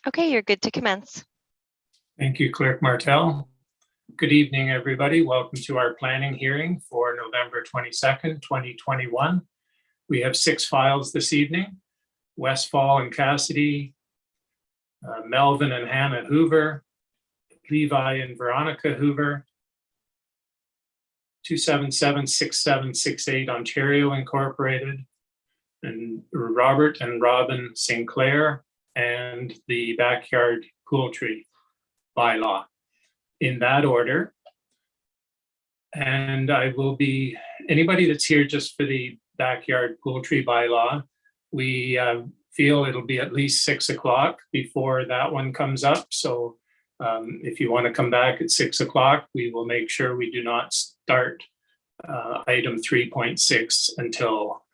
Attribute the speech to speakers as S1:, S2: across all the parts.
S1: Okay, you're good to commence.
S2: Thank you, Clerk Martel. Good evening, everybody. Welcome to our planning hearing for November 22nd, 2021. We have 6 files this evening: Westfall and Cassidy, Melvin and Hannah Hoover, Levi and Veronica Hoover, 2776768 Ontario Incorporated, and Robert and Robin Sinclair, and the backyard poultry bylaw, in that order. And I will be, anybody that's here just for the backyard poultry bylaw, we feel it'll be at least 6 o'clock before that one comes up. So if you want to come back at 6 o'clock, we will make sure we do not start item 3.6 until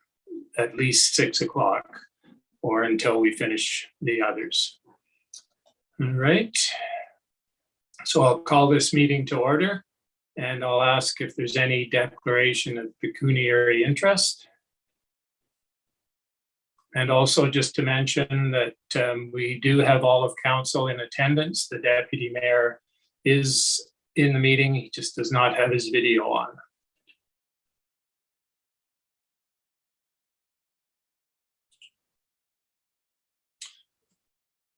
S2: at least 6 o'clock, or until we finish the others. All right. So I'll call this meeting to order, and I'll ask if there's any declaration of pecuniary interest. And also just to mention that we do have all of council in attendance. The deputy mayor is in the meeting. He just does not have his video on.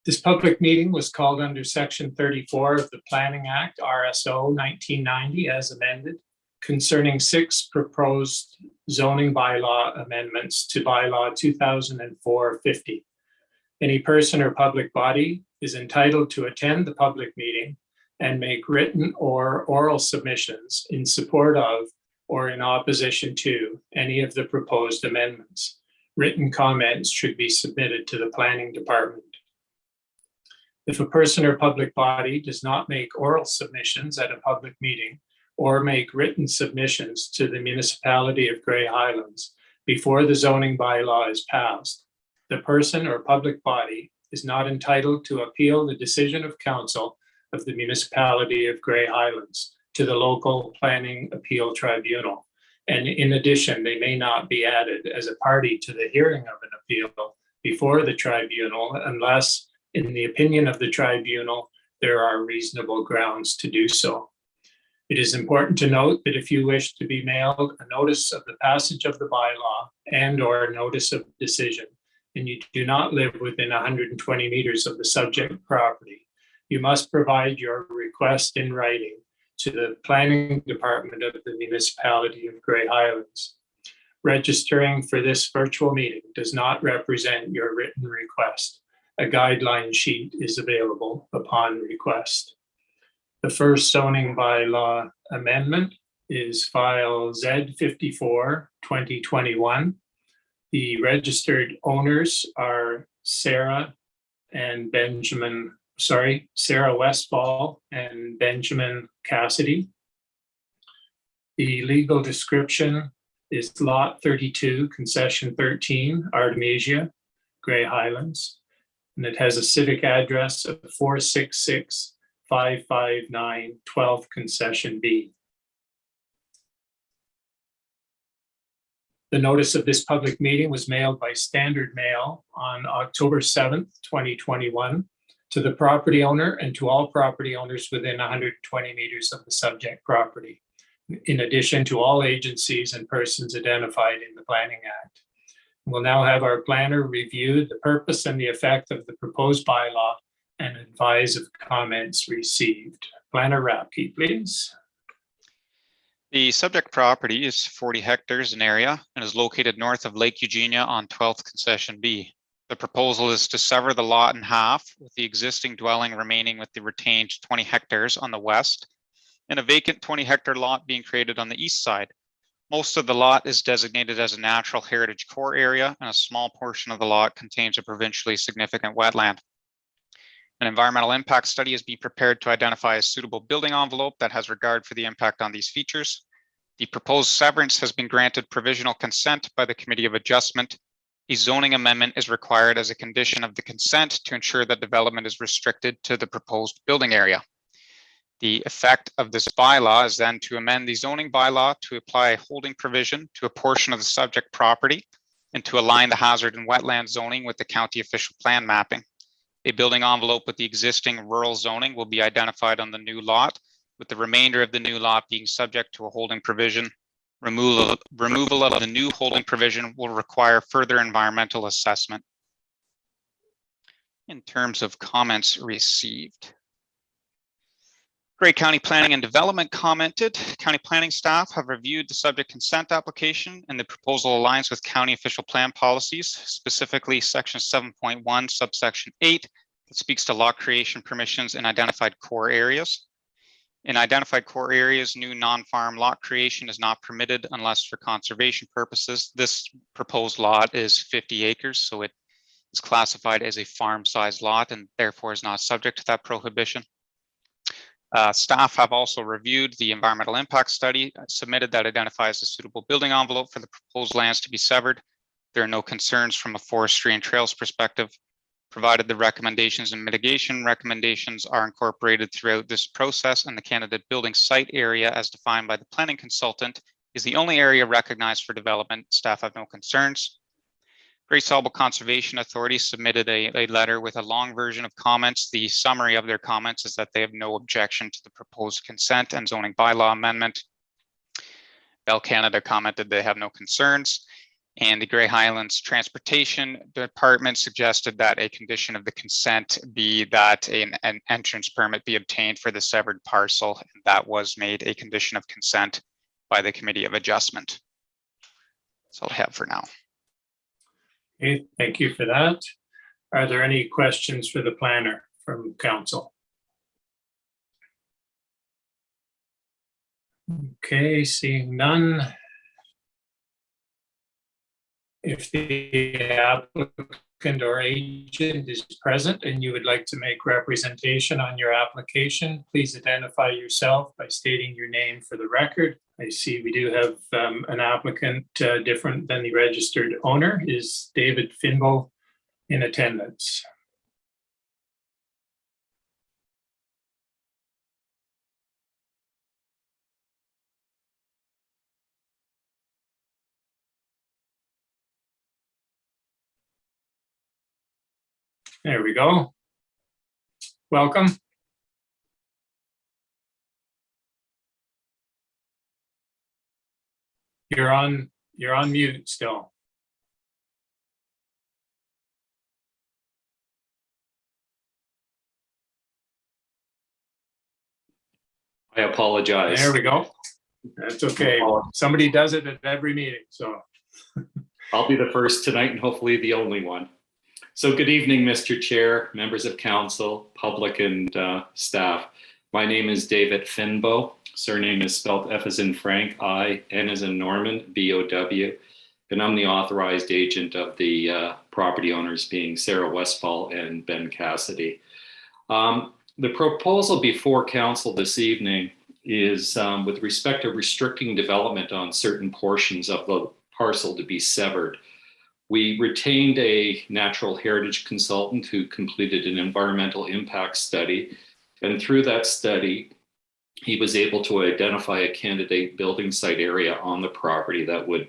S2: This public meeting was called under Section 34 of the Planning Act, RSO 1990, as amended, concerning 6 proposed zoning bylaw amendments to Bylaw 2004-50. Any person or public body is entitled to attend the public meeting and make written or oral submissions in support of or in opposition to any of the proposed amendments. Written comments should be submitted to the planning department. If a person or public body does not make oral submissions at a public meeting or make written submissions to the municipality of Grey Highlands before the zoning bylaw is passed, the person or public body is not entitled to appeal the decision of council of the municipality of Grey Highlands to the local planning appeal tribunal. And in addition, they may not be added as a party to the hearing of an appeal before the tribunal unless, in the opinion of the tribunal, there are reasonable grounds to do so. It is important to note that if you wish to be mailed a notice of the passage of the bylaw and/or a notice of decision, and you do not live within 120 meters of the subject property, you must provide your request in writing to the planning department of the municipality of Grey Highlands. Registering for this virtual meeting does not represent your written request. A guideline sheet is available upon request. The first zoning bylaw amendment is file Z54 2021. The registered owners are Sarah Westfall and Benjamin Cassidy. The legal description is Lot 32, Concession 13, Artemisia, Grey Highlands. And it has a civic address of 466-559 12th Concession B. The notice of this public meeting was mailed by standard mail on October 7th, 2021 to the property owner and to all property owners within 120 meters of the subject property, in addition to all agencies and persons identified in the Planning Act. We'll now have our planner review the purpose and the effect of the proposed bylaw and advise of comments received. Planner Rapke, please.
S3: The subject property is 40 hectares in area and is located north of Lake Eugenia on 12th Concession B. The proposal is to sever the lot in half, with the existing dwelling remaining with the retained 20 hectares on the west, and a vacant 20-hectare lot being created on the east side. Most of the lot is designated as a natural heritage core area, and a small portion of the lot contains a provincially significant wetland. An environmental impact study is being prepared to identify a suitable building envelope that has regard for the impact on these features. The proposed severance has been granted provisional consent by the Committee of Adjustment. A zoning amendment is required as a condition of the consent to ensure that development is restricted to the proposed building area. The effect of this bylaw is then to amend the zoning bylaw to apply a holding provision to a portion of the subject property and to align the hazard and wetland zoning with the county official plan mapping. A building envelope with the existing rural zoning will be identified on the new lot, with the remainder of the new lot being subject to a holding provision. Removal of the new holding provision will require further environmental assessment. In terms of comments received, Grey County Planning and Development commented, county planning staff have reviewed the subject consent application and the proposal aligns with county official plan policies, specifically section 7.1 subsection 8 that speaks to lot creation permissions in identified core areas. In identified core areas, new non-farm lot creation is not permitted unless for conservation purposes. This proposed lot is 50 acres, so it is classified as a farm-sized lot and therefore is not subject to that prohibition. Staff have also reviewed the environmental impact study submitted that identifies a suitable building envelope for the proposed lands to be severed. There are no concerns from a forestry and trails perspective, provided the recommendations and mitigation recommendations are incorporated throughout this process, and the candidate building site area as defined by the planning consultant is the only area recognized for development. Staff have no concerns. Great Sawmill Conservation Authority submitted a letter with a long version of comments. The summary of their comments is that they have no objection to the proposed consent and zoning bylaw amendment. Bell Canada commented they have no concerns. And the Grey Highlands Transportation Department suggested that a condition of the consent be that an entrance permit be obtained for the severed parcel. And that was made a condition of consent by the Committee of Adjustment. That's all I have for now.
S2: Okay, thank you for that. Are there any questions for the planner from council? Okay, seeing none. If the applicant or agent is present and you would like to make representation on your application, please identify yourself by stating your name for the record. I see we do have an applicant different than the registered owner. Is David Finbow in attendance? There we go. Welcome. You're on mute still.
S1: I apologize.
S2: There we go. That's okay. Somebody does it at every meeting, so.
S1: I'll be the first tonight and hopefully the only one. So good evening, Mr. Chair, members of council, public and staff. My name is David Finbow. Surname is spelled F as in Frank, I, N as in Norman, B-O-W. And I'm the authorized agent of the property owners being Sarah Westfall and Ben Cassidy. The proposal before council this evening is with respect to restricting development on certain portions of the parcel to be severed. We retained a natural heritage consultant who completed an environmental impact study. And through that study, he was able to identify a candidate building site area on the property that would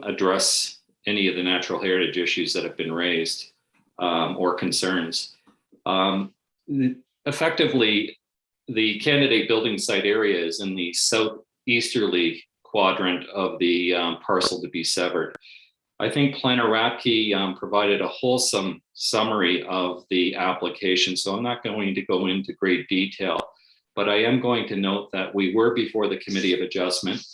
S1: address any of the natural heritage issues that have been raised or concerns. Effectively, the candidate building site area is in the southeasterly quadrant of the parcel to be severed. I think Planner Ratke provided a wholesome summary of the application, so I'm not going to go into great detail, but I am going to note that we were before the Committee of Adjustment,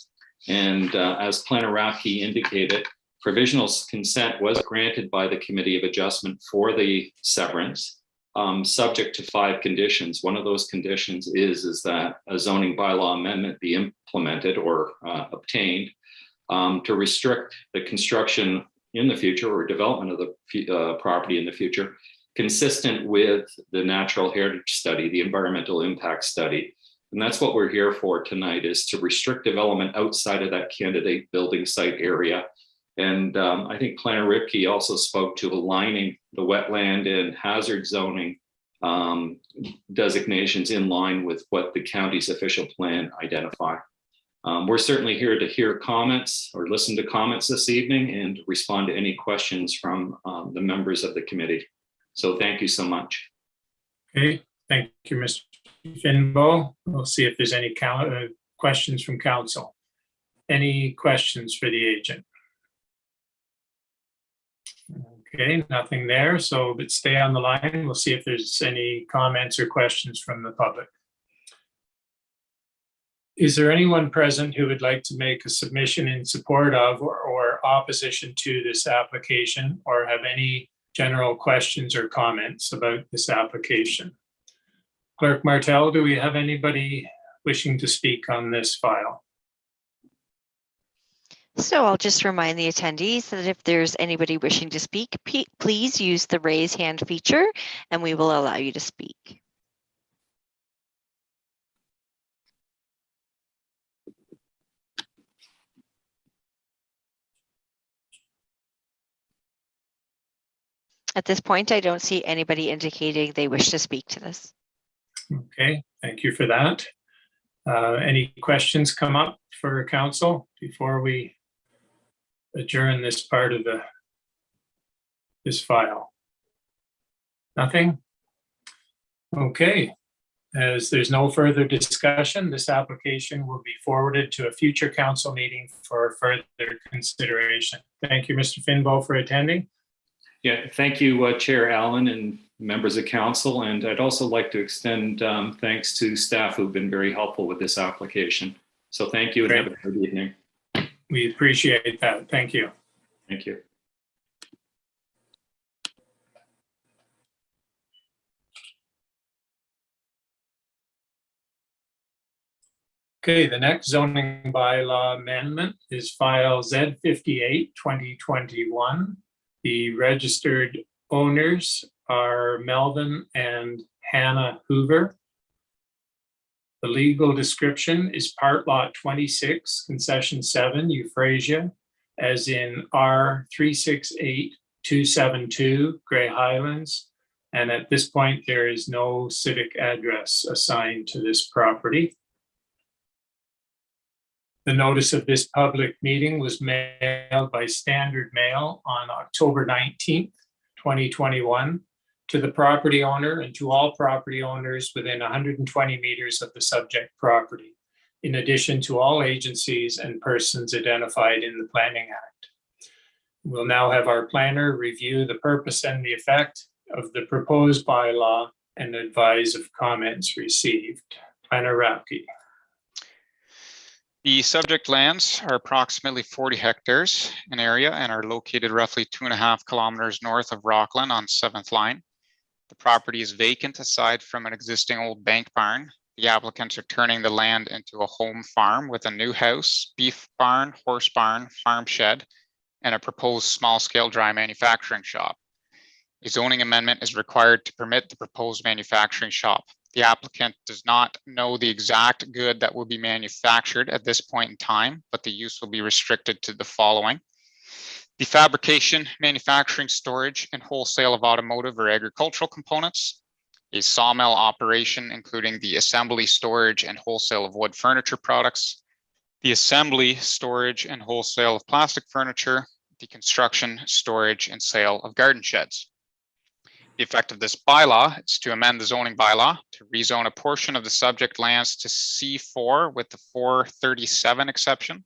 S1: and as Planner Ratke indicated, provisional consent was granted by the Committee of Adjustment for the severance, subject to 5 conditions. One of those conditions is that a zoning bylaw amendment be implemented or obtained to restrict the construction in the future or development of the property in the future, consistent with the natural heritage study, the environmental impact study. And that's what we're here for tonight, is to restrict development outside of that candidate building site area. And I think Planner Ripke also spoke to aligning the wetland and hazard zoning designations in line with what the county's official plan identify. We're certainly here to hear comments or listen to comments this evening and respond to any questions from the members of the committee. So thank you so much.
S2: Okay, thank you, Mr. Finbow. We'll see if there's any questions from council. Any questions for the agent? Okay, nothing there. So, but stay on the line. We'll see if there's any comments or questions from the public. Is there anyone present who would like to make a submission in support of or opposition to this application, or have any general questions or comments about this application? Clerk Martel, do we have anybody wishing to speak on this file?
S4: So I'll just remind the attendees that if there's anybody wishing to speak, please use the raise hand feature and we will allow you to speak. At this point, I don't see anybody indicating they wish to speak to this.
S2: Okay, thank you for that. Any questions come up for council before we adjourn this part of this file? Nothing? Okay, as there's no further discussion, this application will be forwarded to a future council meeting for further consideration. Thank you, Mr. Finbow, for attending.
S1: Yeah, thank you, Chair Allen and members of council. And I'd also like to extend thanks to staff who've been very helpful with this application. So thank you and have a good evening.
S2: We appreciate that. Thank you.
S1: Thank you.
S2: Okay, the next zoning bylaw amendment is file Z58 2021. The registered owners are Melvin and Hannah Hoover. The legal description is part lot 26, concession 7, EUPHRASIA, as in R368272, Grey Highlands. And at this point, there is no civic address assigned to this property. The notice of this public meeting was mailed by standard mail on October 19th, 2021 to the property owner and to all property owners within 120 meters of the subject property, in addition to all agencies and persons identified in the Planning Act. We'll now have our planner review the purpose and the effect of the proposed bylaw and advise of comments received. Planner Rapke.
S3: The subject lands are approximately 40 hectares in area and are located roughly 2.5 kilometers north of Rockland on 7th Line. The property is vacant aside from an existing old bank barn. The applicants are turning the land into a home farm with a new house, beef barn, horse barn, farm shed, and a proposed small-scale dry manufacturing shop. A zoning amendment is required to permit the proposed manufacturing shop. The applicant does not know the exact good that will be manufactured at this point in time, but the use will be restricted to the following: the fabrication, manufacturing, storage, and wholesale of automotive or agricultural components, a sawmill operation, including the assembly, storage, and wholesale of wood furniture products, the assembly, storage, and wholesale of plastic furniture, the construction, storage, and sale of garden sheds. The effect of this bylaw is to amend the zoning bylaw to rezone a portion of the subject lands to C4 with the 437 exception.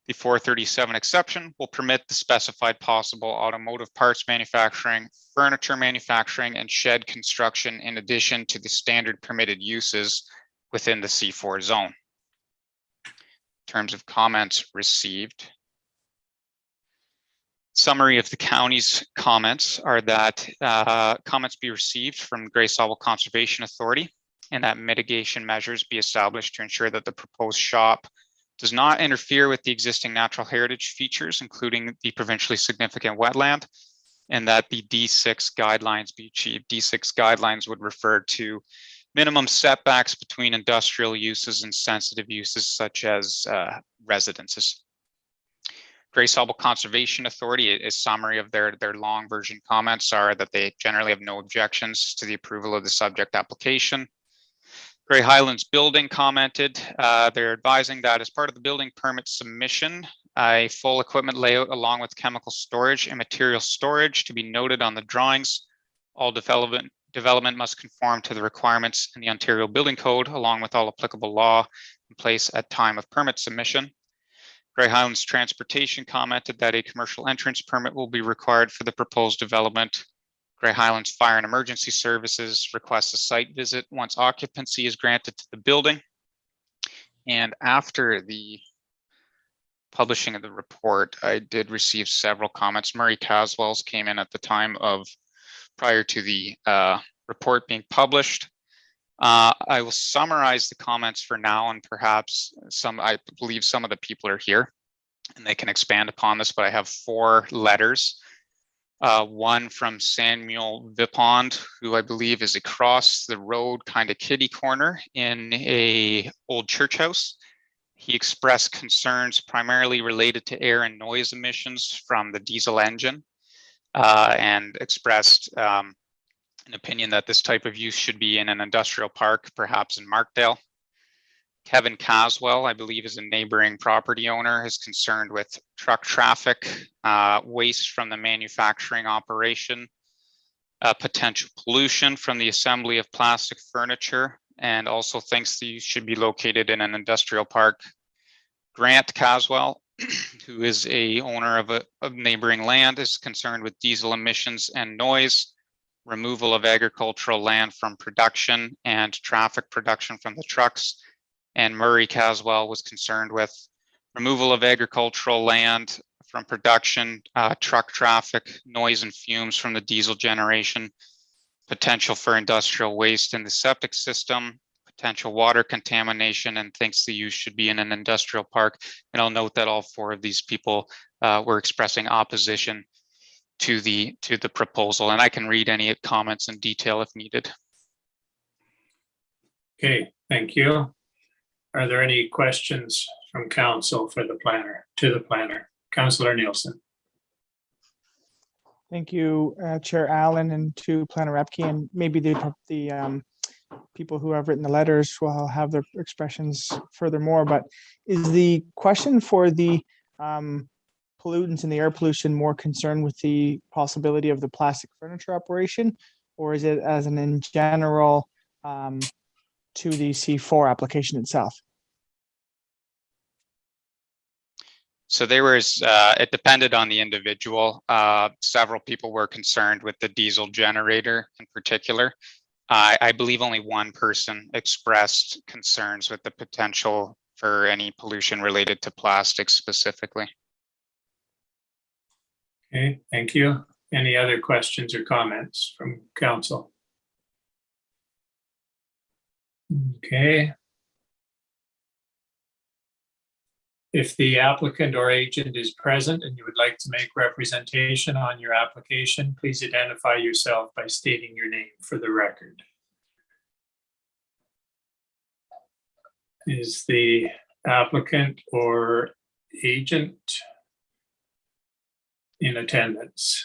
S3: The 437 exception will permit the specified possible automotive parts manufacturing, furniture manufacturing, and shed construction in addition to the standard permitted uses within the C4 zone. In terms of comments received, summary of the county's comments are that comments be received from Grey Sauble Conservation Authority and that mitigation measures be established to ensure that the proposed shop does not interfere with the existing natural heritage features, including the provincially significant wetland, and that the D6 guidelines be achieved. D6 guidelines would refer to minimum setbacks between industrial uses and sensitive uses such as residences. Grey Sauble Conservation Authority, a summary of their long version comments are that they generally have no objections to the approval of the subject application. Grey Highlands Building commented, they're advising that as part of the building permit submission, a full equipment layout along with chemical storage and material storage to be noted on the drawings. All development must conform to the requirements in the Ontario Building Code along with all applicable law in place at time of permit submission. Grey Highlands Transportation commented that a commercial entrance permit will be required for the proposed development. Grey Highlands Fire and Emergency Services requests a site visit once occupancy is granted to the building. And after the publishing of the report, I did receive several comments. Murray Caswell's came in at the time of prior to the report being published. I will summarize the comments for now, and perhaps I believe some of the people are here and they can expand upon this, but I have 4 letters. One from Samuel VIPEND, who I believe is across the road, kind of kitty corner in a old church house. He expressed concerns primarily related to air and noise emissions from the diesel engine, and expressed an opinion that this type of use should be in an industrial park, perhaps in Markdale. Kevin Caswell, I believe, is a neighboring property owner, is concerned with truck traffic, waste from the manufacturing operation, potential pollution from the assembly of plastic furniture, and also thinks these should be located in an industrial park. Grant Caswell, who is a owner of neighboring land, is concerned with diesel emissions and noise, removal of agricultural land from production, and traffic production from the trucks. And Murray Caswell was concerned with removal of agricultural land from production, truck traffic, noise and fumes from the diesel generation, potential for industrial waste in the septic system, potential water contamination, and thinks the use should be in an industrial park. And I'll note that all 4 of these people were expressing opposition to the proposal, and I can read any comments in detail if needed.
S2: Okay, thank you. Are there any questions from council for the planner, to the planner? Councillor Nielsen.
S5: Thank you, Chair Allen, and to Planner Repke, and maybe the people who have written the letters will have their expressions furthermore. But is the question for the pollutants and the air pollution more concerned with the possibility of the plastic furniture operation, or is it as an in general to the C4 application itself?
S3: So there was, it depended on the individual. Several people were concerned with the diesel generator in particular. I believe only one person expressed concerns with the potential for any pollution related to plastics specifically.
S2: Okay, thank you. Any other questions or comments from council? Okay. If the applicant or agent is present and you would like to make representation on your application, please identify yourself by stating your name for the record. Is the applicant or agent in attendance?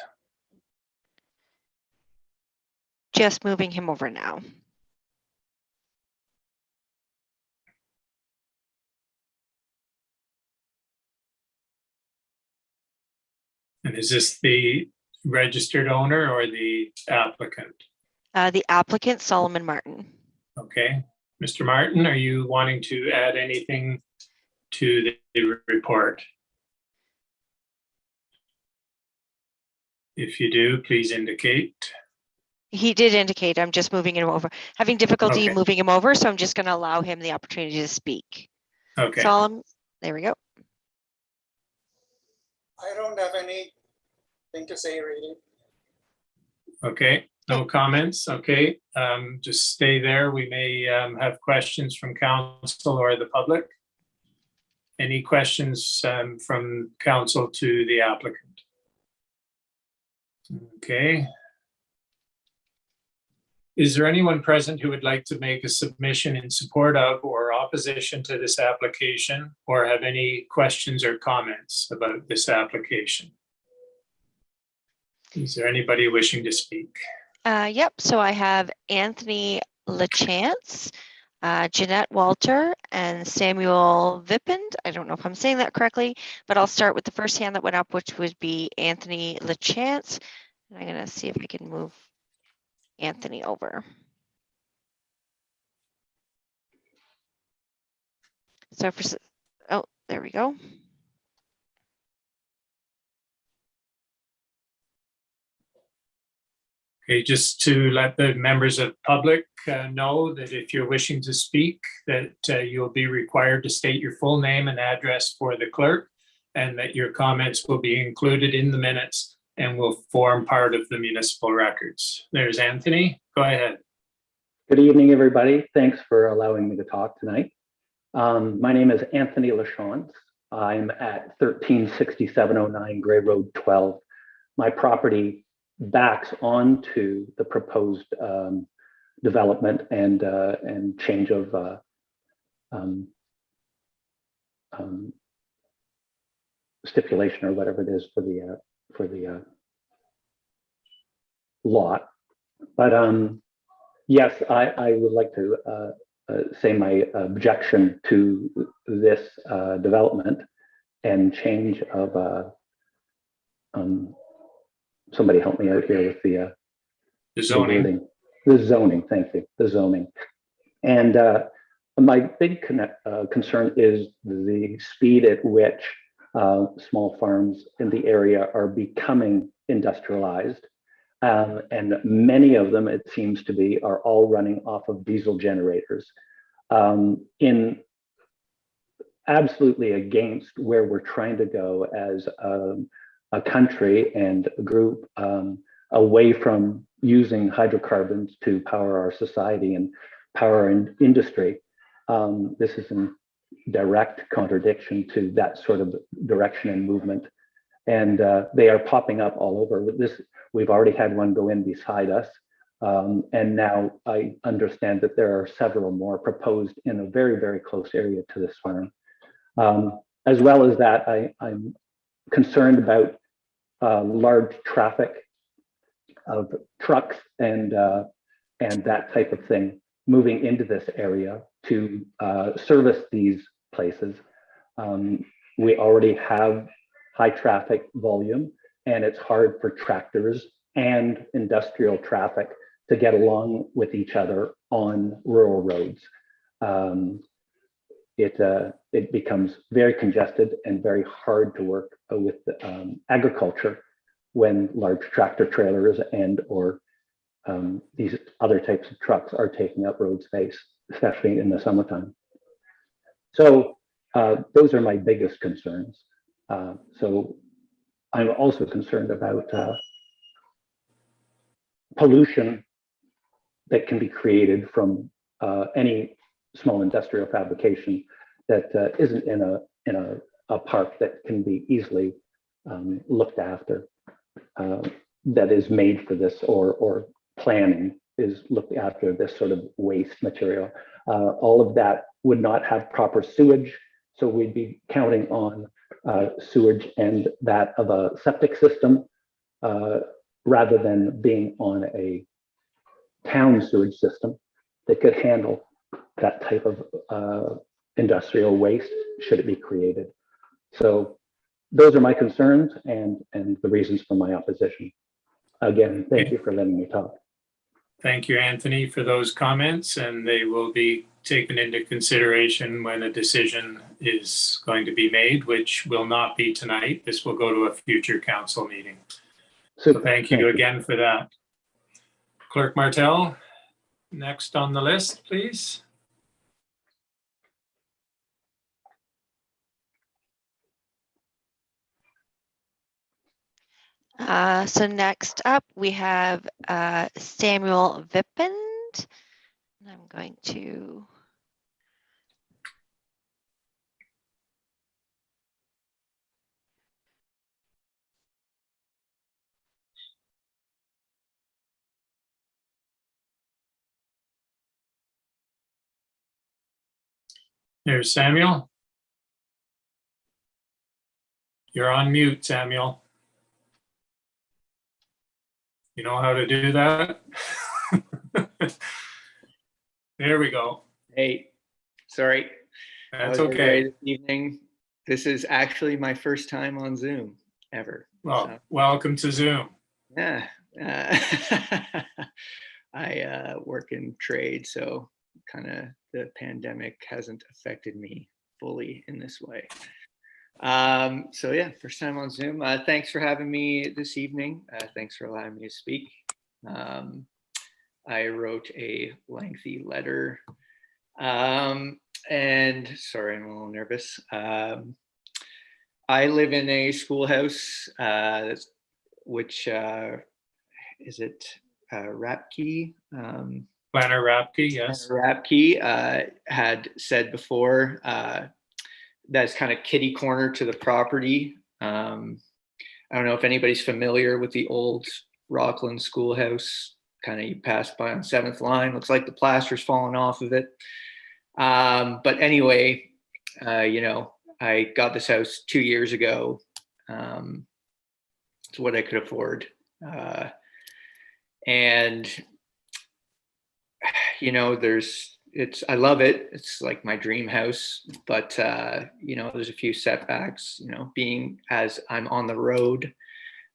S4: Just moving him over now.
S2: And is this the registered owner or the applicant?
S4: The applicant, Solomon Martin.
S2: Okay. Mr. Martin, are you wanting to add anything to the report? If you do, please indicate.
S4: He did indicate. I'm just moving him over. Having difficulty
S2: Okay.
S4: moving him over, so I'm just going to allow him the opportunity to speak.
S2: Okay.
S4: Solomon, there we go.
S6: I don't have anything to say, really.
S2: Okay. No comments. Okay. Just stay there. We may have questions from council or the public. Any questions from council to the applicant? Okay. Is there anyone present who would like to make a submission in support of or opposition to this application, or have any questions or comments about this application? Is there anybody wishing to speak?
S4: Yep. So I have Anthony Lachance. Jeanette Walter and Samuel VIPEND. I don't know if I'm saying that correctly, but I'll start with the first hand that went up, which would be Anthony Lachance. And I'm going to see if I can move Anthony over. So for, oh, there we go.
S2: Okay, just to let the members of public know that if you're wishing to speak, that you'll be required to state your full name and address for the clerk, and that your comments will be included in the minutes and will form part of the municipal records. There's Anthony. Go ahead.
S7: Good evening, everybody. Thanks for allowing me to talk tonight. My name is Anthony Lachance. I'm at 136709 Gray Road 12. My property backs onto the proposed development and change of stipulation or whatever it is for the lot. But yes, I would like to say my objection to this development and change of somebody help me out here with the
S2: zoning.
S7: The zoning, thank you, the zoning. And my big concern is the speed at which small farms in the area are becoming industrialized. And many of them, it seems to be, are all running off of diesel generators. In absolutely against where we're trying to go as a country and a group, away from using hydrocarbons to power our society and power our industry. This is in direct contradiction to that sort of direction and movement. And they are popping up all over. This, we've already had one go in beside us. And now I understand that there are several more proposed in a very, very close area to this farm. As well as that, I'm concerned about large traffic of trucks and that type of thing moving into this area to service these places. We already have high traffic volume, and it's hard for tractors and industrial traffic to get along with each other on rural roads. It becomes very congested and very hard to work with agriculture when large tractor trailers and or these other types of trucks are taking up road space, especially in the summertime. So those are my biggest concerns. So I'm also concerned about pollution that can be created from any small industrial fabrication that isn't in a park that can be easily looked after, that is made for this, or planning is looked after this sort of waste material. All of that would not have proper sewage, so we'd be counting on sewage and that of a septic system rather than being on a town sewage system that could handle that type of industrial waste should it be created. So those are my concerns and the reasons for my opposition. Again, thank you for letting me talk.
S2: Thank you, Anthony, for those comments, and they will be taken into consideration when a decision is going to be made, which will not be tonight. This will go to a future council meeting. So thank you again for that. Clerk Martel, next on the list, please.
S4: So next up, we have Samuel VIPEND. And I'm going to
S2: There's Samuel. You're on mute, Samuel. You know how to do that? There we go.
S8: Hey, sorry.
S2: That's
S8: I was away
S2: okay.
S8: this evening. This is actually my first time on Zoom ever.
S2: Well,
S8: So,
S2: welcome to Zoom.
S8: yeah. I work in trade, so kind of the pandemic hasn't affected me fully in this way. So yeah, first time on Zoom. Thanks for having me this evening. Thanks for allowing me to speak. I wrote a lengthy letter. And sorry, I'm a little nervous. I live in a schoolhouse, which is it Rapke?
S2: Planner Rapke, yes.
S8: Rapke had said before that's kind of kitty corner to the property. I don't know if anybody's familiar with the old Rockland schoolhouse. Kind of you pass by on 7th line. Looks like the plaster's fallen off of it. But anyway, you know, I got this house 2 years ago. It's what I could afford. And, you know, I love it. It's like my dream house, but, you know, there's a few setbacks, you know, being as I'm on the road,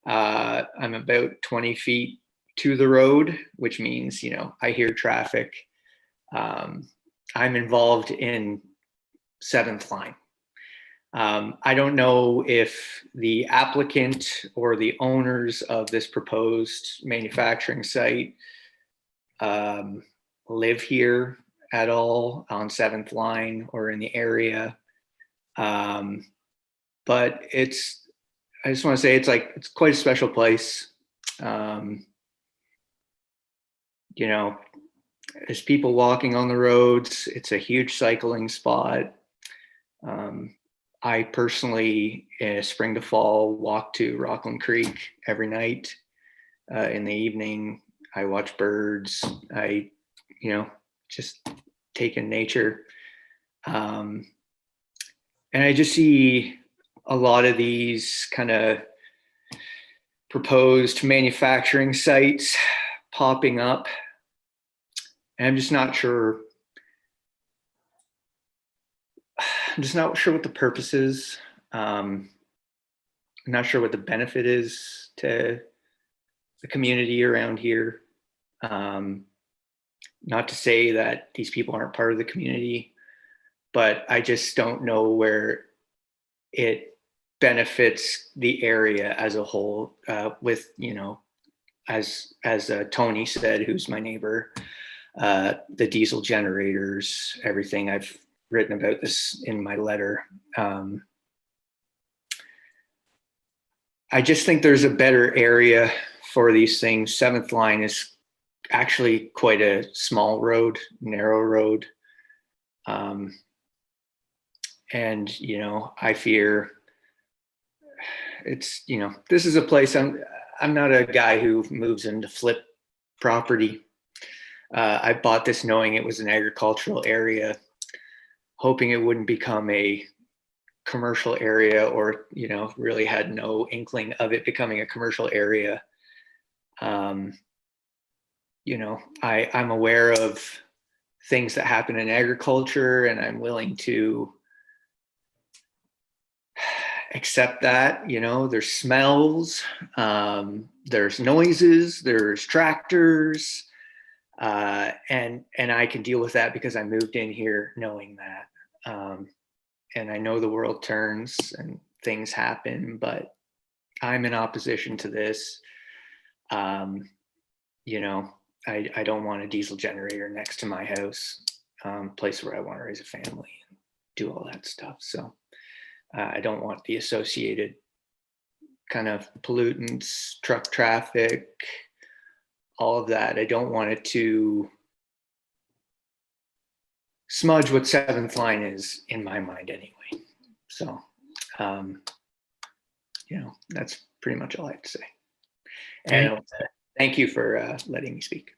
S8: I'm about 20 feet to the road, which means, you know, I hear traffic. I'm involved in 7th line. I don't know if the applicant or the owners of this proposed manufacturing site live here at all on 7th line or in the area. But I just want to say it's quite a special place. You know, there's people walking on the roads. It's a huge cycling spot. I personally, spring to fall, walk to Rockland Creek every night. In the evening, I watch birds. I, you know, just take in nature. And I just see a lot of these kind of proposed manufacturing sites popping up. And I'm just not sure what the purpose is. I'm not sure what the benefit is to the community around here. Not to say that these people aren't part of the community, but I just don't know where it benefits the area as a whole, with, you know, as Tony said, who's my neighbor, the diesel generators, everything. I've written about this in my letter. I just think there's a better area for these things. 7th line is actually quite a small road, narrow road. And, you know, I fear it's, you know, this is a place I'm not a guy who moves into flip property. I bought this knowing it was an agricultural area, hoping it wouldn't become a commercial area, or, you know, really had no inkling of it becoming a commercial area. You know, I'm aware of things that happen in agriculture, and I'm willing to accept that. You know, there's smells, there's noises, there's tractors, and I can deal with that because I moved in here knowing that. And I know the world turns and things happen, but I'm in opposition to this. You know, I don't want a diesel generator next to my house, place where I want to raise a family and do all that stuff. So I don't want the associated kind of pollutants, truck traffic, all of that. I don't want it to smudge what 7th line is in my mind anyway. So, you know, that's pretty much all I have to say. And thank you for letting me speak.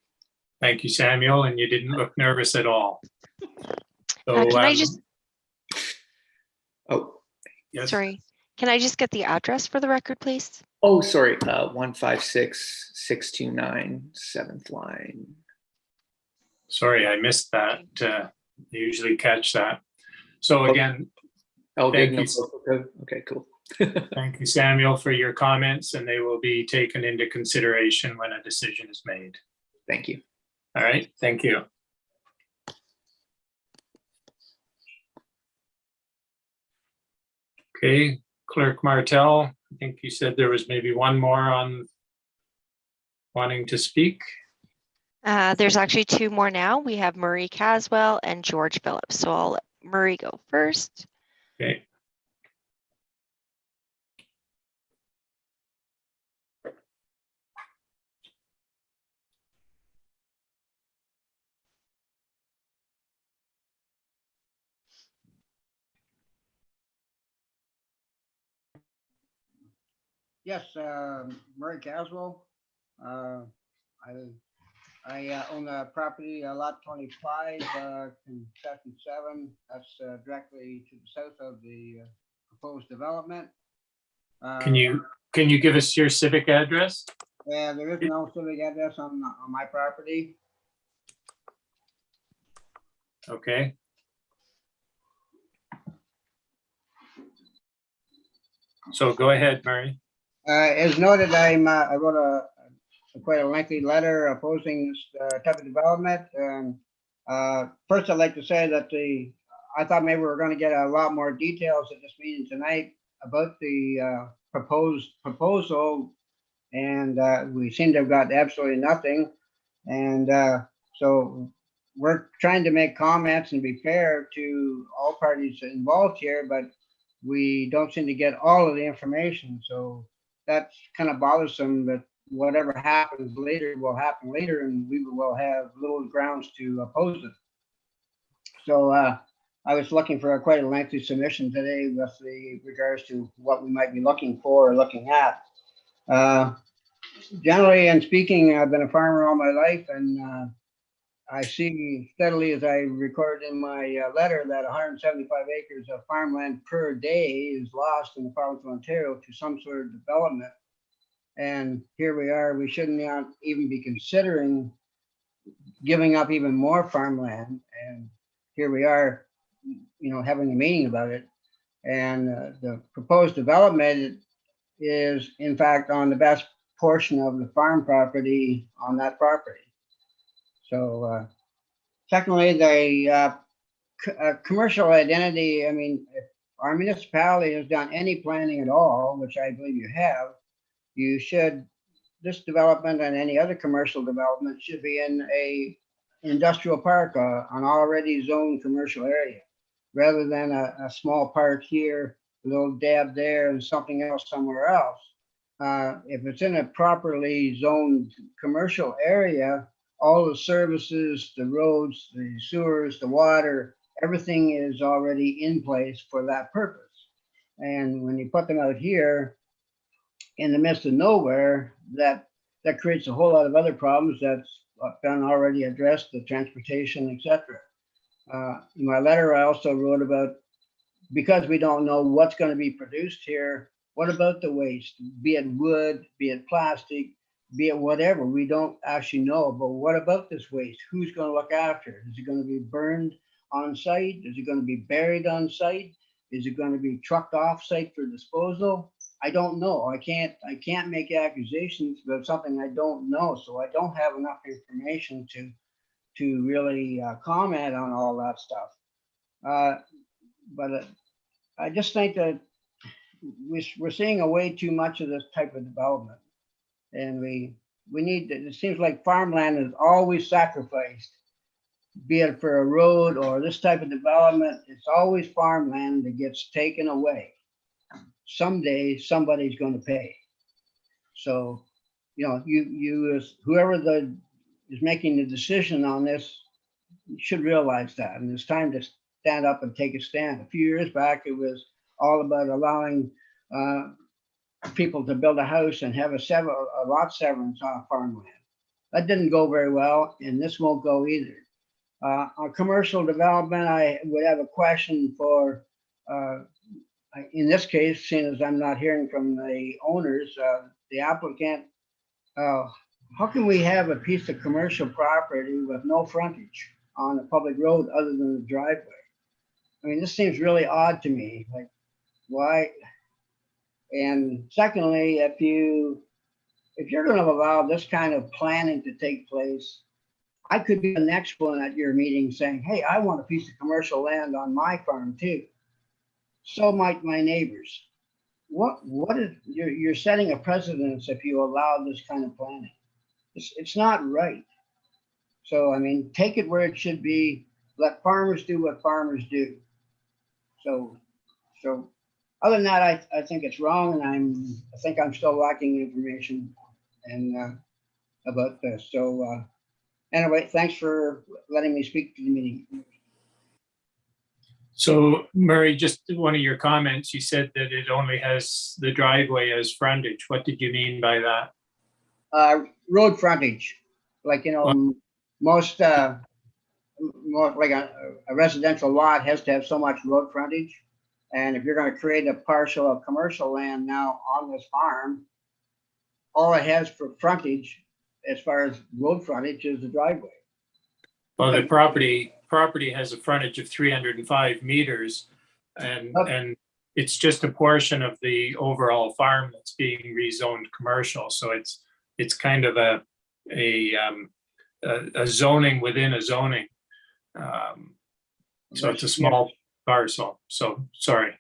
S2: Thank you, Samuel, and you didn't look nervous at all. So,
S4: Can I just,
S8: oh,
S2: yes.
S4: sorry, can I just get the address for the record, please?
S8: oh, sorry, 156-629 7th line.
S2: Sorry, I missed that. They usually catch that. So again,
S8: Oh,
S2: Thank
S8: good.
S2: you.
S8: No, good. Okay, cool.
S2: thank you, Samuel, for your comments, and they will be taken into consideration when a decision is made.
S8: Thank you.
S2: All right, thank you. Okay, Clerk Martell, I think you said there was maybe one more on wanting to speak.
S4: There's actually two more now. We have Murray Caswell and George Phillips. So I'll let Murray go first.
S2: Okay.
S9: Yes, Murray Caswell. I own the property, lot 25, concession 7. That's directly to the south of the proposed development.
S2: Can you give us your civic address?
S9: Yeah, there is no civic address on my property.
S2: Okay. So go ahead, Murray.
S9: As noted, I wrote quite a lengthy letter opposing this type of development. First, I'd like to say that I thought maybe we were going to get a lot more details at this meeting tonight about the proposal, and we seem to have got absolutely nothing. And so we're trying to make comments and be fair to all parties involved here, but we don't seem to get all of the information. So that's kind of bothersome, that whatever happens later will happen later, and we will have little grounds to oppose it. So I was looking for quite a lengthy submission today with regards to what we might be looking for or looking at. Generally and speaking, I've been a farmer all my life, and I see steadily, as I recorded in my letter, that 175 acres of farmland per day is lost in the province of Ontario to some sort of development. And here we are, we shouldn't even be considering giving up even more farmland. And here we are, having a meeting about it. And the proposed development is, in fact, on the best portion of the farm property on that property. So secondly, the commercial identity, I mean, if our municipality has done any planning at all, which I believe you have, you should, this development and any other commercial development should be in a industrial park, an already zoned commercial area, rather than a small park here, a little dab there, and something else somewhere else. If it's in a properly zoned commercial area, all the services, the roads, the sewers, the water, everything is already in place for that purpose. And when you put them out here in the midst of nowhere, that creates a whole lot of other problems that's been already addressed, the transportation, etc. In my letter, I also wrote about, because we don't know what's going to be produced here, what about the waste, be it wood, be it plastic, be it whatever, we don't actually know. But what about this waste? Who's going to look after it? Is it going to be burned on site? Is it going to be buried on site? Is it going to be trucked off site for disposal? I don't know. I can't make accusations about something I don't know. So I don't have enough information to really comment on all that stuff. But I just think that we're seeing a way too much of this type of development. And we need to, it seems like farmland is always sacrificed, be it for a road or this type of development. It's always farmland that gets taken away. Someday somebody's going to pay. So, you as whoever is making the decision on this should realize that. And it's time to stand up and take a stand. A few years back, it was all about allowing people to build a house and have a lot severance on farmland. That didn't go very well, and this won't go either. On commercial development, I would have a question for, in this case, seeing as I'm not hearing from the owners, the applicant, how can we have a piece of commercial property with no frontage on a public road other than the driveway. I mean, this seems really odd to me, like, why? And secondly, if you're gonna allow this kind of planning to take place, I could be the next one at your meeting saying, hey, I want a piece of commercial land on my farm too. So might my neighbors. What is, you're setting a precedence if you allow this kind of planning. It's not right. So, I mean, take it where it should be. Let farmers do what farmers do. So other than that, I think it's wrong, and I think I'm still lacking information and about this. So anyway, thanks for letting me speak to the meeting.
S2: So Murray, just one of your comments, you said that it only has the driveway as frontage. What did you mean by that?
S9: Road frontage, like, you know, most like a residential lot has to have so much road frontage. And if you're going to create a parcel of commercial land now on this farm, all it has for frontage, as far as road frontage, is the driveway.
S2: Well, the property has a frontage of 305 meters, and it's just a portion of the overall farm that's being rezoned commercial. So it's kind of a zoning within a zoning. So it's a small parcel. So sorry.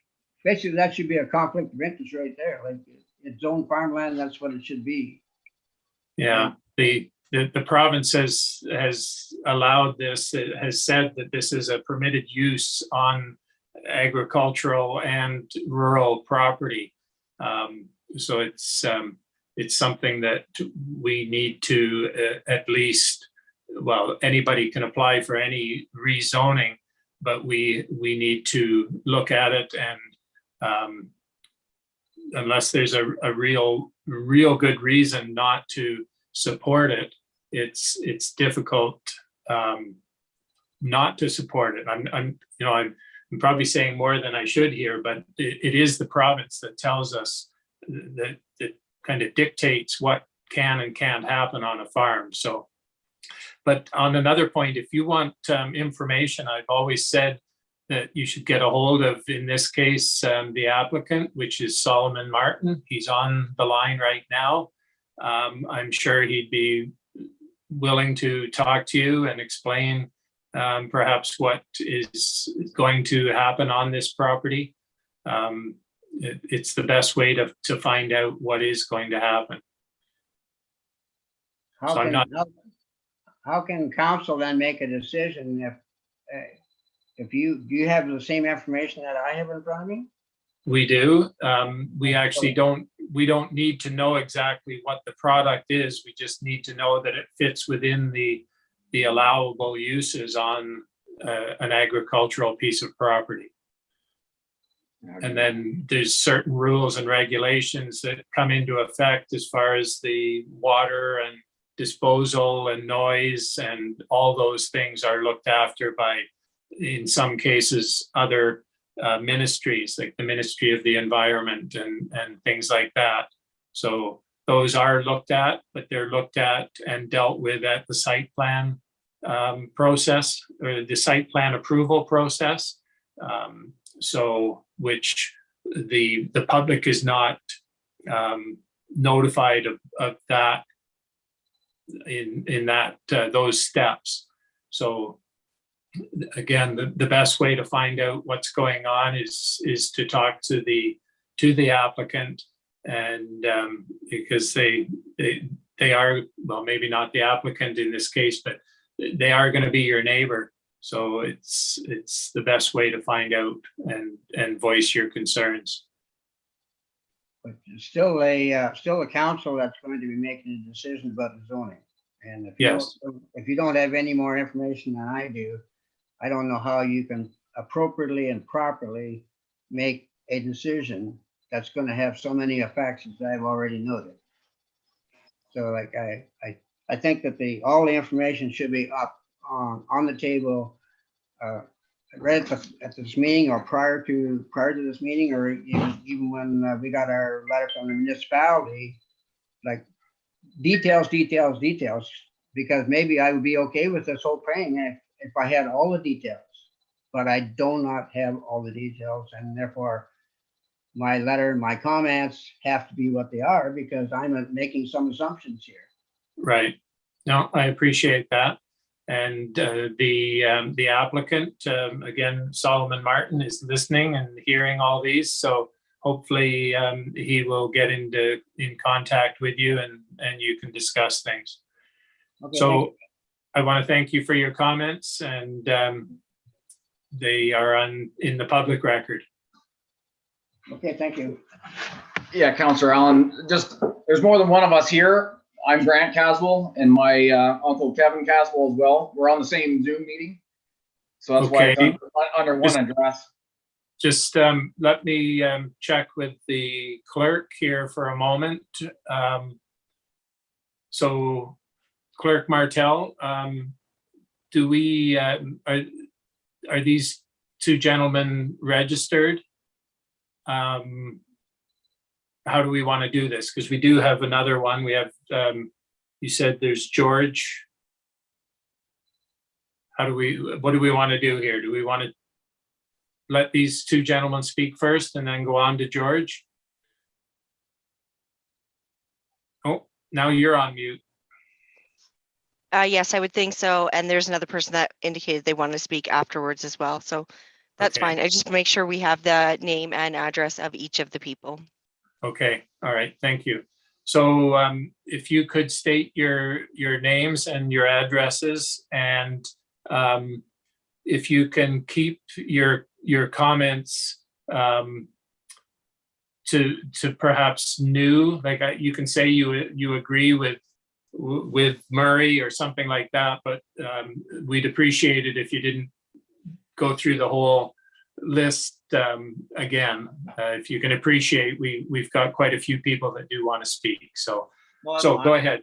S9: Basically, that should be a conflict of interest right there. Like, it's zoned farmland, that's what it should be.
S2: Yeah, the province has allowed this. It has said that this is a permitted use on agricultural and rural property. So it's something that we need to at least, well, anybody can apply for any rezoning, but we need to look at it, and unless there's a real good reason not to support it, it's difficult not to support it. I'm probably saying more than I should here, but it is the province that tells us that kind of dictates what can and can't happen on a farm. So, but on another point, if you want information, I've always said that you should get a hold of, in this case, the applicant, which is Solomon Martin. He's on the line right now. I'm sure he'd be willing to talk to you and explain perhaps what is going to happen on this property. It's the best way to find out what is going to happen.
S9: How can council then make a decision if do you have the same information that I have in front of me?
S2: We do. We actually don't need to know exactly what the product is. We just need to know that it fits within the allowable uses on an agricultural piece of property. And then there's certain rules and regulations that come into effect as far as the water and disposal and noise, and all those things are looked after by, in some cases, other ministries, like the Ministry of the Environment and things like that. So those are looked at, but they're looked at and dealt with at the site plan process, or the site plan approval process. So which the public is not notified of that in that those steps. So again, the best way to find out what's going on is to talk to the applicant, and because they are, well, maybe not the applicant in this case, but they are going to be your neighbor. So it's the best way to find out and voice your concerns.
S9: But still a council that's going to be making a decision about the zoning. And if you don't have any more information than I do, I don't know how you can appropriately and properly make a decision that's going to have so many effects as I've already noted. So like I think that all the information should be up on the table right at this meeting, or prior to this meeting, or even when we got our letter from the municipality, like details, because maybe I would be okay with this whole thing if I had all the details, but I do not have all the details, and therefore my letter, my comments have to be what they are because I'm making some assumptions here.
S2: Right. No, I appreciate that. And the applicant, again, Solomon Martin, is listening and hearing all these. So hopefully he will get in contact with you and you can discuss things.
S9: Okay, thank
S2: So
S9: you.
S2: I want to thank you for your comments, and they are in the public record.
S9: Okay, thank you.
S10: Yeah, Councillor Allen, just, there's more than one of us here. I'm Grant Caswell and my uncle Kevin Caswell as well. We're on the same Zoom meeting. So that's why it's under one address.
S2: Just let me check with the clerk here for a moment. So Clerk Martel, do we, are these two gentlemen registered? How do we want to do this? Because we do have another one. We have, you said there's George. What do we want to do here? Do we want to let these two gentlemen speak first and then go on to George? Oh, now you're on mute.
S4: Yes, I would think so. And there's another person that indicated they want to speak afterwards as well. So that's
S2: Okay.
S4: fine. I just make sure we have the name and address of each of the people.
S2: Okay, all right, thank you. So if you could state your names and your addresses, and if you can keep your comments to perhaps new, like you can say you agree with Murray or something like that, but we'd appreciate it if you didn't go through the whole list again. If you can appreciate, we've got quite a few people that do want to speak. So,
S11: Well,
S2: so go ahead.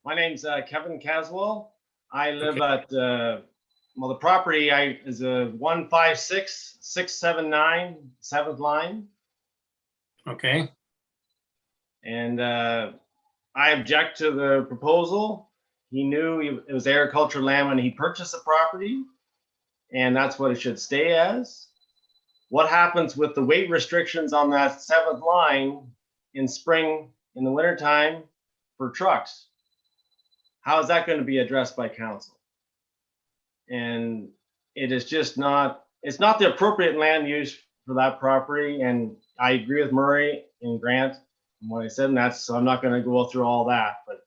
S11: My name's Kevin Caswell. I live at well, the property is a 156679 7th line,
S2: Okay,
S11: and I object to the proposal. He knew it was agricultural land when he purchased the property, and that's what it should stay as. What happens with the weight restrictions on that 7th line in spring, in the wintertime for trucks? How is that going to be addressed by council? And it is just not, it's not the appropriate land use for that property. And I agree with Murray and Grant and what I said, and that's, so I'm not going to go through all that, but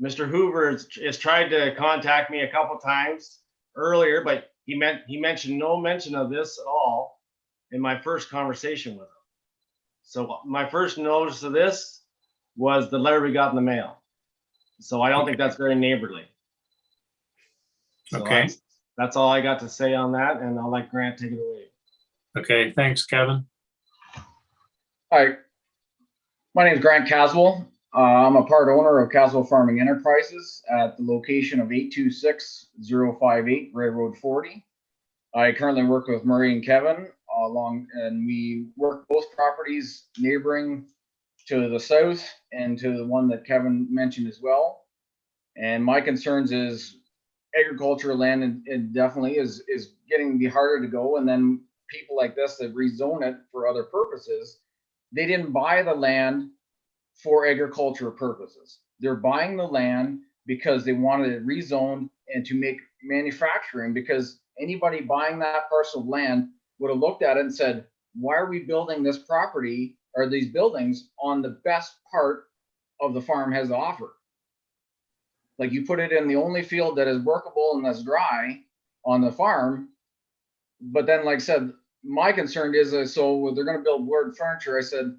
S11: Mr. Hoover has tried to contact me a couple times earlier, but he mentioned no mention of this at all in my first conversation with him. So my first notice of this was the letter we got in the mail. So I don't think that's very neighborly. So
S2: okay,
S11: that's all I got to say on that, and I'll let Grant take it away.
S2: okay. Thanks, Kevin.
S10: Hi, my name is Grant Caswell. I'm a part owner of Caswell Farming Enterprises at the location of 826058 Railroad 40. I currently work with Murray and Kevin and we work both properties neighboring to the south and to the one that Kevin mentioned as well. And my concerns is agricultural land, and it definitely is getting to be harder to go. And then people like this that rezone it for other purposes, they didn't buy the land for agricultural purposes. They're buying the land because they wanted it rezoned and to make manufacturing, because anybody buying that parcel of land would have looked at it and said, why are we building this property or these buildings on the best part of the farm has to offer? Like, you put it in the only field that is workable and that's dry on the farm. But then, like I said, my concern is so they're going to build wood furniture. I said,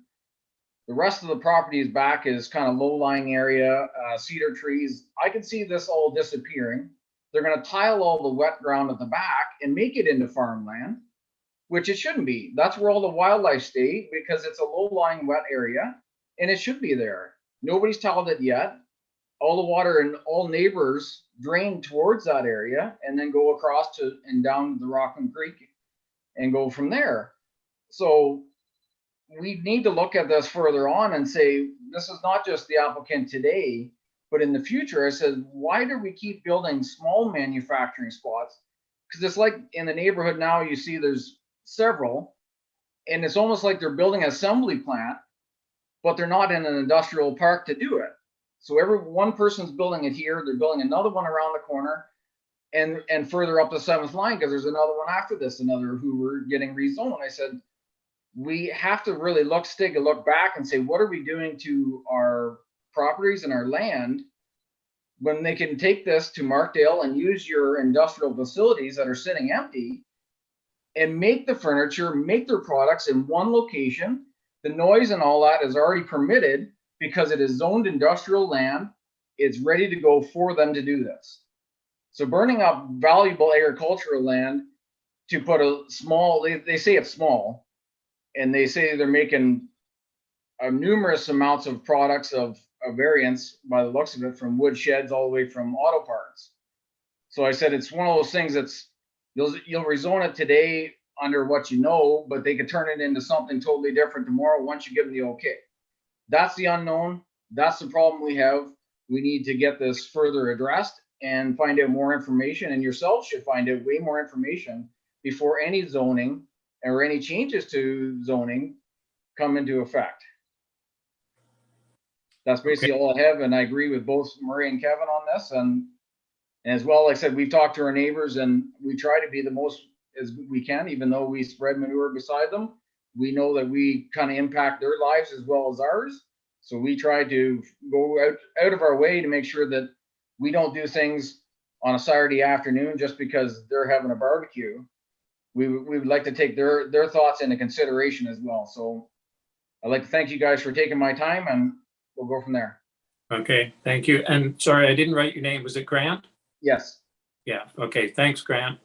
S10: the rest of the property's back is kind of low-lying area, cedar trees. I can see this all disappearing. They're going to tile all the wet ground at the back and make it into farmland, which it shouldn't be. That's where all the wildlife stay, because it's a low-lying wet area, and it should be there. Nobody's tiled it yet. All the water and all neighbors drain towards that area and then go across to and down the Rockland Creek and go from there. So we need to look at this further on and say, this is not just the applicant today. But in the future, I said, why do we keep building small manufacturing spots? Because it's like in the neighborhood now, you see there's several, and it's almost like they're building an assembly plant, but they're not in an industrial park to do it. So one person's building it here, they're building another one around the corner, and further up the 7th line, because there's another one after this, another Hoover getting rezoned. And I said, we have to really take a look back and say, what are we doing to our properties and our land when they can take this to Markdale and use your industrial facilities that are sitting empty and make the furniture, make their products in one location. The noise and all that is already permitted because it is zoned industrial land. It's ready to go for them to do this. So burning up valuable agricultural land to put a small, they say it's small, and they say they're making numerous amounts of products of variants by the looks of it, from wood sheds all the way from auto parts. So I said, it's one of those things that's, you'll rezone it today under what you know, but they could turn it into something totally different tomorrow once you give them the okay. That's the unknown. That's the problem we have. We need to get this further addressed and find out more information, and yourselves should find out way more information before any zoning or any changes to zoning come into effect. That's basically all I have, and I agree with both Murray and Kevin on this. And as well, like I said, we've talked to our neighbors, and we try to be the most as we can, even though we spread manure beside them. We know that we kind of impact their lives as well as ours. So we try to go out of our way to make sure that we don't do things on a Saturday afternoon just because they're having a barbecue. We would like to take their thoughts into consideration as well. So I'd like to thank you guys for taking my time, and we'll go from there.
S2: Okay, thank you. And sorry, I didn't write your name. Was it Grant?
S10: Yes.
S2: Yeah, okay, thanks, Grant.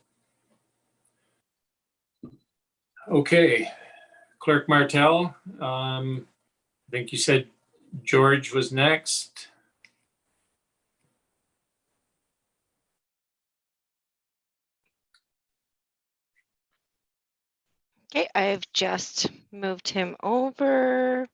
S2: Okay, Clerk Martell, I think you said George was next.
S4: Okay, I've just moved him over.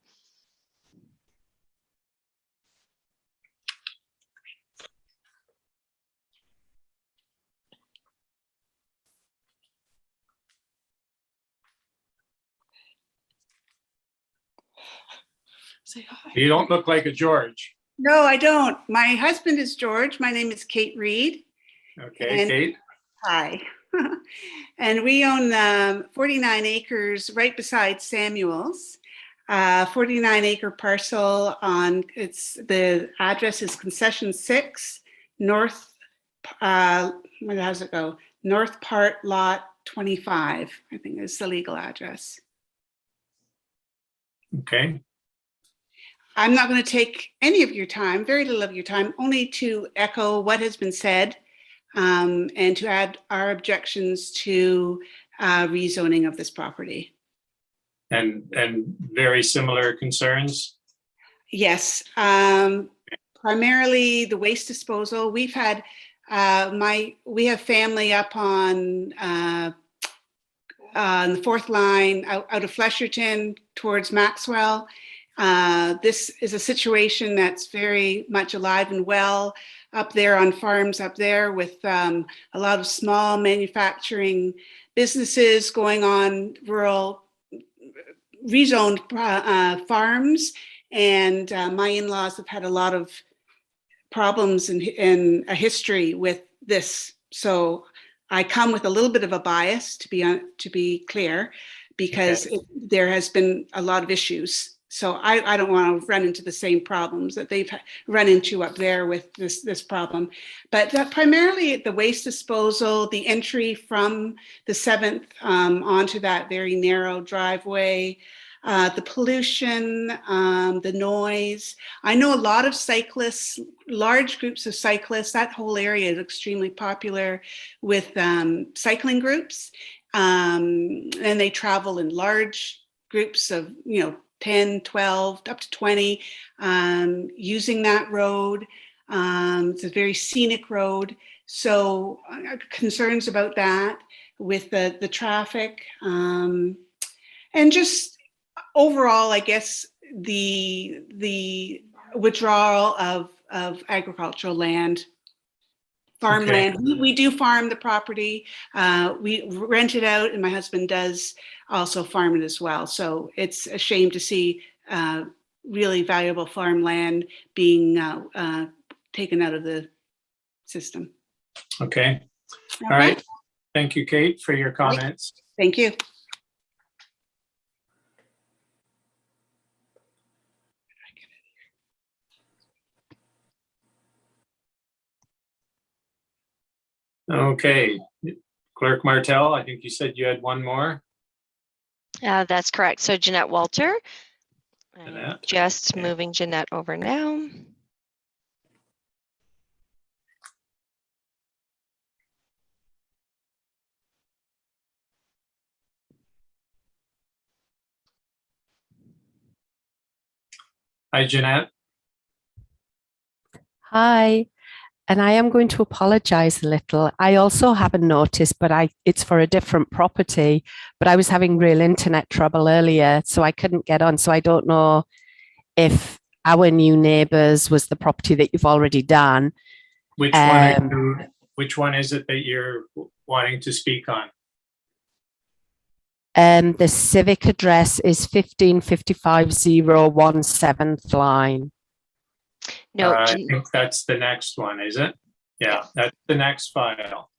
S12: Say hi.
S2: You don't look like a George.
S12: No, I don't. My husband is George. My name is Kate Reed.
S2: Okay,
S12: And-
S2: Kate.
S12: Hi. And we own 49 acres right beside Samuel's. 49-acre parcel on, the address is Concession 6, North, where does it go? North Part Lot 25, I think is the legal address.
S2: Okay.
S12: I'm not going to take any of your time, very little of your time, only to echo what has been said and to add our objections to rezoning of this property.
S2: And very similar concerns?
S12: Yes, primarily the waste disposal. We've had we have family up on the 4th line out of Flesherton towards Maxwell. This is a situation that's very much alive and well up there on farms up there with a lot of small manufacturing businesses going on, rural rezoned farms. And my in-laws have had a lot of problems in a history with this. So I come with a little bit of a bias, to be clear, because there has been a lot of issues. So I don't want to run into the same problems that they've run into up there with this problem. But primarily the waste disposal, the entry from the 7th onto that very narrow driveway, the pollution, the noise. I know a lot of cyclists, large groups of cyclists. That whole area is extremely popular with cycling groups. And they travel in large groups of, 10, 12, up to 20, using that road. It's a very scenic road. So concerns about that with the traffic. And just overall, I guess, the withdrawal agricultural land, farmland. We do farm the property. We rent it out, and my husband does also farm it as well. So it's a shame to see really valuable farmland being taken out of the system.
S2: Okay. All right. Thank you, Kate, for your comments.
S12: Thank you.
S2: Okay. Clerk Martel, I think you said you had one more.
S4: That's correct. So Jeanette Walter. I'm
S2: Jeanette.
S4: just
S2: Okay.
S4: moving Jeanette over now.
S2: Hi, Jeanette.
S13: Hi, and I am going to apologize a little. I also have a notice, but it's for a different property, but I was having real internet trouble earlier, so I couldn't get on. So I don't know if our new neighbors was the property that you've already done.
S2: Which one is it that you're wanting to speak on?
S13: The Civic address is 1555017th line.
S4: No,
S2: I think that's the next one, is it? Yeah, that's the next file.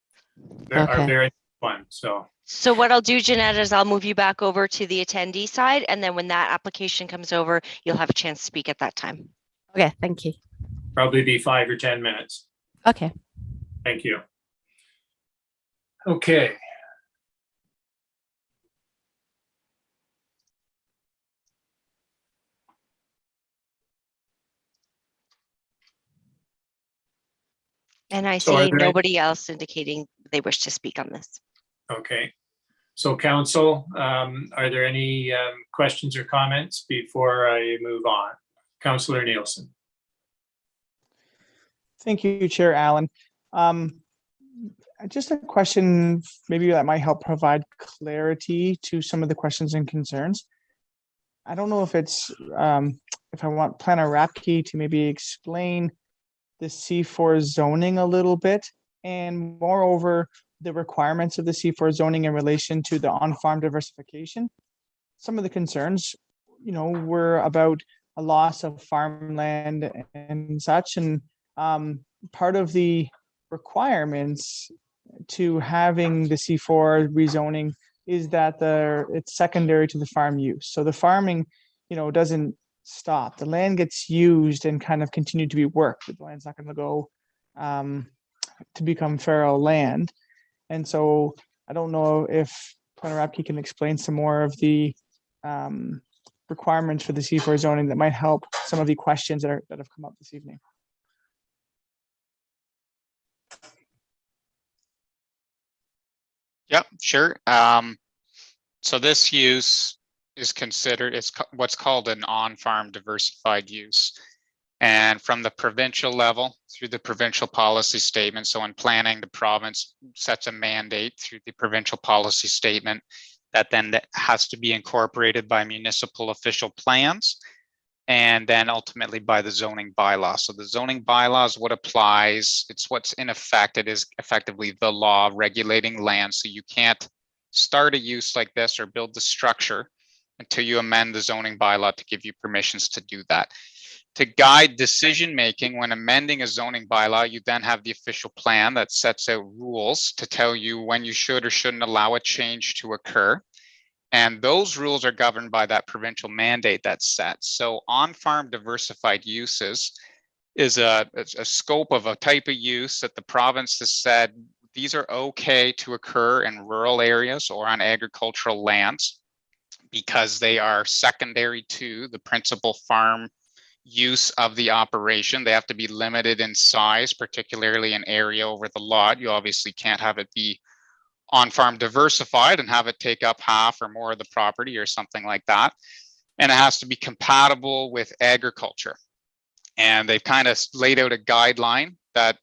S2: Our very next one.
S4: So what I'll do, Jeanette, is I'll move you back over to the attendee side, and then when that application comes over, you'll have a chance to speak at that time.
S13: Okay, thank you.
S2: Probably be 5 or 10 minutes.
S13: Okay.
S2: Thank you. Okay.
S4: And I
S2: So are
S4: see
S2: there
S4: nobody else indicating they wish to speak on this.
S2: Okay. So council, are there any questions or comments before I move on? Councillor Nielsen.
S5: Thank you, Chair Allen. Just a question, maybe that might help provide clarity to some of the questions and concerns. I don't know if it's, if I want Planner Rapke to maybe explain the C4 zoning a little bit, and moreover, the requirements of the C4 zoning in relation to the on-farm diversification. Some of the concerns, were about a loss of farmland and such, and part of the requirements to having the C4 rezoning is that it's secondary to the farm use. So the farming, doesn't stop. The land gets used and kind of continue to be worked. The land's not going to go to become feral land. And so I don't know if Planner Rapke can explain some more of the requirements for the C4 zoning that might help some of the questions that have come up this evening.
S3: Yep, sure. So this use is considered, it's what's called an on-farm diversified use. And from the provincial level through the provincial policy statement, so in planning, the province sets a mandate through the provincial policy statement that then has to be incorporated by municipal official plans, and then ultimately by the zoning bylaw. So the zoning bylaw is what applies. It's what's in effect. It is effectively the law regulating land. So you can't start a use like this or build the structure until you amend the zoning bylaw to give you permissions to do that. To guide decision-making when amending a zoning bylaw, you then have the official plan that sets out rules to tell you when you should or shouldn't allow a change to occur. And those rules are governed by that provincial mandate that's set. So on-farm diversified uses is a scope of a type of use that the province has said these are okay to occur in rural areas or on agricultural lands because they are secondary to the principal farm use of the operation. They have to be limited in size, particularly in area over the lot. You obviously can't have it be on-farm diversified and have it take up half or more of the property or something like that. And it has to be compatible with agriculture. And they've kind of laid out a guideline that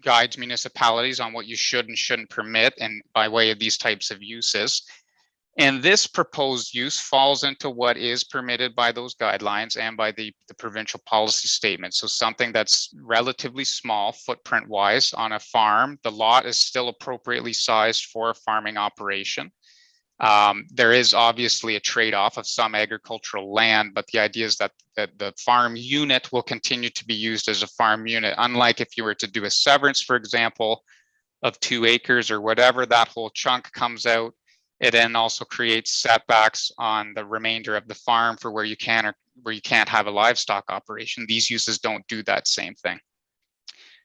S3: guides municipalities on what you should and shouldn't permit and by way of these types of uses. And this proposed use falls into what is permitted by those guidelines and by the provincial policy statement. So something that's relatively small footprint wise on a farm, the lot is still appropriately sized for a farming operation. There is obviously a trade-off of some agricultural land, but the idea is that the farm unit will continue to be used as a farm unit. Unlike if you were to do a severance, for example, of 2 acres or whatever, that whole chunk comes out. It then also creates setbacks on the remainder of the farm for where you can or where you can't have a livestock operation. These uses don't do that same thing.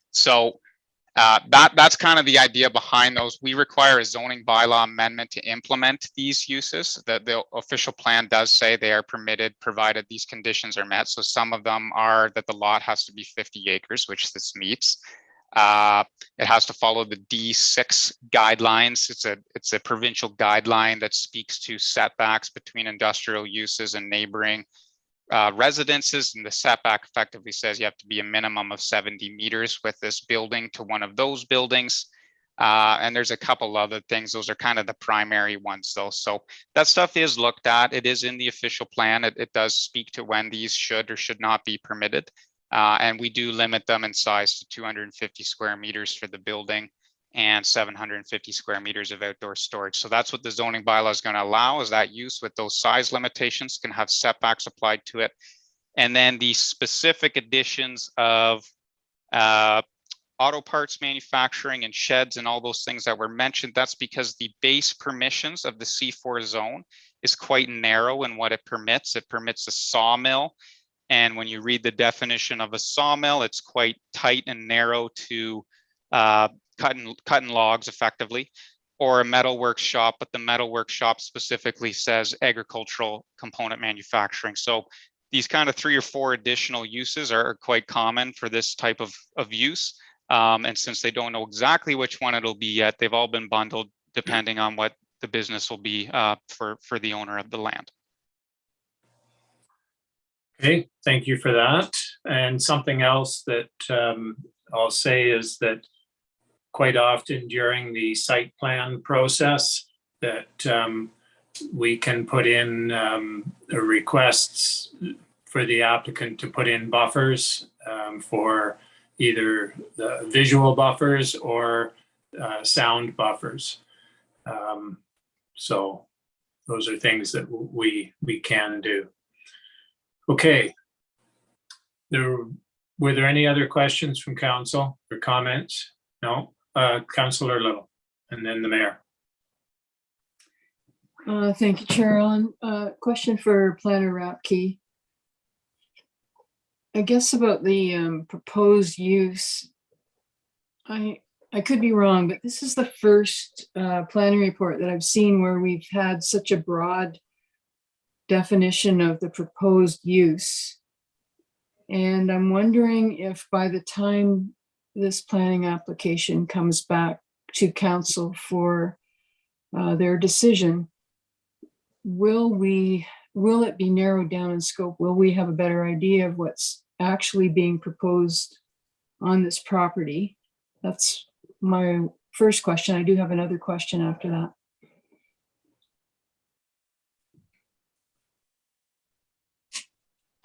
S3: So that's kind of the idea behind those. We require a zoning bylaw amendment to implement these uses. The official plan does say they are permitted provided these conditions are met. So some of them are that the lot has to be 50 acres, which this meets. It has to follow the D6 guidelines. It's a provincial guideline that speaks to setbacks between industrial uses and neighboring residences, and the setback effectively says you have to be a minimum of 70 meters with this building to one of those buildings. And there's a couple other things. Those are kind of the primary ones though. So that stuff is looked at. It is in the official plan. It does speak to when these should or should not be permitted. And we do limit them in size to 250 square meters for the building and 750 square meters of outdoor storage. So that's what the zoning bylaw is going to allow, is that use with those size limitations can have setbacks applied to it. And then the specific additions of auto parts manufacturing and sheds and all those things that were mentioned, that's because the base permissions of the C4 zone is quite narrow in what it permits. It permits a sawmill. And when you read the definition of a sawmill, it's quite tight and narrow to cutting logs effectively, or a metal workshop, but the metal workshop specifically says agricultural component manufacturing. So these kind of 3 or 4 additional uses are quite common for this type of use. And since they don't know exactly which one it'll be yet, they've all been bundled depending on what the business will be for the owner of the land.
S2: Okay, thank you for that. And something else that I'll say is that quite often during the site plan process that we can put in requests for the applicant to put in buffers for either the visual buffers or sound buffers. So those are things that we can do. Okay. Were there any other questions from council or comments? No? Councillor Little, and then the mayor.
S14: Thank you, Chair Allen. Question for Planner Rapke. I guess about the proposed use. I could be wrong, but this is the first planning report that I've seen where we've had such a broad definition of the proposed use. And I'm wondering if by the time this planning application comes back to council for their decision, will it be narrowed down in scope? Will we have a better idea of what's actually being proposed on this property? That's my first question. I do have another question after that.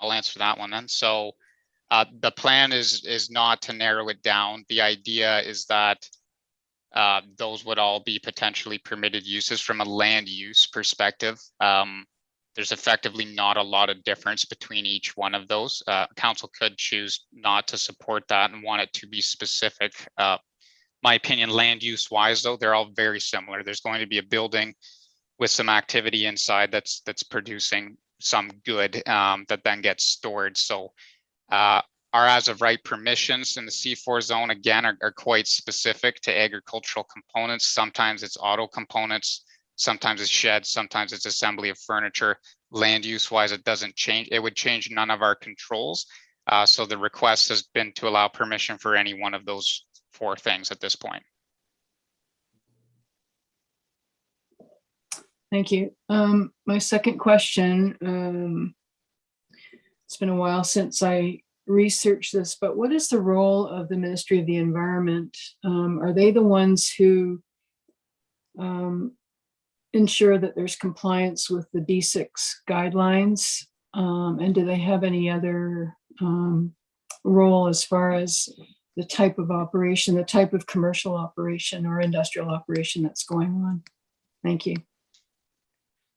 S3: I'll answer that one then. So the plan is not to narrow it down. The idea is that those would all be potentially permitted uses from a land use perspective. There's effectively not a lot of difference between each one of those. Council could choose not to support that and want it to be specific. My opinion, land use wise though, they're all very similar. There's going to be a building with some activity inside that's producing some good that then gets stored. So our as of right permissions in the C4 zone, again, are quite specific to agricultural components. Sometimes it's auto components, sometimes it's sheds, sometimes it's assembly of furniture. Land use wise, it doesn't change. It would change none of our controls. So the request has been to allow permission for any one of those 4 things at this point.
S14: Thank you. My second question, it's been a while since I researched this, but what is the role of the Ministry of the Environment? Are they the ones who ensure that there's compliance with the D6 guidelines? And do they have any other role as far as the type of operation, the type of commercial operation or industrial operation that's going on? Thank you.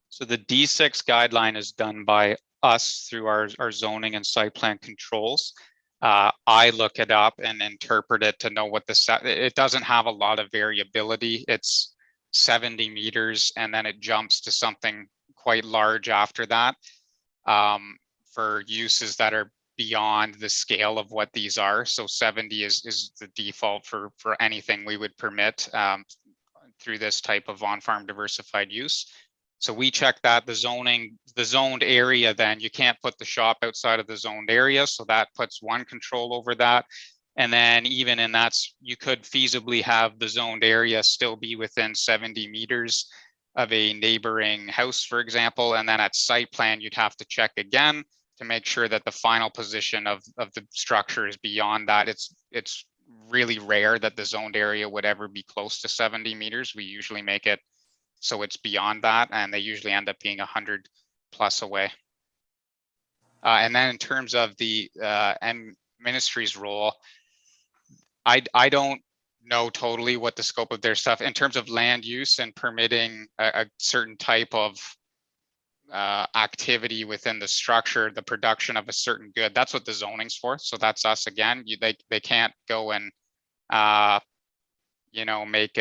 S3: So the D6 guideline is done by us through our zoning and site plan controls. I look it up and interpret it to know what it doesn't have a lot of variability. It's 70 meters and then it jumps to something quite large after that for uses that are beyond the scale of what these are. So 70 is the default for anything we would permit through this type of on-farm diversified use. So we check that the zoned area, then you can't put the shop outside of the zoned area. So that puts one control over that. And then even in that, you could feasibly have the zoned area still be within 70 meters of a neighboring house, for example. And then at site plan, you'd have to check again to make sure that the final position of the structure is beyond that. It's really rare that the zoned area would ever be close to 70 meters. We usually make it so it's beyond that, and they usually end up being 100 plus away. And then in terms of the ministry's role, I don't know totally what the scope of their stuff in terms of land use and permitting a certain type of activity within the structure, the production of a certain good. That's what the zoning's for. So that's us again. They can't go and make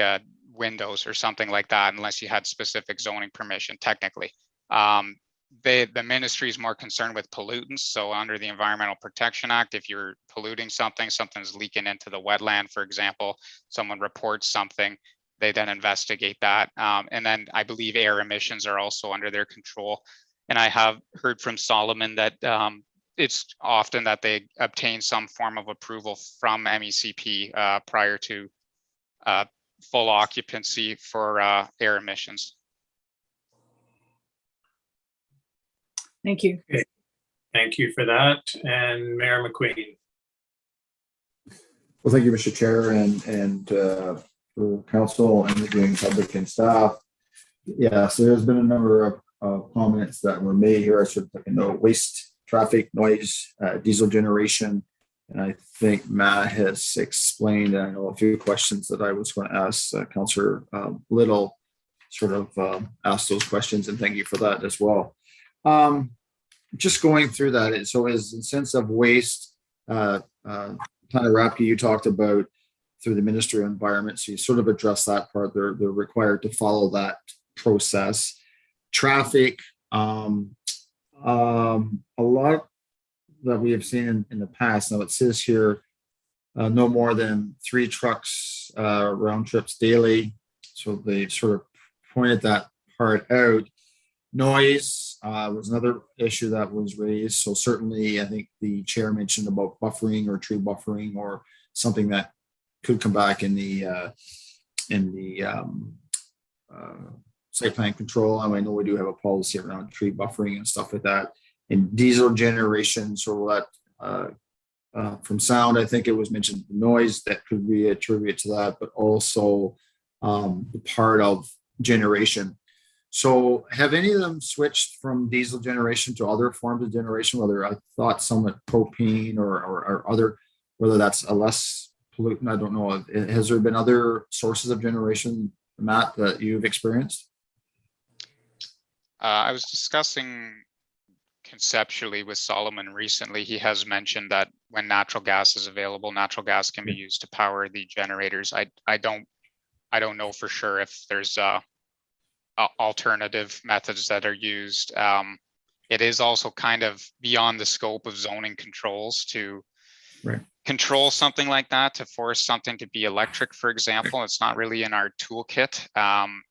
S3: windows or something like that unless you had specific zoning permission. Technically, the ministry is more concerned with pollutants. So under the Environmental Protection Act, if you're polluting something's leaking into the wetland, for example, someone reports something, they then investigate that. And then I believe air emissions are also under their control. And I have heard from Solomon that it's often that they obtain some form of approval from MECP prior to full occupancy for air emissions.
S14: Thank you.
S2: Okay. Thank you for that. And Mayor McQueen.
S15: Well, thank you, Mr. Chair, and for council and the public and staff. Yeah, so there's been a number of comments that were made here. I sort of waste, traffic, noise, diesel generation. And I think Matt has explained, I know a few questions that I was going to ask Councillor Little sort of asked those questions, and thank you for that as well. Just going through that, so as in sense of waste, Planner Rapke, you talked about through the Ministry of Environment, so you sort of address that part. They're required to follow that process. Traffic, a lot that we have seen in the past. Now it says here, no more than 3 trucks round trips daily. So they sort of pointed that part out. Noise was another issue that was raised. So certainly I think the chair mentioned about buffering or tree buffering or something that could come back in the site plan control. And I know we do have a policy around tree buffering and stuff like that. And diesel generation, so that from sound, I think it was mentioned the noise that could be attributed to that, but also the part of generation. So have any of them switched from diesel generation to other forms of generation, whether I thought some with propane or other, whether that's a less pollutant, I don't know. Has there been other sources of generation, Matt, that you've experienced?
S3: I was discussing conceptually with Solomon recently. He has mentioned that when natural gas is available, natural gas can be used to power the generators. I don't know for sure if there's alternative methods that are used. It is also kind of beyond the scope of zoning controls to control something like that, to force something to be electric, for example. It's not really in our toolkit.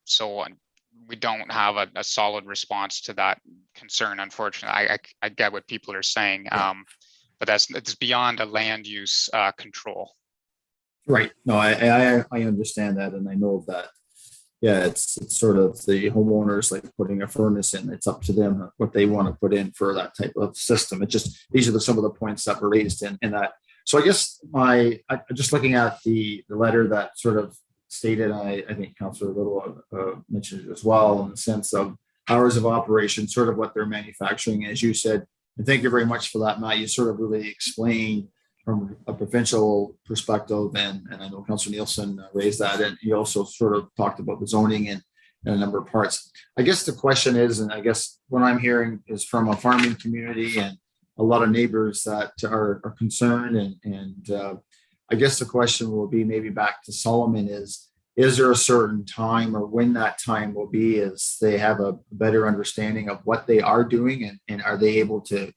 S3: So we don't have a solid response to that concern, unfortunately. I get what people are saying, but it's beyond a land use control.
S15: Right. No, I understand that, and I know that. Yeah, it's sort of the homeowners like putting a furnace in. It's up to them what they want to put in for that type of system. It just, these are some of the points that were raised in that. So I guess just looking at the letter that sort of stated, I think Councillor Little mentioned it as well, in the sense of hours of operation, sort of what they're manufacturing, as you said. And thank you very much for that, Matt. You sort of really explained from a provincial perspective, and I know Councillor Nielsen raised that, and he also sort of talked about the zoning and a number of parts. I guess the question is, and I guess what I'm hearing is from a farming community and a lot of neighbors that are concerned, and I guess the question will be maybe back to Solomon is there a certain time or when that time will be as they have a better understanding of what they are doing, and are they able to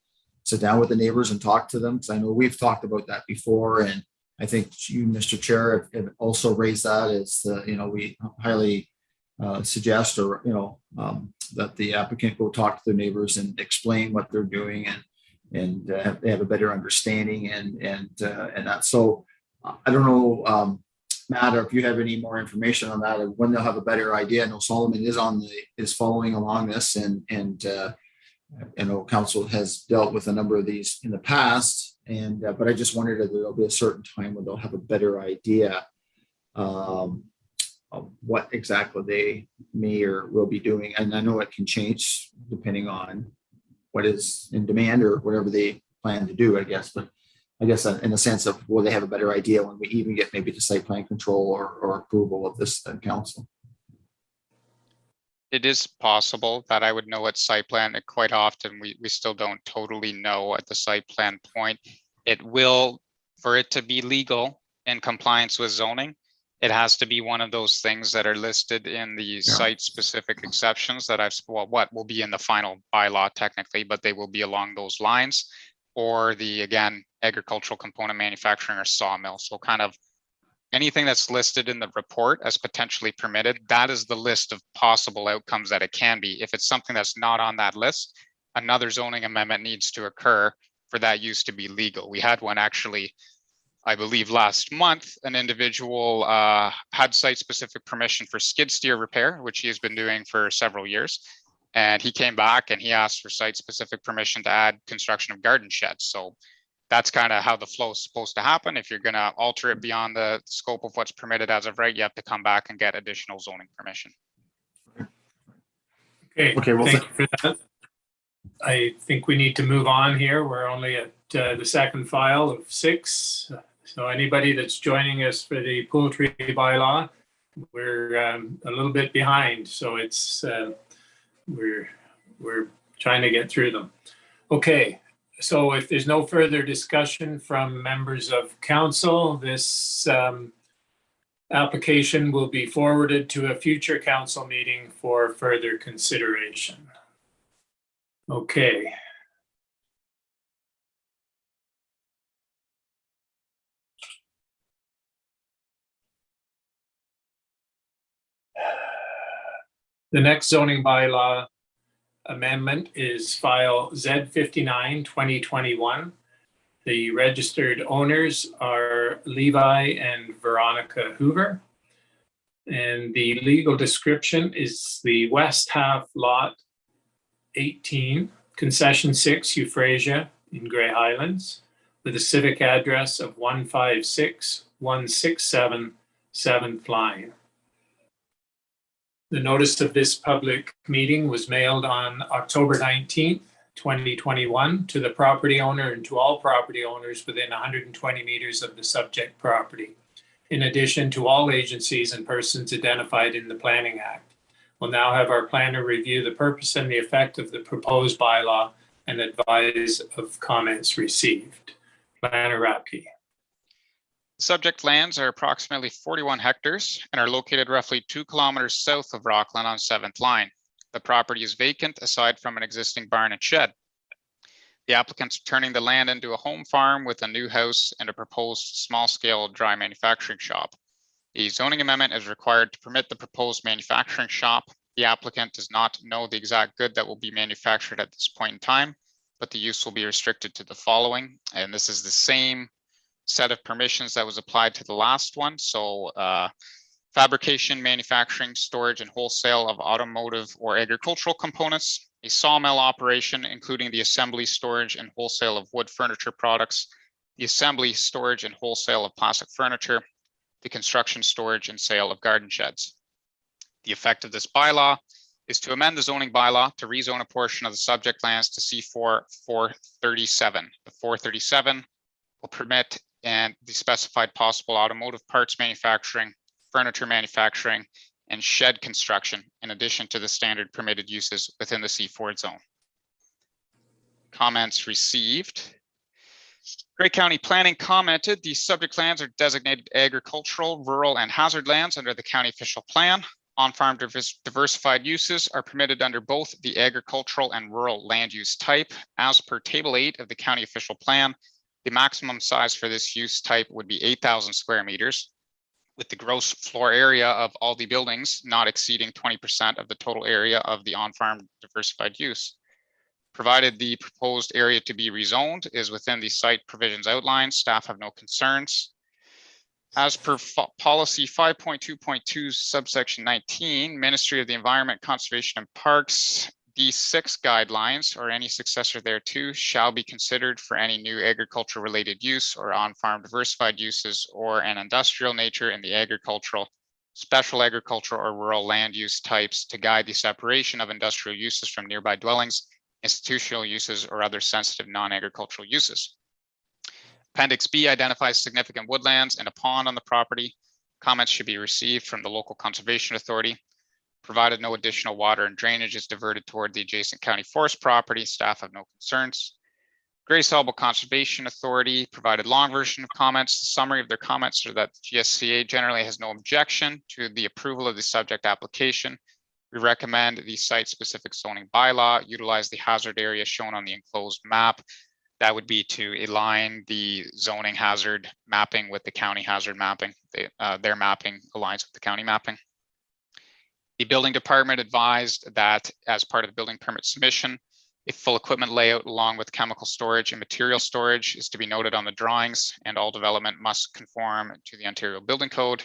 S15: sit down with the neighbors and talk to them? Because I know we've talked about that before, and I think you, Mr. Chair, have also raised that as we highly suggest, or that the applicant go talk to their neighbors and explain what they're doing, and they have a better understanding, and that. So I don't know, Matt, or if you have any more information on that, or when they'll have a better idea. I know Solomon is following along this, and I know council has dealt with a number of these in the past, but I just wondered if there'll be a certain time when they'll have a better idea of what exactly they may or will be doing. And I know it can change depending on what is in demand or whatever they plan to do, I guess. But I guess in the sense of, will they have a better idea when we even get maybe to site plan control or approval of this council?
S3: It is possible that I would know at site plan. Quite often we still don't totally know at the site plan point. It will, for it to be legal in compliance with zoning, it has to be one of those things that are listed in the site specific exceptions that what will be in the final bylaw technically, but they will be along those lines, or the, again, agricultural component manufacturing or sawmill. So kind of anything that's listed in the report as potentially permitted, that is the list of possible outcomes that it can be. If it's something that's not on that list, another zoning amendment needs to occur for that use to be legal. We had one actually, I believe last month. An individual had site-specific permission for skid steer repair, which he has been doing for several years. And he came back and he asked for site-specific permission to add construction of garden sheds. So that's kind of how the flow is supposed to happen. If you're going to alter it beyond the scope of what's permitted as of right, you have to come back and get additional zoning permission.
S2: Okay, well, thank you for that. I think we need to move on here. We're only at the second file of 6. So anybody that's joining us for the poultry bylaw, we're a little bit behind. So it's we're trying to get through them. Okay, so if there's no further discussion from members of council, this application will be forwarded to a future council meeting for further consideration. Okay. The next zoning bylaw amendment is file Z59 2021. The registered owners are Levi and Veronica Hoover. And the legal description is the west half lot 18, concession 6, EUPHRASIA in Grey Highlands, with a civic address of 156-167 7th line. The notice of this public meeting was mailed on October 19th, 2021 to the property owner and to all property owners within 120 meters of the subject property, in addition to all agencies and persons identified in the Planning Act. We'll now have our planner review the purpose and the effect of the proposed bylaw and advise of comments received. Planner Rapke.
S3: Subject lands are approximately 41 hectares and are located roughly 2 kilometers south of Rockland on 7th line. The property is vacant aside from an existing barn and shed. The applicant's turning the land into a home farm with a new house and a proposed small-scale dry manufacturing shop. A zoning amendment is required to permit the proposed manufacturing shop. The applicant does not know the exact good that will be manufactured at this point in time, but the use will be restricted to the following. And this is the same set of permissions that was applied to the last one. So fabrication, manufacturing, storage, and wholesale of automotive or agricultural components, a sawmill operation, including the assembly, storage, and wholesale of wood furniture products, the assembly, storage, and wholesale of plastic furniture, the construction, storage, and sale of garden sheds. The effect of this bylaw is to amend the zoning bylaw to rezone a portion of the subject lands to C4 437. The 437 will permit and the specified possible automotive parts manufacturing, furniture manufacturing, and shed construction, in addition to the standard permitted uses within the C4 zone. Comments received. Grey County Planning commented the subject lands are designated agricultural, rural, and hazard lands under the county official plan. On-farm diversified uses are permitted under both the agricultural and rural land use type. As per Table 8 of the county official plan, the maximum size for this use type would be 8,000 square meters, with the gross floor area of all the buildings not exceeding 20% of the total area of the on-farm diversified use. Provided the proposed area to be rezoned is within the site provisions outlined, staff have no concerns. As per policy 5.2.2 subsection 19, Ministry of the Environment, Conservation and Parks, D6 guidelines or any successor thereto shall be considered for any new agriculture related use or on-farm diversified uses or an industrial nature in the agricultural, special agricultural or rural land use types to guide the separation of industrial uses from nearby dwellings, institutional uses, or other sensitive non-agricultural uses. Appendix B identifies significant woodlands and a pond on the property. Comments should be received from the local conservation authority. Provided no additional water and drainage is diverted toward the adjacent county forest property, staff have no concerns. Grey Sawmill Conservation Authority provided long version of comments. The summary of their comments are that the GSCA generally has no objection to the approval of the subject application. We recommend the site-specific zoning bylaw utilize the hazard area shown on the enclosed map. That would be to align the zoning hazard mapping with the county hazard mapping. Their mapping aligns with the county mapping. The building department advised that as part of the building permit submission, a full equipment layout along with chemical storage and material storage is to be noted on the drawings, and all development must conform to the Ontario Building Code.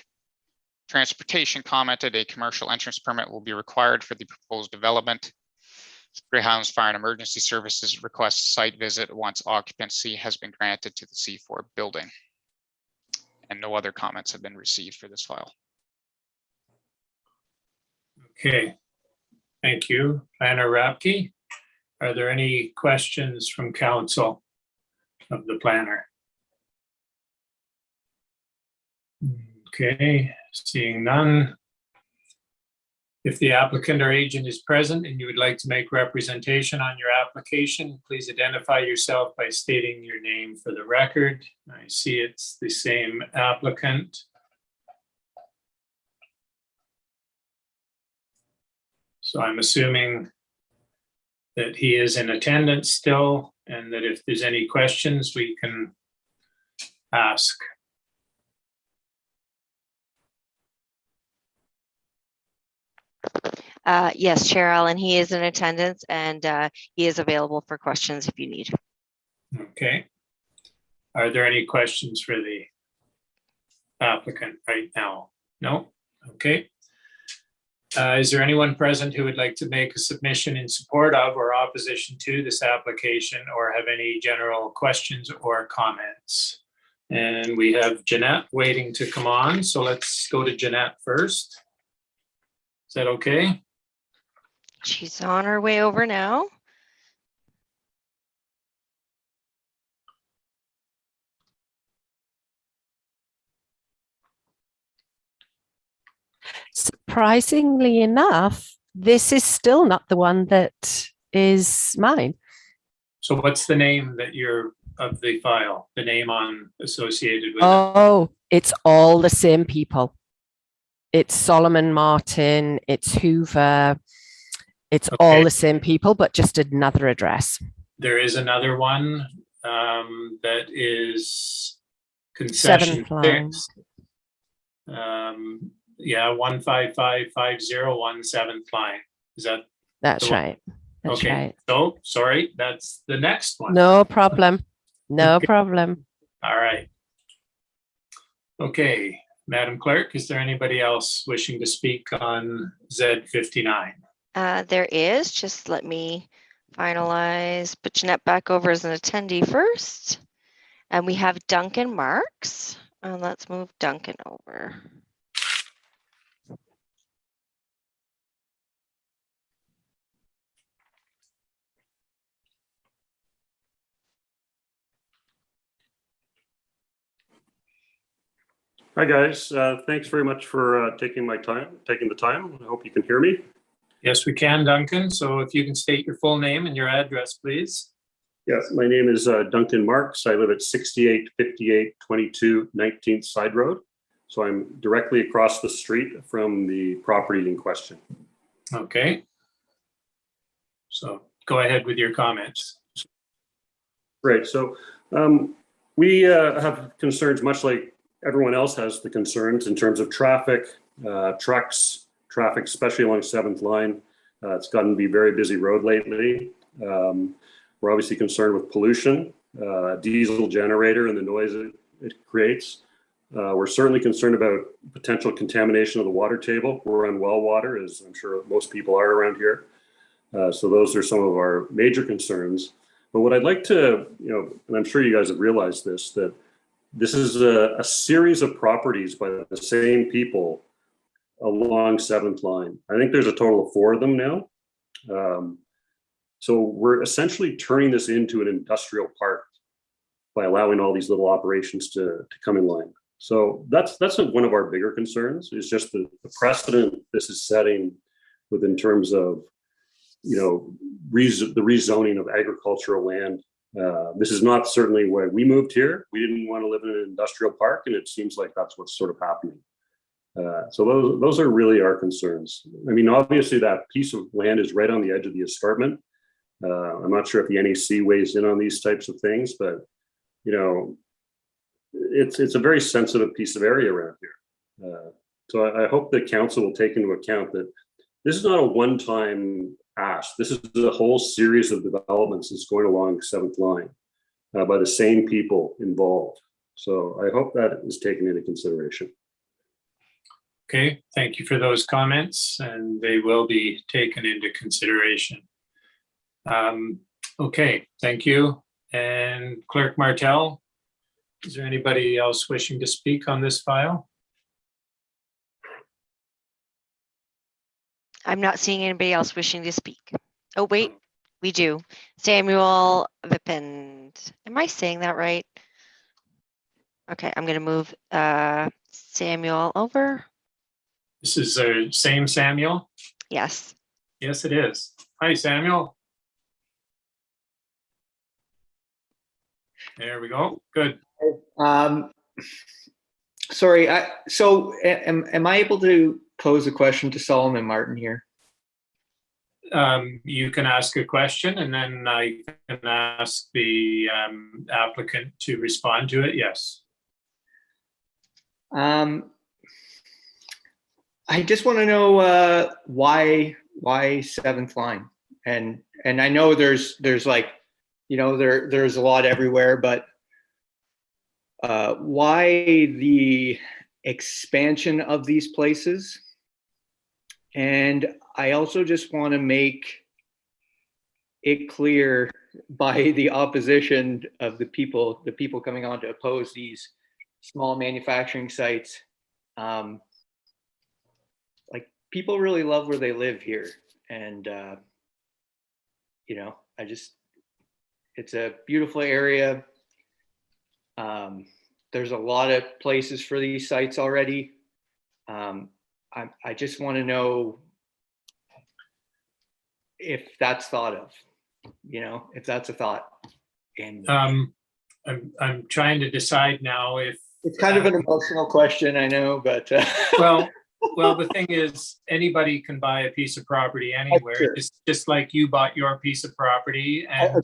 S3: Transportation commented a commercial entrance permit will be required for the proposed development. Grey Highlands Fire and Emergency Services requests site visit once occupancy has been granted to the C4 building. And no other comments have been received for this file.
S2: Okay, thank you. Planner Rapke, are there any questions from council of the planner? Okay, seeing none. If the applicant or agent is present and you would like to make representation on your application, please identify yourself by stating your name for the record. I see it's the same applicant. So I'm assuming that he is in attendance still, and that if there's any questions, we can ask.
S4: Yes, Chair Allen, he is in attendance and he is available for questions if you need.
S2: Okay. Are there any questions for the applicant right now? No? Okay. Is there anyone present who would like to make a submission in support of or opposition to this application, or have any general questions or comments? And we have Jeanette waiting to come on, so let's go to Jeanette first. Is that okay?
S4: She's on her way over now.
S13: Surprisingly enough, this is still not the one that is mine.
S2: So what's the name that you're of the file, the name on associated with it?
S13: Oh, it's all the same people. It's Solomon Martin, it's Hoover, it's all the same people, but just another address.
S2: There is another one that is Concession 6. Yeah, 15550 7th line. Is that?
S13: That's right. That's
S2: okay.
S13: right.
S2: So sorry, that's the next one.
S13: No problem. No problem.
S2: All right. Okay, Madam Clerk, is there anybody else wishing to speak on Z59?
S4: There is, just let me finalize, put Jeanette back over as an attendee first. And we have Duncan Marks. And let's move Duncan over.
S16: Hi, guys. Thanks very much for taking the time. I hope you can hear me.
S2: Yes, we can, Duncan. So if you can state your full name and your address, please.
S16: Yes, my name is Duncan Marks. I live at 685822 19th Side Road. So I'm directly across the street from the property in question.
S2: Okay. So go ahead with your comments.
S16: Right. So we have concerns much like everyone else has the concerns in terms of traffic, trucks, traffic, especially along 7th line. It's gotten to be a very busy road lately. We're obviously concerned with pollution, diesel generator and the noise it creates. We're certainly concerned about potential contamination of the water table. We're on well water, as I'm sure most people are around here. So those are some of our major concerns. But what I'd like to, and I'm sure you guys have realized this, that this is a series of properties by the same people along 7th line. I think there's a total of 4 of them now. So we're essentially turning this into an industrial park by allowing all these little operations to come in line. So that's one of our bigger concerns, is just the precedent this is setting in terms of, the rezoning of agricultural land. This is not certainly why we moved here. We didn't want to live in an industrial park, and it seems like that's what's sort of happening. So those are really our concerns. I mean, obviously that piece of land is right on the edge of the escarpment. I'm not sure if the NEC weighs in on these types of things, but it's a very sensitive piece of area around here. So I hope the council will take into account that this is not a one-time ask. This is a whole series of developments that's going along 7th line by the same people involved. So I hope that is taken into consideration.
S2: Okay, thank you for those comments, and they will be taken into consideration. Okay, thank you. And Clerk Martel, is there anybody else wishing to speak on this file?
S4: I'm not seeing anybody else wishing to speak. Oh, wait, we do. Samuel VIPEND. Am I saying that right? Okay, I'm going to move Samuel over.
S2: This is the same Samuel?
S4: Yes.
S2: Yes, it is. Hi, Samuel. There we go. Good.
S8: Sorry. So am I able to pose a question to Solomon Martin here?
S2: You can ask a question, and then I can ask the applicant to respond to it. Yes.
S8: I just want to know why 7th line, and I know there's like, there's a lot everywhere, but why the expansion of these places? And I also just want to make it clear by the opposition of the people coming on to oppose these small manufacturing sites. Like, people really love where they live here. And, it's a beautiful area. There's a lot of places for these sites already. I just want to know if that's thought of, if that's a thought. And
S2: I'm trying to decide now if
S8: it's kind of an emotional question, I know, but
S2: well, the thing is, anybody can buy a piece of property anywhere. It's just like you bought your piece of property, and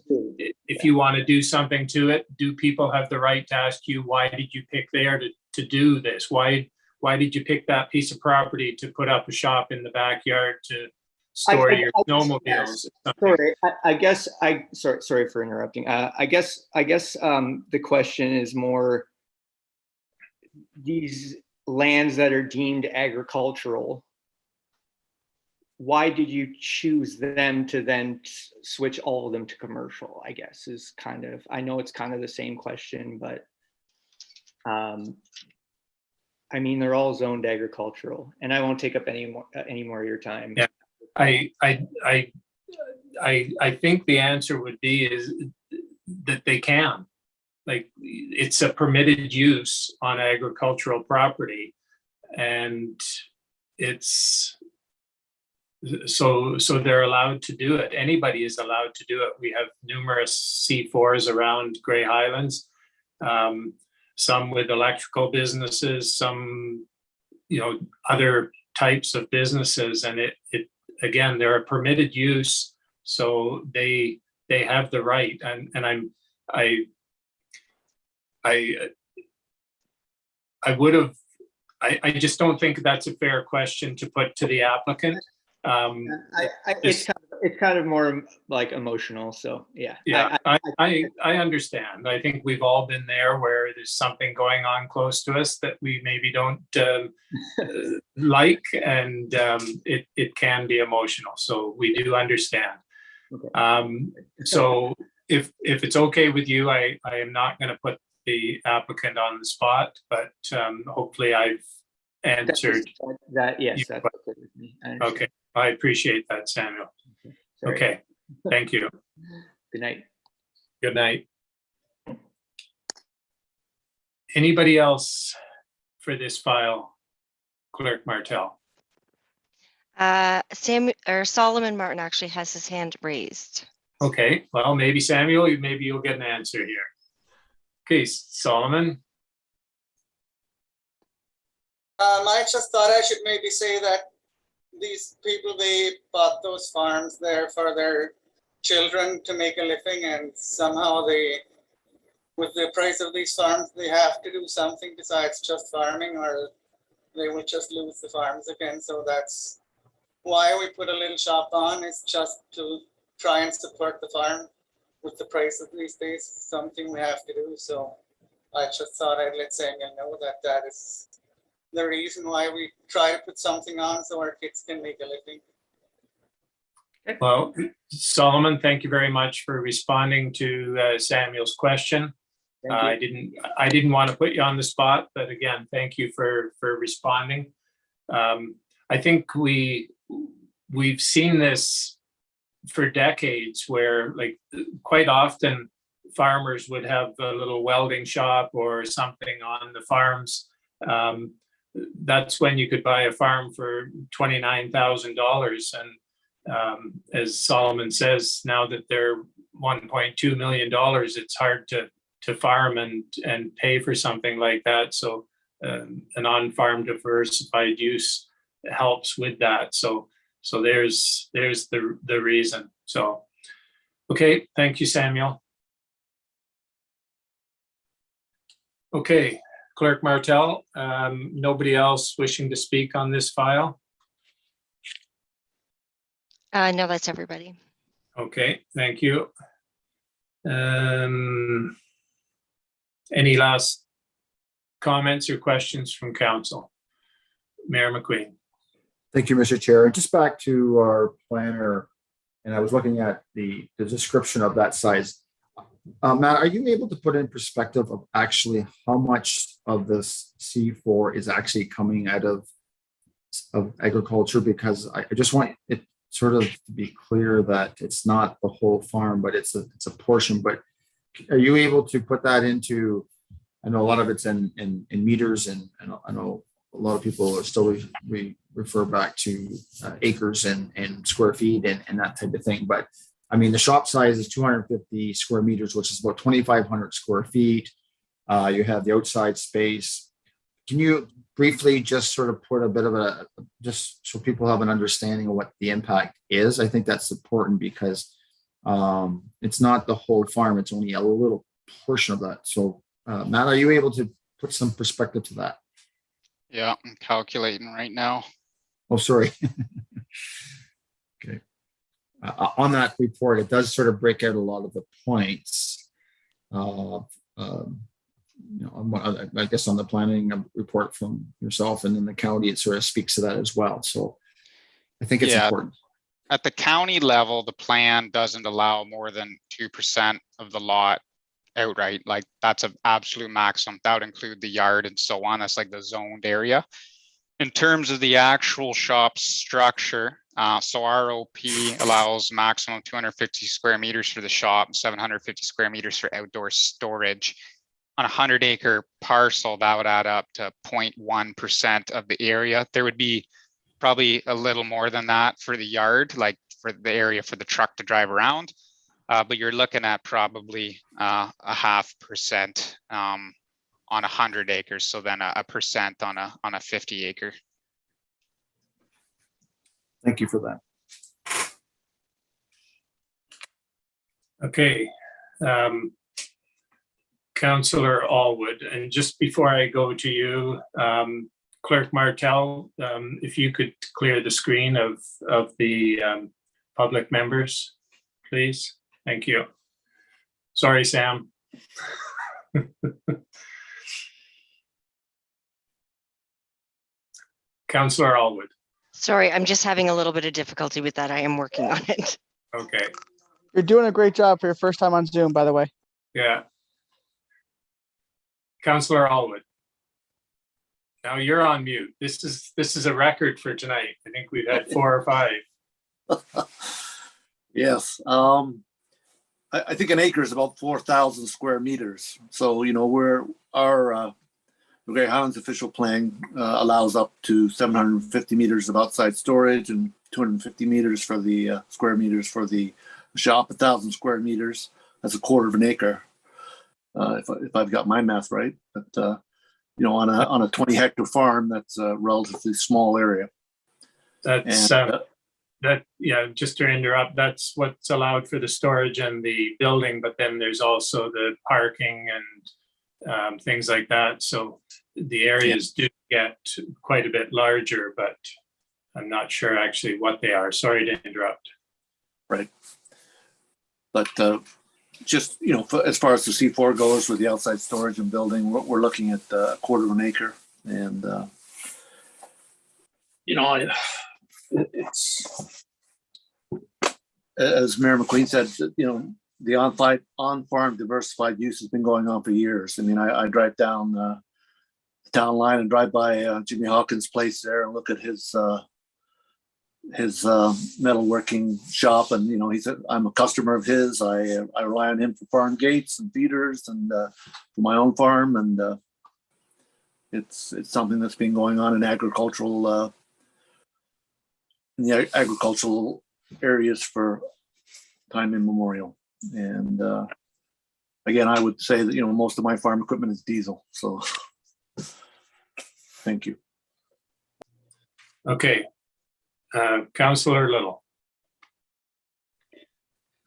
S2: if you want to do something to it, do people have the right to ask you, why did you pick there to do this? Why did you pick that piece of property to put up a shop in the backyard to store your snowmobiles?
S8: Sorry for interrupting. I guess the question is more, these lands that are deemed agricultural, why did you choose them to then switch all of them to commercial? I guess is kind of, I know it's kind of the same question, but I mean, they're all zoned agricultural, and I won't take up any more of your time.
S2: Yeah. I think the answer would be is that they can. Like, it's a permitted use on agricultural property, and it's so they're allowed to do it. Anybody is allowed to do it. We have numerous C4s around Grey Highlands, some with electrical businesses, some, you know, other types of businesses, and it again, they're a permitted use, so they have the right. And I just don't think that's a fair question to put to the applicant.
S8: It's kind of more like emotional, so yeah.
S2: Yeah, I understand. I think we've all been there where there's something going on close to us that we maybe don't like, and it can be emotional. So we do understand. Okay. So if it's okay with you, I am not going to put the applicant on the spot, but hopefully I've answered
S8: that. Yes, that's okay with me.
S2: Okay, I appreciate that, Samuel. Okay, thank you.
S8: Good night.
S2: Good night. Anybody else for this file? Clerk Martel.
S4: Solomon Martin actually has his hand raised.
S2: Okay, well, maybe Samuel, maybe you'll get an answer here. Okay, Solomon.
S6: I just thought I should maybe say that these people, they bought those farms there for their children to make a living, and somehow they, with the price of these farms, they have to do something besides just farming, or they will just lose the farms again. So that's why we put a little shop on, is just to try and support the farm with the price of these days, something we have to do. So I just thought I'd let Samuel know that that is the reason why we try to put something on, so our kids can make a living.
S2: Well, Solomon, thank you very much for responding to Samuel's question. I didn't want to put you on the spot, but again, thank you for responding. I think we've seen this for decades, where like quite often farmers would have a little welding shop or something on the farms. That's when you could buy a farm for $29,000. And as Solomon says, now that they're $1.2 million, it's hard to farm and pay for something like that. So an on-farm diversified use helps with that. So there's the reason. So, okay, thank you, Samuel. Okay. Clerk Martel, nobody else wishing to speak on this file?
S4: No, that's everybody.
S2: Okay, thank you. Any last comments or questions from council? Mayor McQueen.
S15: Thank you, Mr. Chair. Just back to our planner, and I was looking at the description of that size. Matt, are you able to put in perspective of actually how much of this C4 is actually coming out of agriculture? Because I just want it sort of to be clear that it's not the whole farm, but it's a portion. But are you able to put that into, I know a lot of it's in meters, and I know a lot of people are still refer back to acres and square feet and that type of thing. But I mean, the shop size is 250 square meters, which is about 2,500 square feet. You have the outside space. Can you briefly just sort of put a bit of just so people have an understanding of what the impact is? I think that's important because it's not the whole farm. It's only a little portion of that. So Matt, are you able to put some perspective to that?
S3: Yeah, I'm calculating right now.
S15: Oh, sorry. Okay. On that report, it does sort of break out a lot of the points. I guess on the planning report from yourself and in the county, it sort of speaks to that as well. So I think it's important.
S3: At the county level, the plan doesn't allow more than 2% of the lot outright. Like that's an absolute maximum. That would include the yard and so on. That's like the zoned area. In terms of the actual shop structure, so ROP allows maximum 250 square meters for the shop, 750 square meters for outdoor storage. On a 100-acre parcel, that would add up to 0.1% of the area. There would be probably a little more than that for the yard, like for the area for the truck to drive around. But you're looking at probably a 0.5% on 100 acres. So then a percent on a 50 acre.
S15: Thank you for that.
S2: Okay. Councillor Allwood, and just before I go to you, Clerk Martel, if you could clear the screen of the public members, please. Thank you. Sorry, Sam. Councillor Allwood.
S4: Sorry, I'm just having a little bit of difficulty with that. I am working on it.
S2: Okay.
S5: You're doing a great job for your first time on Zoom, by the way.
S2: Yeah. Councillor Allwood. Now you're on mute. This is a record for tonight. I think we've had 4 or 5.
S17: Yes. I think an acre is about 4,000 square meters. So, you know, our Great Highlands official plan allows up to 750 meters of outside storage and 250 meters for the square meters for the shop. 1,000 square meters. That's a quarter of an acre. If I've got my math right, but you know, on a 20 hectare farm, that's a relatively small area.
S2: That's yeah, just to interrupt, that's what's allowed for the storage and the building, but then there's also the parking and things like that. So the areas do get quite a bit larger, but I'm not sure actually what they are. Sorry to interrupt.
S17: Right. But just, you know, as far as the C4 goes with the outside storage and building, we're looking at a quarter of an acre. And, you know, it's, as Mayor McQueen said, you know, the on-farm diversified use has been going on for years. I mean, I drive down the town line and drive by Jimmy Hawkins' place there and look at his metalworking shop, and you know, I'm a customer of his. I rely on him for farm gates and feeders and for my own farm, and it's something that's been going on in the agricultural areas for time immemorial. And again, I would say that, you know, most of my farm equipment is diesel. So thank you.
S2: Okay. Councillor Little.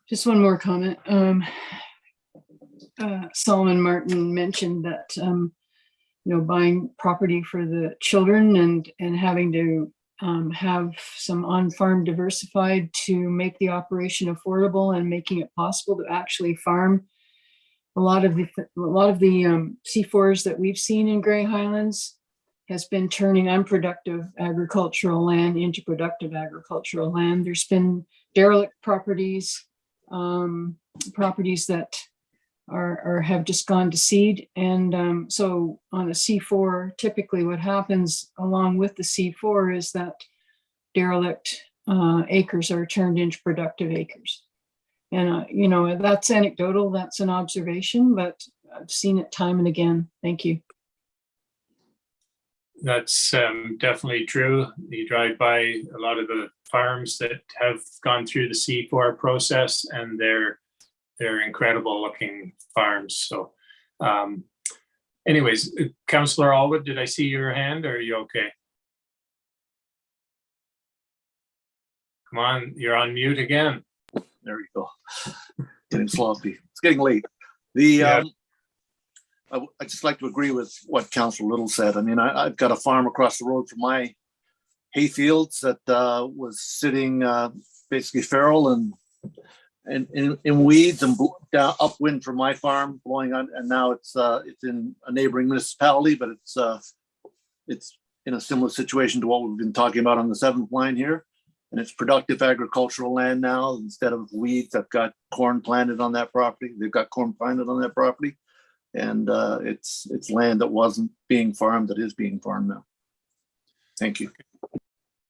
S14: Just one more comment. Solomon Martin mentioned that, you know, buying property for the children and having to have some on-farm diversified to make the operation affordable and making it possible to actually farm. A lot of the C4s that we've seen in Grey Highlands has been turning unproductive agricultural land into productive agricultural land. There's been derelict properties, properties that have just gone to seed. And so on a C4, typically what happens along with the C4 is that derelict acres are turned into productive acres. And, you know, that's anecdotal, that's an observation, but I've seen it time and again. Thank you. That's
S2: definitely true. You drive by a lot of the farms that have gone through the C4 process, and they're incredible looking farms. So anyways, Councillor Allwood, did I see your hand, or are you okay? Come on, you're on mute again.
S17: There we go. Getting sloppy. It's getting late. The I just like to agree with what Councillor Little said. I mean, I've got a farm across the road from my hay fields that was sitting basically feral and in weeds and down upwind from my farm, blowing on, and now it's in a neighboring municipality, but it's in a similar situation to what we've been talking about on the 7th line here. and it's productive agricultural land now. Instead of weeds, I've got corn planted on that property. They've got corn planted on that property. And it's land that wasn't being farmed that is being farmed now. Thank you.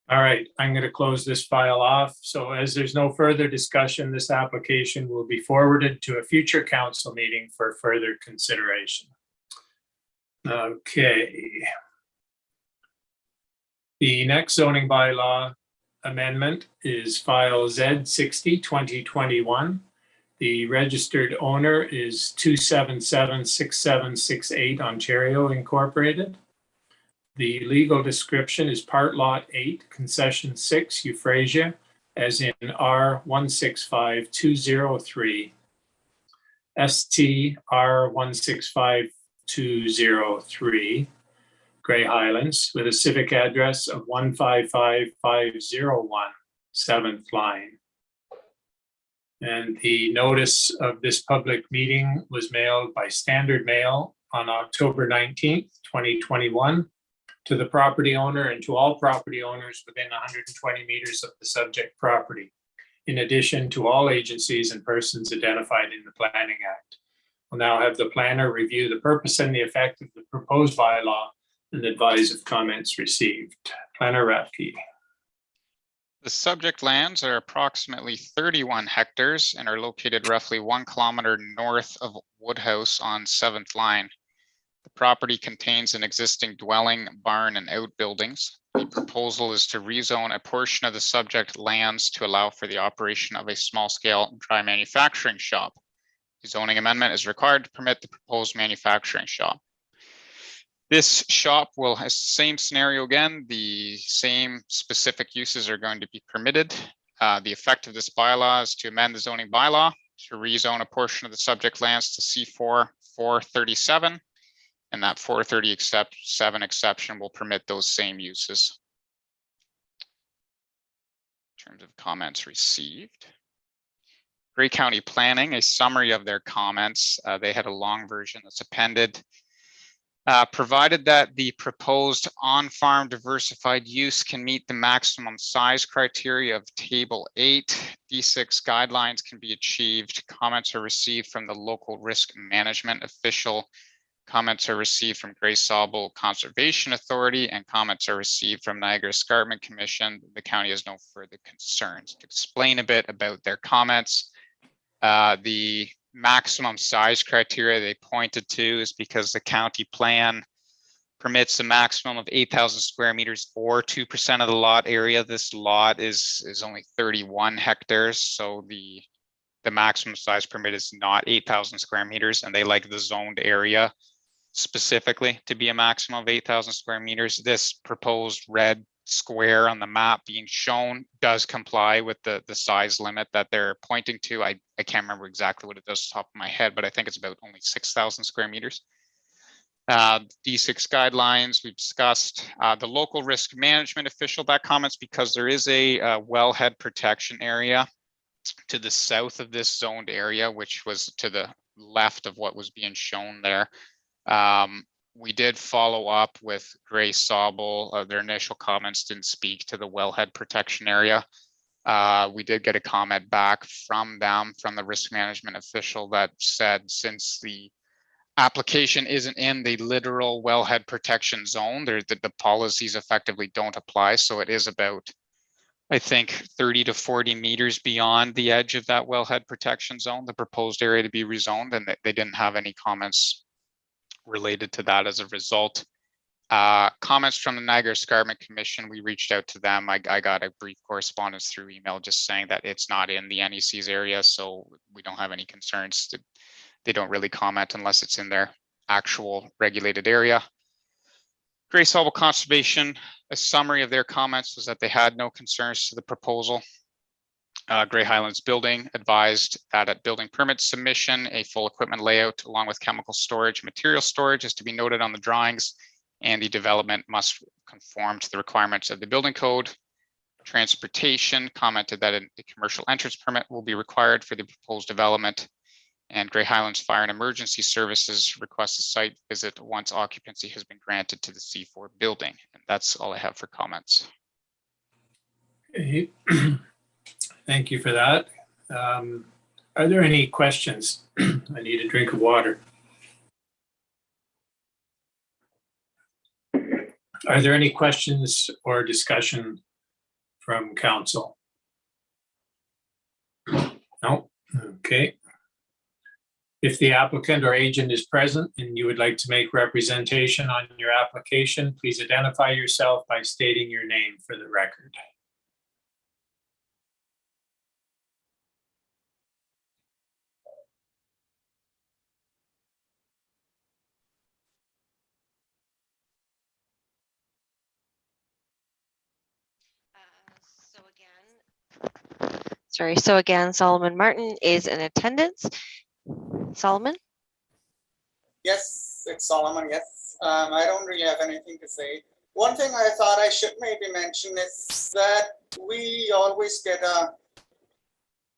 S2: All right, I'm going to close this file off. So as there's no further discussion, this application will be forwarded to a future council meeting for further consideration. Okay. The next zoning bylaw amendment is file Z60-2021. The registered owner is 2776768 Ontario Incorporated. The legal description is part lot 8, concession 6, EUPHRASIA, as in R165203, ST R165203, Grey Highlands, with a civic address of 155501, 7th line. And the notice of this public meeting was mailed by standard mail on October 19th, 2021, to the property owner and to all property owners within 120 meters of the subject property, in addition to all agencies and persons identified in the Planning Act. We'll now have the planner review the purpose and the effect of the proposed bylaw and advise of comments received. Planner Rathke.
S3: The subject lands are approximately 31 hectares and are located roughly 1 kilometer north of Woodhouse on 7th line. The property contains an existing dwelling, barn, and outbuildings. The proposal is to rezone a portion of the subject lands to allow for the operation of a small-scale dry manufacturing shop. The zoning amendment is required to permit the proposed manufacturing shop. This shop will have the same scenario again. The same specific uses are going to be permitted. The effect of this bylaw is to amend the zoning bylaw to rezone a portion of the subject lands to C4 437, and that 437 exception will permit those same uses. In terms of comments received, Grey County Planning, a summary of their comments. They had a long version that's appended. Provided that the proposed on-farm diversified use can meet the maximum size criteria of Table 8, D6 guidelines can be achieved. Comments are received from the local risk management official. Comments are received from Grey Sauble Conservation Authority, and comments are received from Niagara Escarpment Commission. The county has no further concerns. To explain a bit about their comments, the maximum size criteria they pointed to is because the county plan permits a maximum of 8,000 square meters or 2% of the lot area. This lot is only 31 hectares, so the maximum size permit is not 8,000 square meters, and they like the zoned area specifically to be a maximum of 8,000 square meters. This proposed red square on the map being shown does comply with the size limit that they're pointing to. I can't remember exactly what it does off the top of my head, but I think it's about only 6,000 square meters. D6 guidelines we've discussed. The local risk management official, that comments because there is a wellhead protection area to the south of this zoned area, which was to the left of what was being shown there. We did follow up with Grey Sauble. Their initial comments didn't speak to the wellhead protection area. We did get a comment back from them, from the risk management official, that said since the application isn't in the literal wellhead protection zone, the policies effectively don't apply. So it is about, I think, 30 to 40 meters beyond the edge of that wellhead protection zone, the proposed area to be rezoned, and they didn't have any comments related to that as a result. Comments from the Niagara Escarpment Commission, we reached out to them. I got a brief correspondence through email just saying that it's not in the NEC's area, so we don't have any concerns. They don't really comment unless it's in their actual regulated area. Grey Sauble Conservation, a summary of their comments was that they had no concerns to the proposal. Grey Highlands Building advised that at building permit submission, a full equipment layout along with chemical storage, material storage is to be noted on the drawings, and the development must conform to the requirements of the building code. Transportation commented that a commercial entrance permit will be required for the proposed development, and Grey Highlands Fire and Emergency Services requests a site visit once occupancy has been granted to the C4 building. And that's all I have for comments.
S2: Okay. Thank you for that. Are there any questions? I need a drink of water. Are there any questions or discussion from council? No? Okay. If the applicant or agent is present and you would like to make representation on your application, please identify yourself by stating your name for the record.
S4: So again, Solomon Martin is in attendance. Solomon?
S6: Yes, it's Solomon, yes. I don't really have anything to say. One thing I thought I should maybe mention is that we always get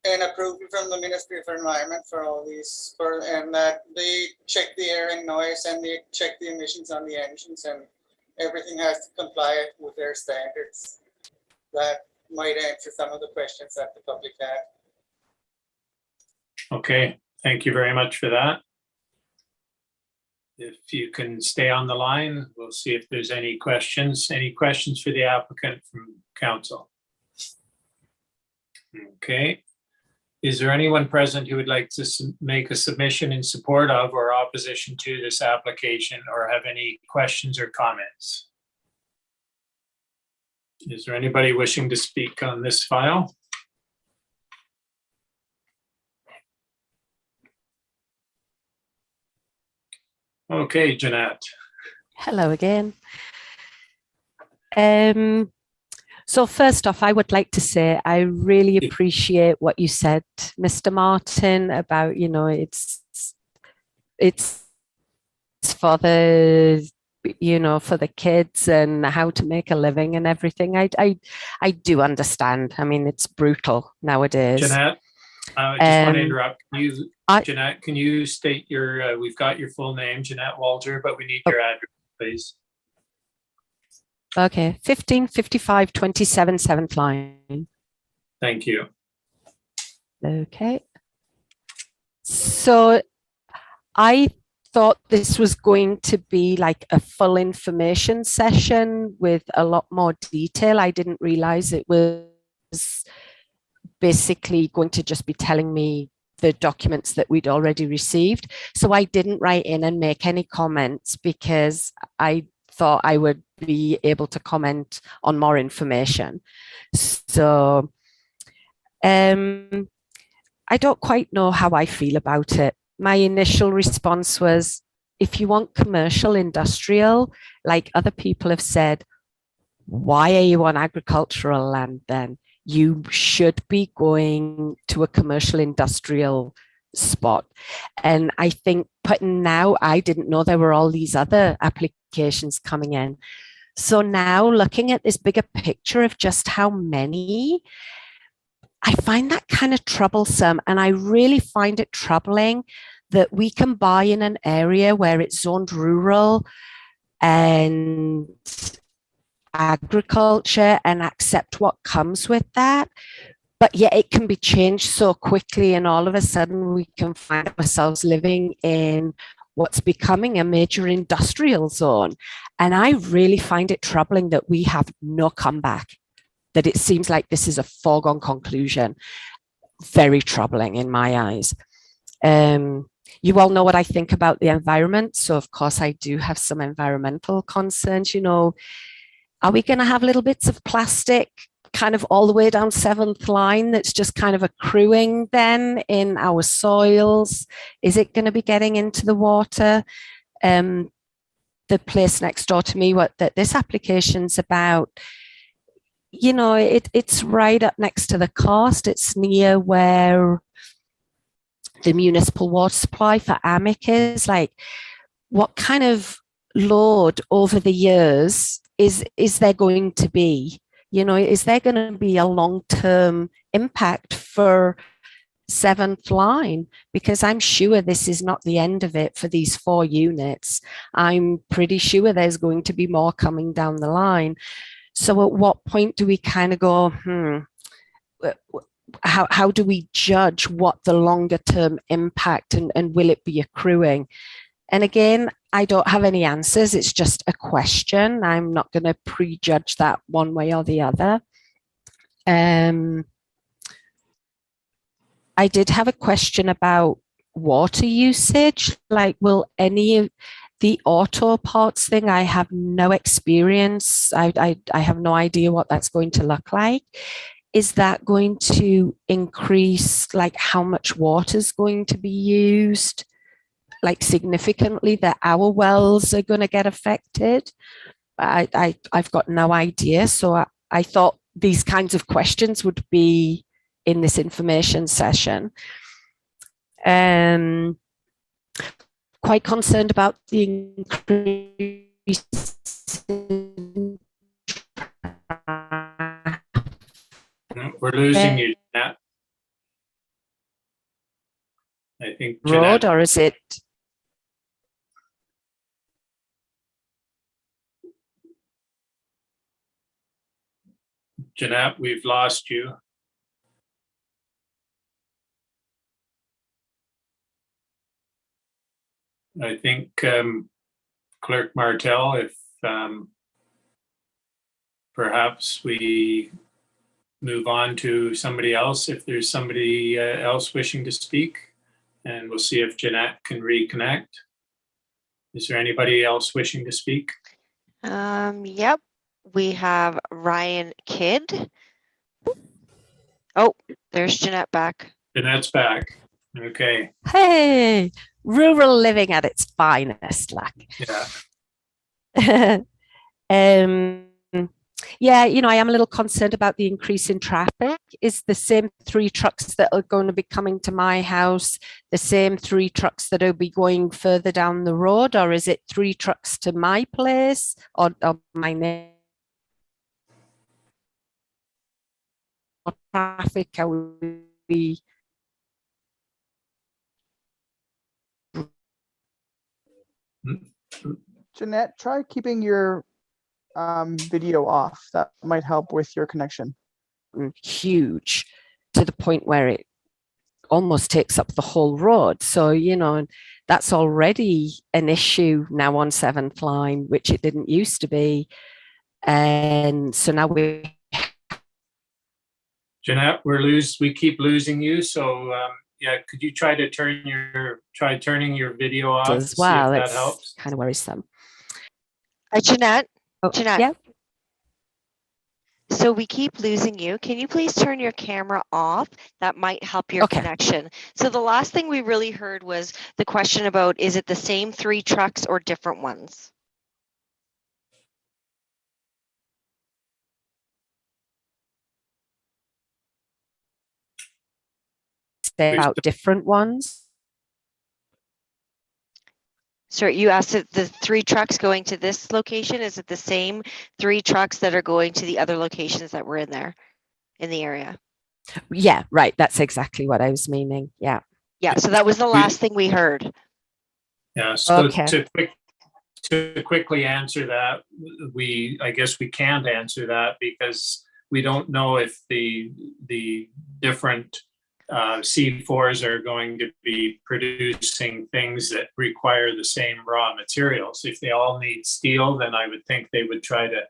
S6: an approval from the Ministry of Environment for all these, and that they check the air and noise and they check the emissions on the engines, and everything has to comply with their standards. That might answer some of the questions that the public had.
S2: Okay, thank you very much for that. If you can stay on the line, we'll see if there's any questions. Any questions for the applicant from council? Okay. Is there anyone present who would like to make a submission in support of or opposition to this application or have any questions or comments? Is there anybody wishing to speak on this file? Okay, Jeanette.
S13: Hello again. So first off, I would like to say I really appreciate what you said, Mr. Martin, about, you know, it's for the, you know, for the kids and how to make a living and everything. I do understand. I mean, it's brutal nowadays.
S2: Jeanette, I just want to interrupt you. Jeanette, can you state your, we've got your full name, Jeanette Walter, but we need your address, please.
S13: Okay, 1555 27 7th line.
S2: Thank you.
S13: Okay. So I thought this was going to be like a full information session with a lot more detail. I didn't realize it was basically going to just be telling me the documents that we'd already received. So I didn't write in and make any comments because I thought I would be able to comment on more information. So I don't quite know how I feel about it. My initial response was, if you want commercial industrial, like other people have said, why are you on agricultural land then? You should be going to a commercial industrial spot. And I think now I didn't know there were all these other applications coming in. So now looking at this bigger picture of just how many, I find that kind of troublesome. And I really find it troubling that we can buy in an area where it's zoned rural and agriculture and accept what comes with that. But yet it can be changed so quickly, and all of a sudden we can find ourselves living in what's becoming a major industrial zone. And I really find it troubling that we have no comeback, that it seems like this is a foregone conclusion. Very troubling in my eyes. You all know what I think about the environment. So of course I do have some environmental concerns. You know, are we going to have little bits of plastic kind of all the way down 7th line that's just kind of accruing then in our soils? Is it going to be getting into the water? The place next door to me, what that this application's about, you know, it's right up next to the coast. It's near where the municipal water supply for Amic is. Like, what kind of load over the years is there going to be? You know, is there going to be a long-term impact for 7th line? Because I'm sure this is not the end of it for these 4 units. I'm pretty sure there's going to be more coming down the line. So at what point do we kind of go, how do we judge what the longer term impact and will it be accruing? And again, I don't have any answers. It's just a question. I'm not going to prejudge that one way or the other. I did have a question about water usage. Like, will any of the auto parts thing, I have no experience. I have no idea what that's going to look like. Is that going to increase, like, how much water is going to be used, like, significantly, that our wells are going to get affected? I've got no idea. So I thought these kinds of questions would be in this information session. Quite concerned about the increase in...
S2: We're losing you, Jeanette. I think
S13: road, or is it?
S2: Jeanette, we've lost you. I think Clerk Martel, if perhaps we move on to somebody else, if there's somebody else wishing to speak, and we'll see if Jeanette can reconnect. Is there anybody else wishing to speak?
S4: Yep, we have Ryan Kidd. Oh, there's Jeanette back.
S2: Jeanette's back. Okay.
S13: Hey, rural living at its finest, like.
S2: Yeah.
S13: Yeah, you know, I am a little concerned about the increase in traffic. Is the same 3 trucks that are going to be coming to my house the same 3 trucks that will be going further down the road, or is it 3 trucks to my place or my neighbor? Traffic are we?
S5: Jeanette, try keeping your video off. That might help with your connection.
S13: Huge, to the point where it almost takes up the whole road. So, you know, that's already an issue now on 7th line, which it didn't used to be. And so now
S2: Jeanette, we keep losing you. So yeah, could you try to turning your video off
S13: as well?
S2: See if that helps?
S13: Kind of worrisome.
S4: Jeanette.
S13: Oh,
S4: Jeanette.
S13: yeah.
S4: So we keep losing you. Can you please turn your camera off? That might help your connection. So the last thing we really heard was the question about, is it the same 3 trucks or different ones?
S13: About different ones.
S4: Sorry, you asked if the 3 trucks going to this location, is it the same 3 trucks that are going to the other locations that were in there, in the area?
S13: Yeah, right. That's exactly what I was meaning. Yeah.
S4: Yeah, so that was the last thing we heard.
S2: Yeah, so
S13: Okay.
S2: to quickly answer that, I guess we can't answer that because we don't know if the different C4s are going to be producing things that require the same raw materials. If they all need steel, then I would think they would try to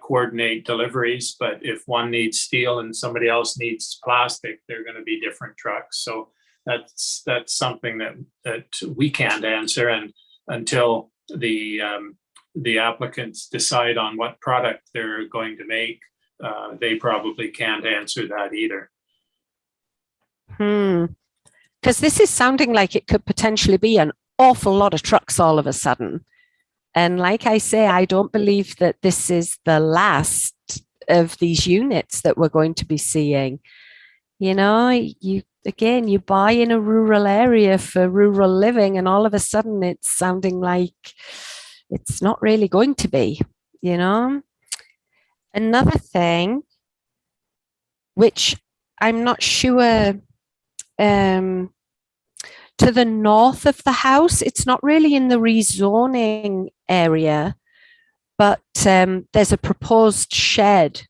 S2: coordinate deliveries. But if one needs steel and somebody else needs plastic, they're going to be different trucks. So that's something that we can't answer, and until the applicants decide on what product they're going to make, they probably can't answer that either.
S13: Because this is sounding like it could potentially be an awful lot of trucks all of a sudden. And like I say, I don't believe that this is the last of these units that we're going to be seeing. You know, you buy in a rural area for rural living, and all of a sudden it's sounding like it's not really going to be, you know. Another thing, which I'm not sure, to the north of the house, it's not really in the rezoning area, but there's a proposed shed.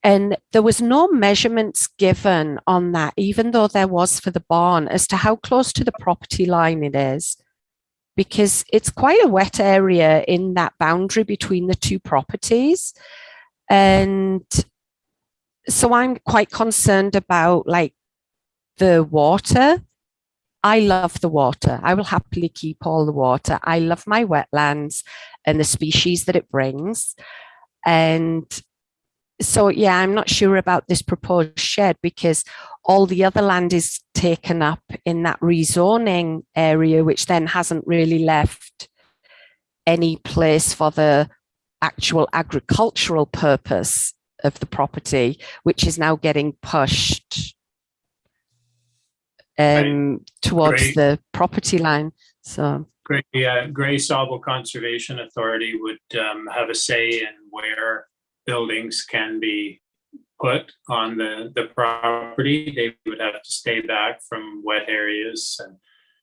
S13: And there was no measurements given on that, even though there was for the barn, as to how close to the property line it is, because it's quite a wet area in that boundary between the two properties. And so I'm quite concerned about like the water. I love the water. I will happily keep all the water. I love my wetlands and the species that it brings. And so, yeah, I'm not sure about this proposed shed because all the other land is taken up in that rezoning area, which then hasn't really left any place for the actual agricultural purpose of the property, which is now getting pushed towards the property line. So
S2: Grey Sauble Conservation Authority would have a say in where buildings can be put on the property. They would have to stay back from wet areas, and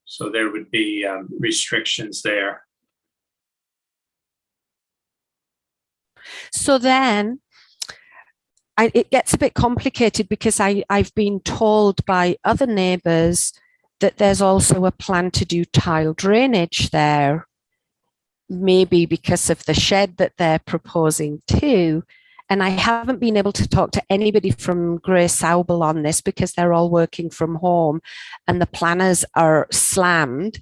S2: so there would be restrictions there.
S13: So then it gets a bit complicated because I've been told by other neighbours that there's also a plan to do tile drainage there, maybe because of the shed that they're proposing too. And I haven't been able to talk to anybody from Grey Sauble on this because they're all working from home and the planners are slammed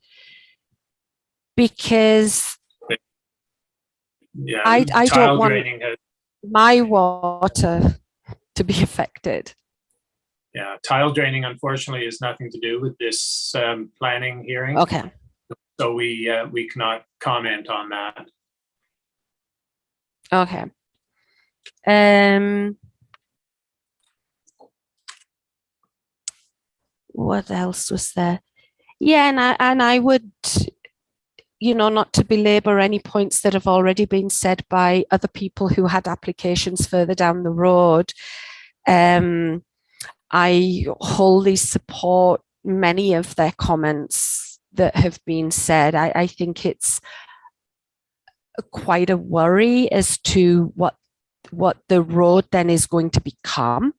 S13: because I don't want my water to be affected.
S2: Yeah, tile draining unfortunately has nothing to do with this planning hearing.
S13: Okay.
S2: So we cannot comment on that.
S13: Okay. What else was there? Yeah, and I would, you know, not to belabor any points that have already been said by other people who had applications further down the road. I wholly support many of their comments that have been said. I think it's quite a worry as to what the road then is going to become.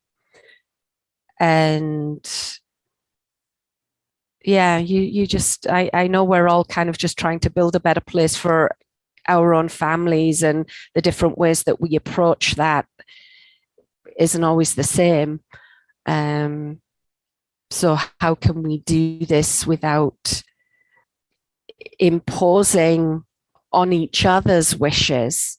S13: And yeah, you just, I know we're all kind of just trying to build a better place for our own families, and the different ways that we approach that isn't always the same. So how can we do this without imposing on each other's wishes,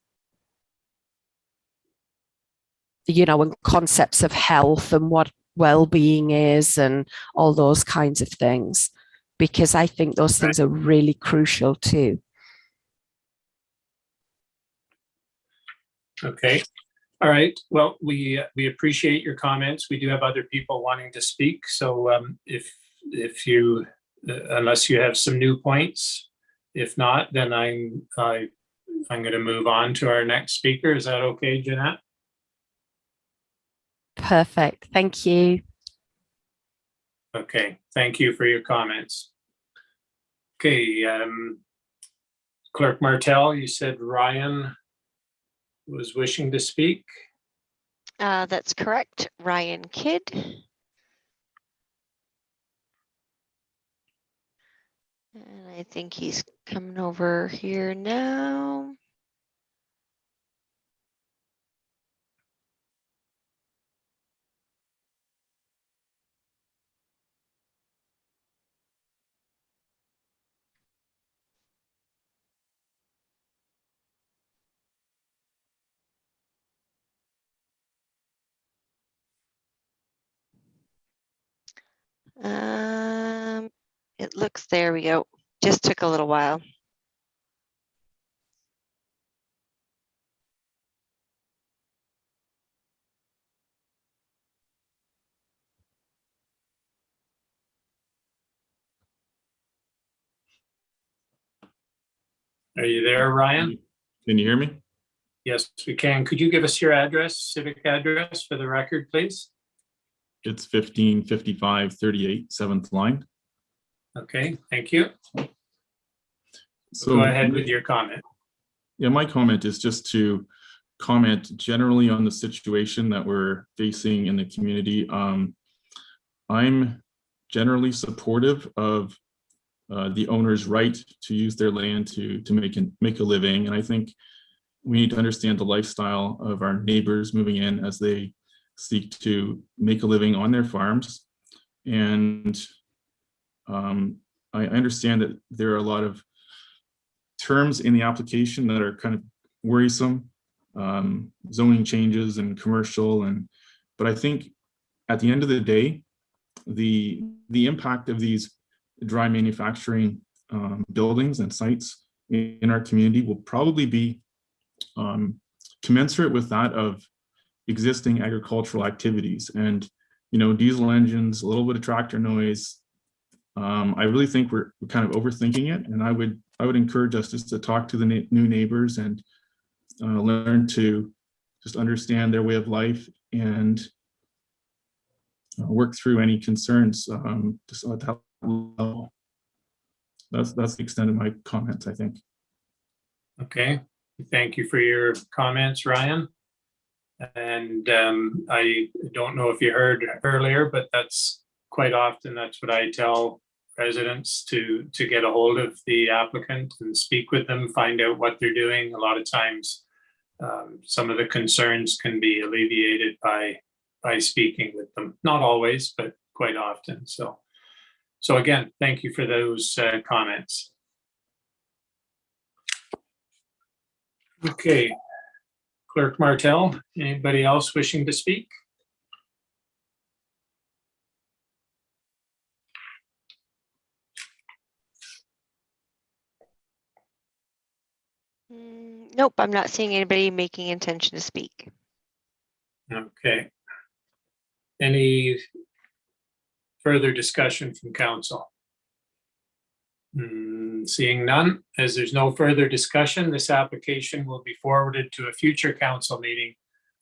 S13: you know, and concepts of health and what well-being is and all those kinds of things, because I think those things are really crucial too.
S2: Okay. All right. Well, we appreciate your comments. We do have other people wanting to speak. So if you, unless you have some new points, if not, then I'm going to move on to our next speaker. Is that okay, Jeanette?
S13: Perfect. Thank you.
S2: Okay. Thank you for your comments. Okay. Clerk Martel, you said Ryan was wishing to speak.
S4: That's correct. Ryan Kidd. And I think he's coming over here now. It looks, there we go. Just took a little while.
S2: Are you there, Ryan?
S18: Can you hear me?
S2: Yes, we can. Could you give us your address, civic address for the record, please?
S18: It's 155538 7th line.
S2: Okay, thank you.
S18: So
S2: go ahead with your comment.
S18: Yeah, my comment is just to comment generally on the situation that we're facing in the community. I'm generally supportive of the owner's right to use their land to make a living, and I think we need to understand the lifestyle of our neighbors moving in as they seek to make a living on their farms. And I understand that there are a lot of terms in the application that are kind of worrisome, zoning changes and commercial, but I think at the end of the day, the impact of these dry manufacturing buildings and sites in our community will probably be commensurate with that of existing agricultural activities. And diesel engines, a little bit of tractor noise. I really think we're kind of overthinking it, and I would encourage us just to talk to the new neighbors and learn to just understand their way of life and work through any concerns just at that level. That's the extent of my comments, I think.
S2: Okay, thank you for your comments, Ryan. And I don't know if you heard earlier, but that's quite often, that's what I tell residents, to get a hold of the applicant and speak with them, find out what they're doing. A lot of times, some of the concerns can be alleviated by speaking with them. Not always, but quite often. So again, thank you for those comments. Okay, Clerk Martell, anybody else wishing to speak?
S4: Nope, I'm not seeing anybody making intention to speak.
S2: Okay. Any further discussion from council? Seeing none, as there's no further discussion, this application will be forwarded to a future council meeting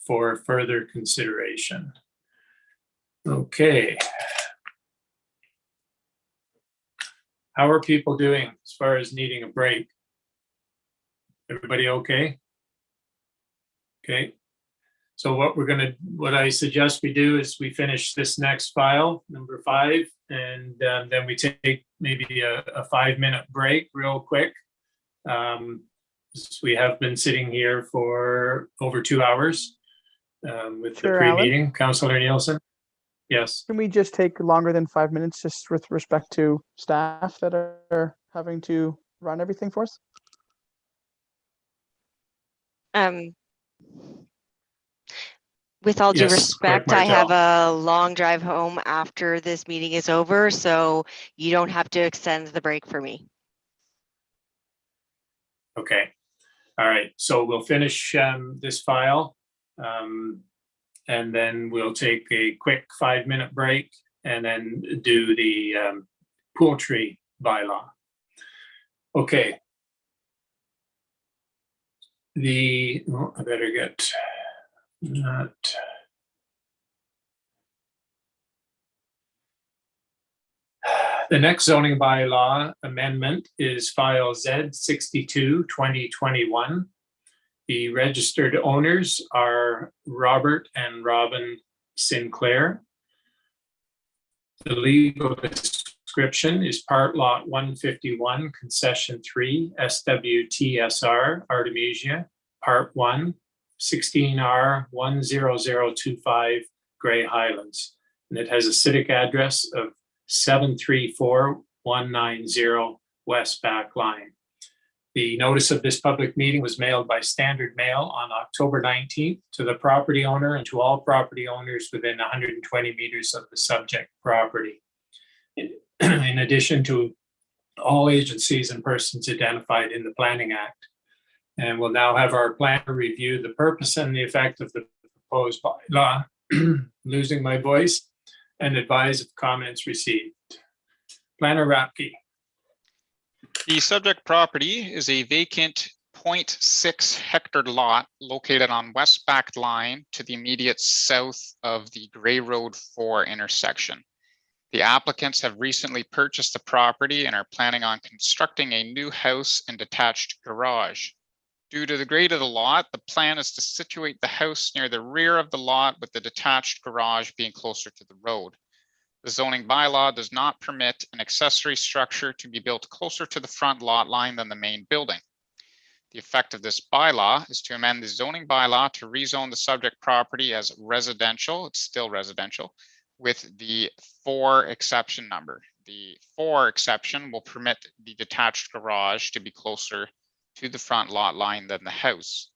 S2: for further consideration. Okay. How are people doing as far as needing a break? Everybody okay? Okay. So what I suggest we do is we finish this next file, number 5, and then we take maybe a 5-minute break real quick. We have been sitting here for over 2 hours with the pre-meeting. Councillor Nielsen? Yes.
S5: Can we just take longer than 5 minutes just with respect to staff that are having to run everything for us?
S4: With all due
S2: Yes,
S4: respect, I have a long drive home after this meeting is over, so you don't have to extend the break for me.
S2: Okay. All right. So we'll finish this file and then we'll take a quick 5-minute break and then do the poultry bylaw. Okay. I better get that. The next zoning bylaw amendment is file Z62-2021. The registered owners are Robert and Robin Sinclair. The legal description is part lot 151, concession 3, SWTSR, Artemisia, part 1, 16R 10025, Grey Highlands. And it has a civic address of 734190 West Back Line. The notice of this public meeting was mailed by standard mail on October 19th to the property owner and to all property owners within 120 meters of the subject property. In addition to all agencies and persons identified in the Planning Act. And we'll now have our planner review the purpose and the effect of the proposed bylaw, losing my voice, and advise of comments received. Planner Rapke.
S3: The subject property is a vacant 0.6 hectare lot located on West Back Line to the immediate south of the Gray Road 4 intersection. The applicants have recently purchased the property and are planning on constructing a new house and detached garage. Due to the grade of the lot, the plan is to situate the house near the rear of the lot with the detached garage being closer to the road. The zoning bylaw does not permit an accessory structure to be built closer to the front lot line than the main building. The effect of this bylaw is to amend the zoning bylaw to rezone the subject property as residential, it's still residential, with the 4 exception number. The 4 exception will permit the detached garage to be closer to the front lot line than the house.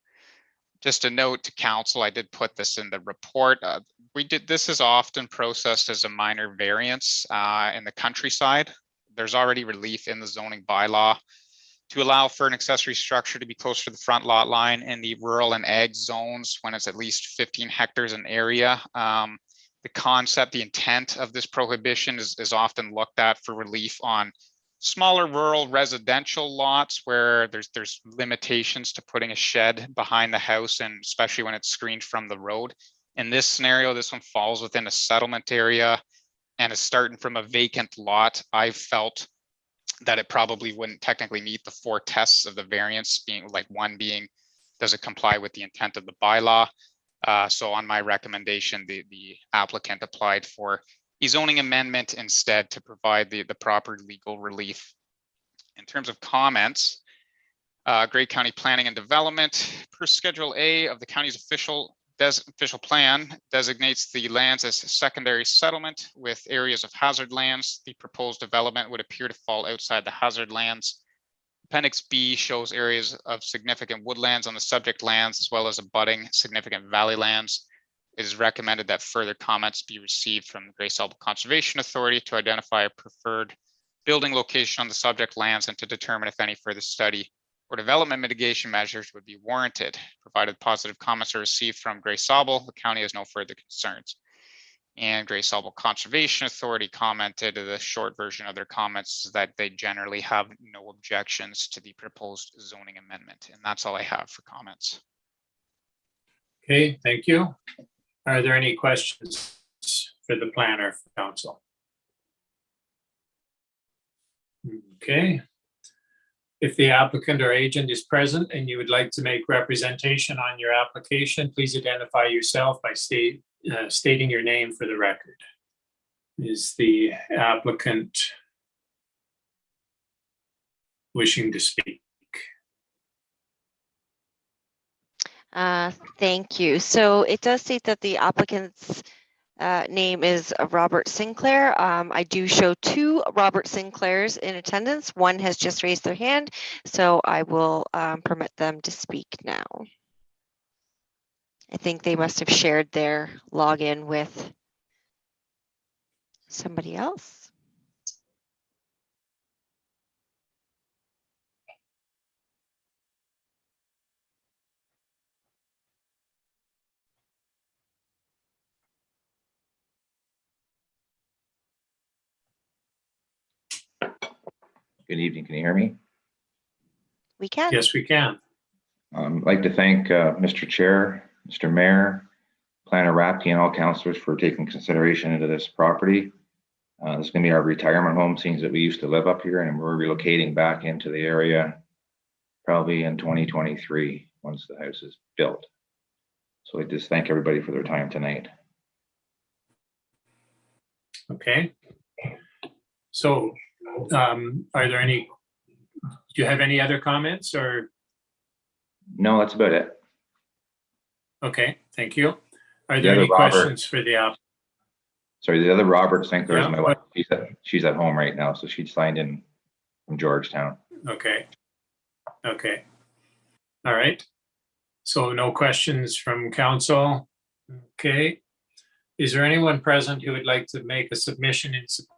S3: Just a note to council, I did put this in the report. This is often processed as a minor variance in the countryside. There's already relief in the zoning bylaw to allow for an accessory structure to be closer to the front lot line in the rural and ag zones when it's at least 15 hectares in area. The concept, the intent of this prohibition is often looked at for relief on smaller rural residential lots where there's limitations to putting a shed behind the house, and especially when it's screened from the road. In this scenario, this one falls within a settlement area and is starting from a vacant lot. I felt that it probably wouldn't technically meet the 4 tests of the variance, being like one being, does it comply with the intent of the bylaw? So on my recommendation, the applicant applied for a zoning amendment instead to provide the proper legal relief. In terms of comments, Grey County Planning and Development, per Schedule A of the county's official plan, designates the lands as secondary settlement with areas of hazard lands. The proposed development would appear to fall outside the hazard lands. Appendix B shows areas of significant woodlands on the subject lands, as well as abutting significant valley lands. It is recommended that further comments be received from the Grey Sable Conservation Authority to identify a preferred building location on the subject lands and to determine if any further study or development mitigation measures would be warranted. Provided positive comments are received from Grey Sable, the county has no further concerns. And Grey Sable Conservation Authority commented, the short version of their comments is that they generally have no objections to the proposed zoning amendment. And that's all I have for comments.
S2: Okay, thank you. Are there any questions for the planner for council? Okay. If the applicant or agent is present and you would like to make representation on your application, please identify yourself by stating your name for the record. Is the applicant wishing to speak?
S4: Thank you. So it does state that the applicant's name is Robert Sinclair. I do show 2 Robert Sinclairs in attendance. One has just raised their hand, so I will permit them to speak now. I think they must have shared their login with somebody else.
S19: Good evening. Can you hear me?
S4: We can.
S2: Yes, we can.
S19: I'd like to thank Mr. Chair, Mr. Mayor, Planner Rapke, and all councillors for taking consideration into this property. This is going to be our retirement home, since that we used to live up here, and we're relocating back into the area probably in 2023 once the house is built. So I just thank everybody for their time tonight.
S2: Okay. So are there any, do you have any other comments or?
S19: No, that's about it.
S2: Okay, thank you. Are there any questions for the app?
S19: Sorry, the other Robert Sinclair is
S2: Yeah,
S19: my wife. She's at home right now, so she signed in from Georgetown.
S2: Okay. Okay. All right. So no questions from council. Okay. Is there anyone present who would like to make a submission in support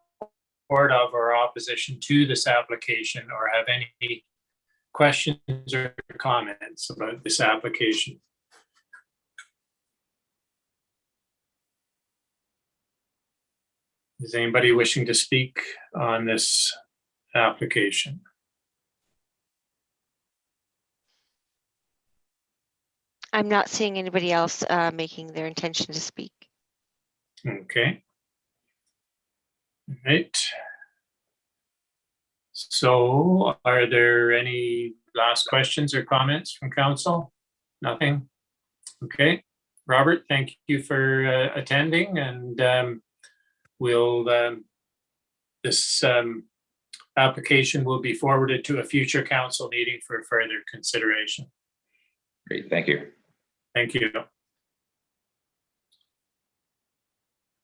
S2: of or opposition to this application, or have any questions or comments about this application? Is anybody wishing to speak on this application?
S4: I'm not seeing anybody else making their intention to speak.
S2: Okay. All right. So are there any last questions or comments from council? Nothing? Okay. Robert, thank you for attending, and this application will be forwarded to a future council meeting for further consideration.
S19: Great, thank you.
S2: Thank you.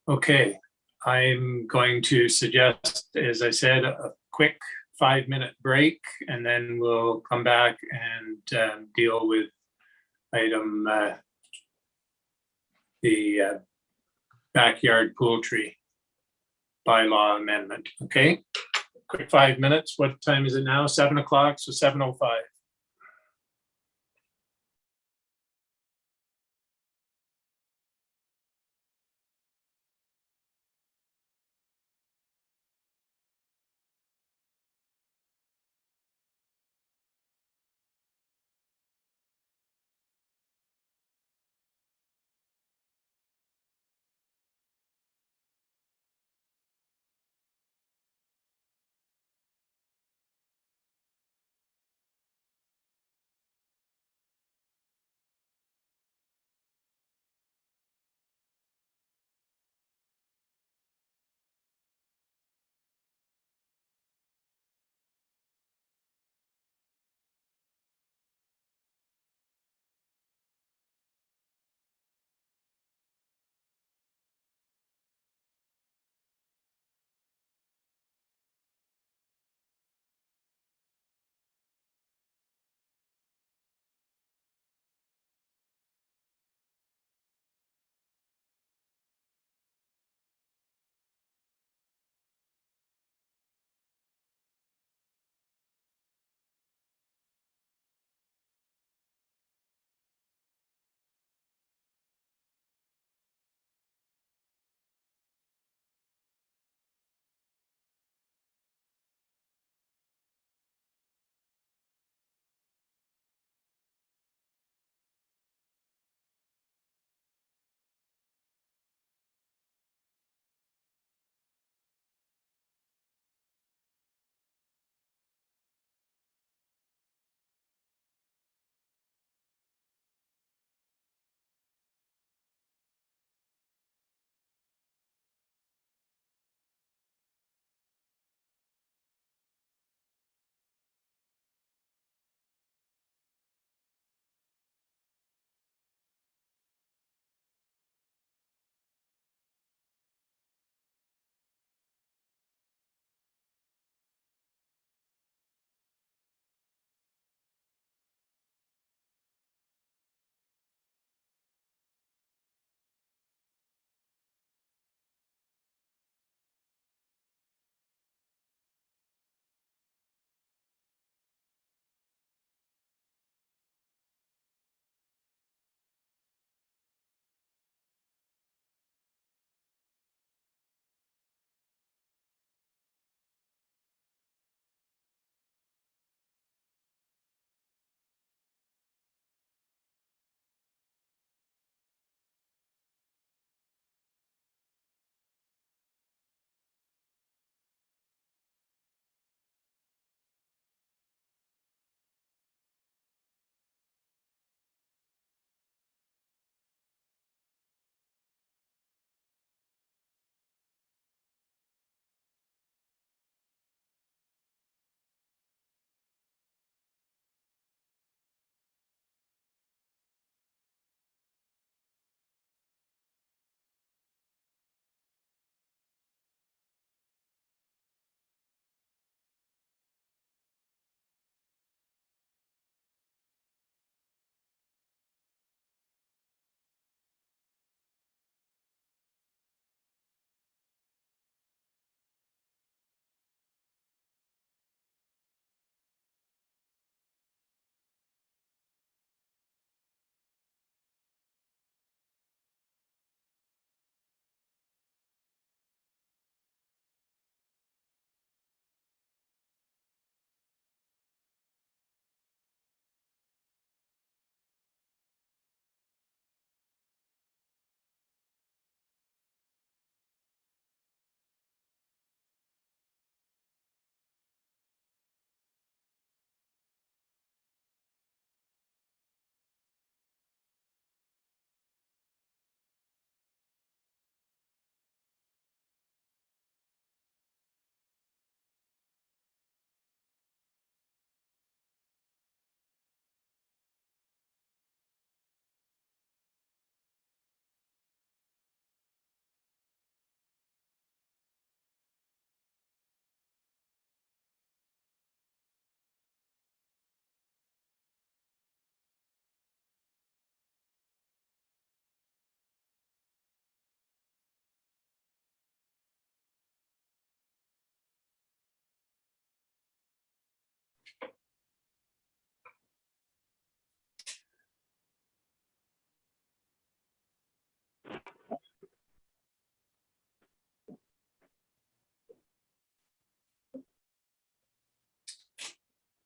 S2: Okay, I'm going to suggest, as I said, a quick 5-minute break, and then we'll come back and deal with item the backyard poultry bylaw amendment. Okay, quick 5 minutes. What time is it now? 7 o'clock, so 7:05.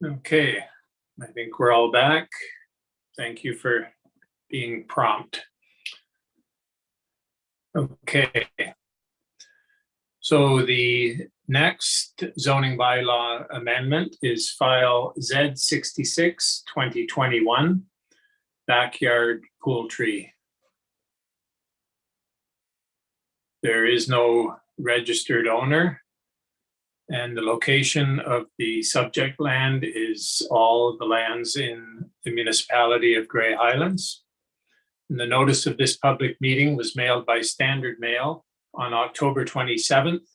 S2: Okay, I think we're all back. Thank you for being prompt. Okay. So the next zoning bylaw amendment is file Z66 2021, backyard poultry. There is no registered owner, and the location of the subject land is all of the lands in the municipality of Grey Highlands. And the notice of this public meeting was mailed by standard mail on October 27th,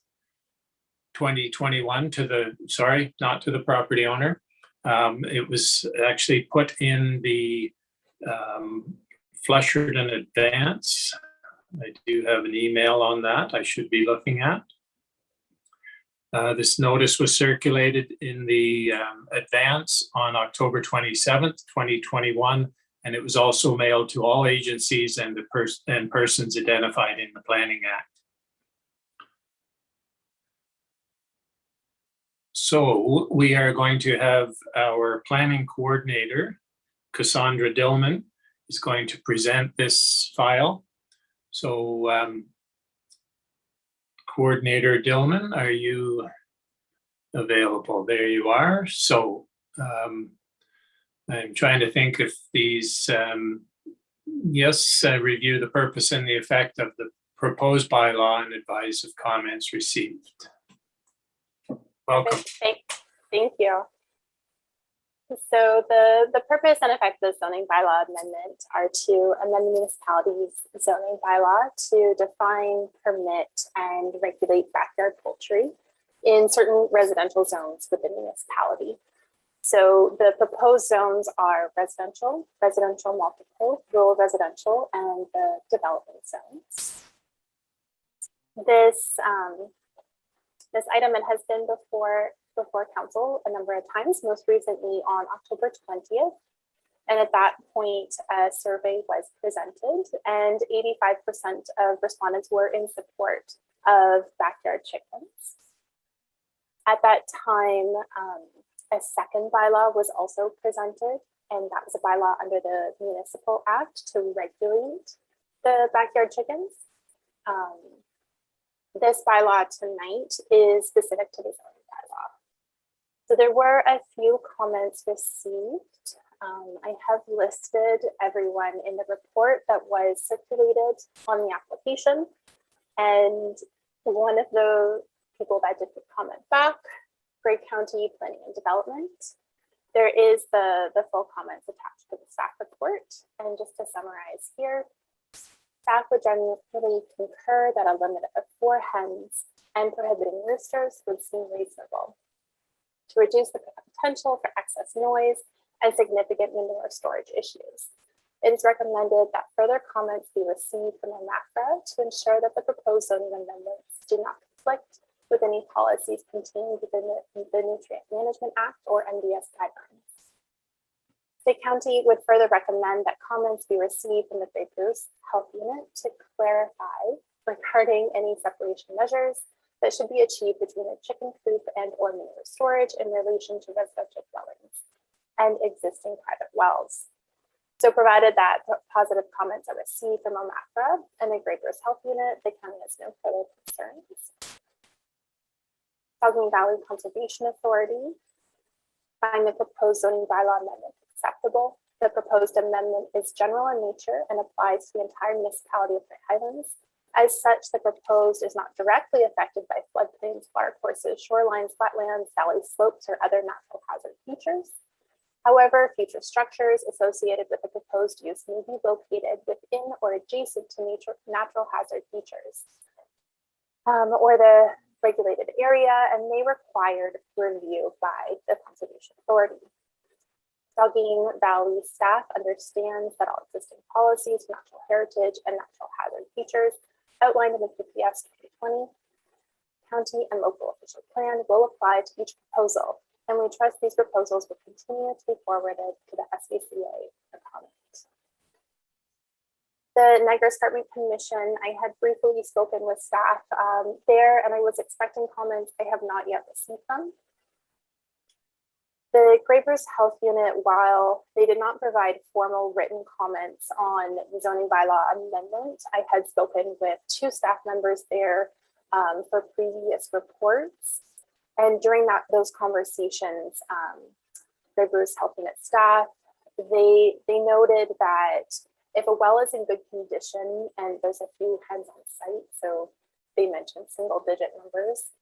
S2: 2021 to the, sorry, not to the property owner. It was actually put in the Flusherton Advance. I do have an email on that I should be looking at. This notice was circulated in the Advance on October 27th, 2021, and it was also mailed to all agencies and persons identified in the Planning Act. So we are going to have our planning coordinator, Cassandra Dillman, is going to present this file. So Coordinator Dillman, are you available? There you are. So I'm trying to think if these, yes, review the purpose and the effect of the proposed bylaw and advise of comments received. Welcome.
S20: Thank you. So the purpose and effect of the zoning bylaw amendment are to amend the municipality's zoning bylaw to define, permit, and regulate backyard poultry in certain residential zones within the municipality. So the proposed zones are residential, residential multiple, rural residential, and the development zones. This item, it has been before council a number of times, most recently on October 20th. And at that point, a survey was presented and 85% of respondents were in support of backyard chickens. At that time, a second bylaw was also presented, and that was a bylaw under the Municipal Act to regulate the backyard chickens. This bylaw tonight is specific to the zoning bylaw. So there were a few comments received. I have listed everyone in the report that was circulated on the application. And one of the people that did comment back, Grey County Planning and Development. There is the full comments attached to the staff report. And just to summarize here, staff would generally concur that a limit of 4 hens and prohibiting roosters would seem reasonable to reduce the potential for excess noise and significant manure storage issues. It is recommended that further comments be received from EUPHRASIA to ensure that the proposed zoning amendments do not conflict with any policies contained within the Nutrient Management Act or NDS guidelines. The county would further recommend that comments be received from the Grey Goose Health Unit to clarify regarding any separation measures that should be achieved between the chicken coop and or manure storage in relation to residential dwellings and existing private wells. So provided that positive comments are received from EUPHRASIA and the Grey Goose Health Unit, the county has no further concerns. Saugeen Valley Conservation Authority find the proposed zoning bylaw amendment acceptable. The proposed amendment is general in nature and applies to the entire municipality of Grey Highlands. As such, the proposed is not directly affected by floodplains, watercourses, shorelines, wetlands, valley slopes, or other natural hazard features. However, future structures associated with the proposed use may be located within or adjacent to natural hazard features or the regulated area and may require review by the Conservation Authority. Saugeen Valley staff understands that all existing policies, natural heritage, and natural hazard features outlined in the PPS 2020 county and local official plan will apply to each proposal, and we trust these proposals will continue to be forwarded to the SVCA for comment. The Niagara Escarpment Commission, I had briefly spoken with staff there, and I was expecting comments. I have not yet received them. The Grey Bruce Health Unit, while they did not provide formal written comments on the zoning bylaw amendment, I had spoken with 2 staff members there for previous reports. And during those conversations, Grey Bruce Health Unit staff, they noted that if a well is in good condition and there's a few hens on site, so they mentioned single-digit numbers,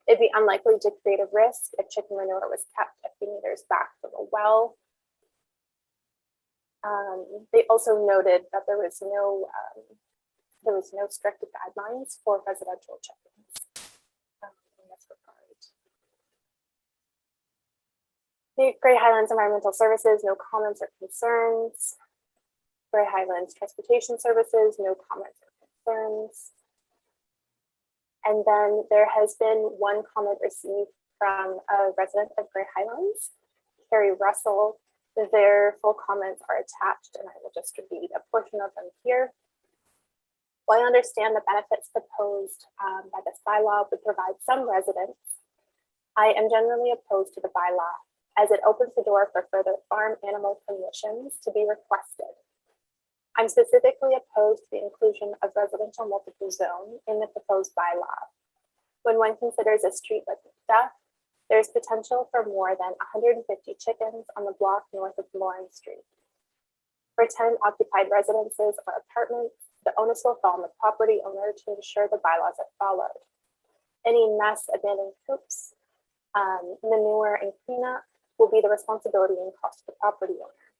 S20: it'd be unlikely to create a risk if chicken manure was kept a few meters back from a well. They also noted that there was no strict guidelines for residential chickens in this regard. The Grey Highlands Environmental Services, no comments or concerns. Grey Highlands Transportation Services, no comments or concerns. And then there has been one comment received from a resident of Grey Highlands, Carrie Russell. Their full comments are attached, and I will just read a portion of them here. While I understand the benefits proposed by this bylaw would provide some residents, I am generally opposed to the bylaw as it opens the door for further farm animal permissions to be requested. I'm specifically opposed to the inclusion of residential multiple zone in the proposed bylaw. When one considers a street like Duff, there's potential for more than 150 chickens on the block north of Lawrence Street. For 10 occupied residences or apartments, the onus will fall on the property owner to ensure the bylaws are followed. Any mess, abandoned coops, manure, and cleanup will be the responsibility and cost of the property owner.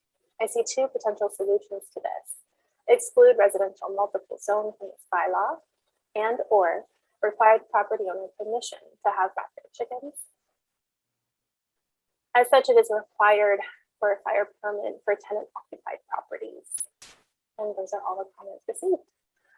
S20: I see 2 potential solutions to this. Exclude residential multiple zone from this bylaw and or require the property owner permission to have backyard chickens. As such, it is required for a fire permit for tenant occupied properties. And those are all the comments received.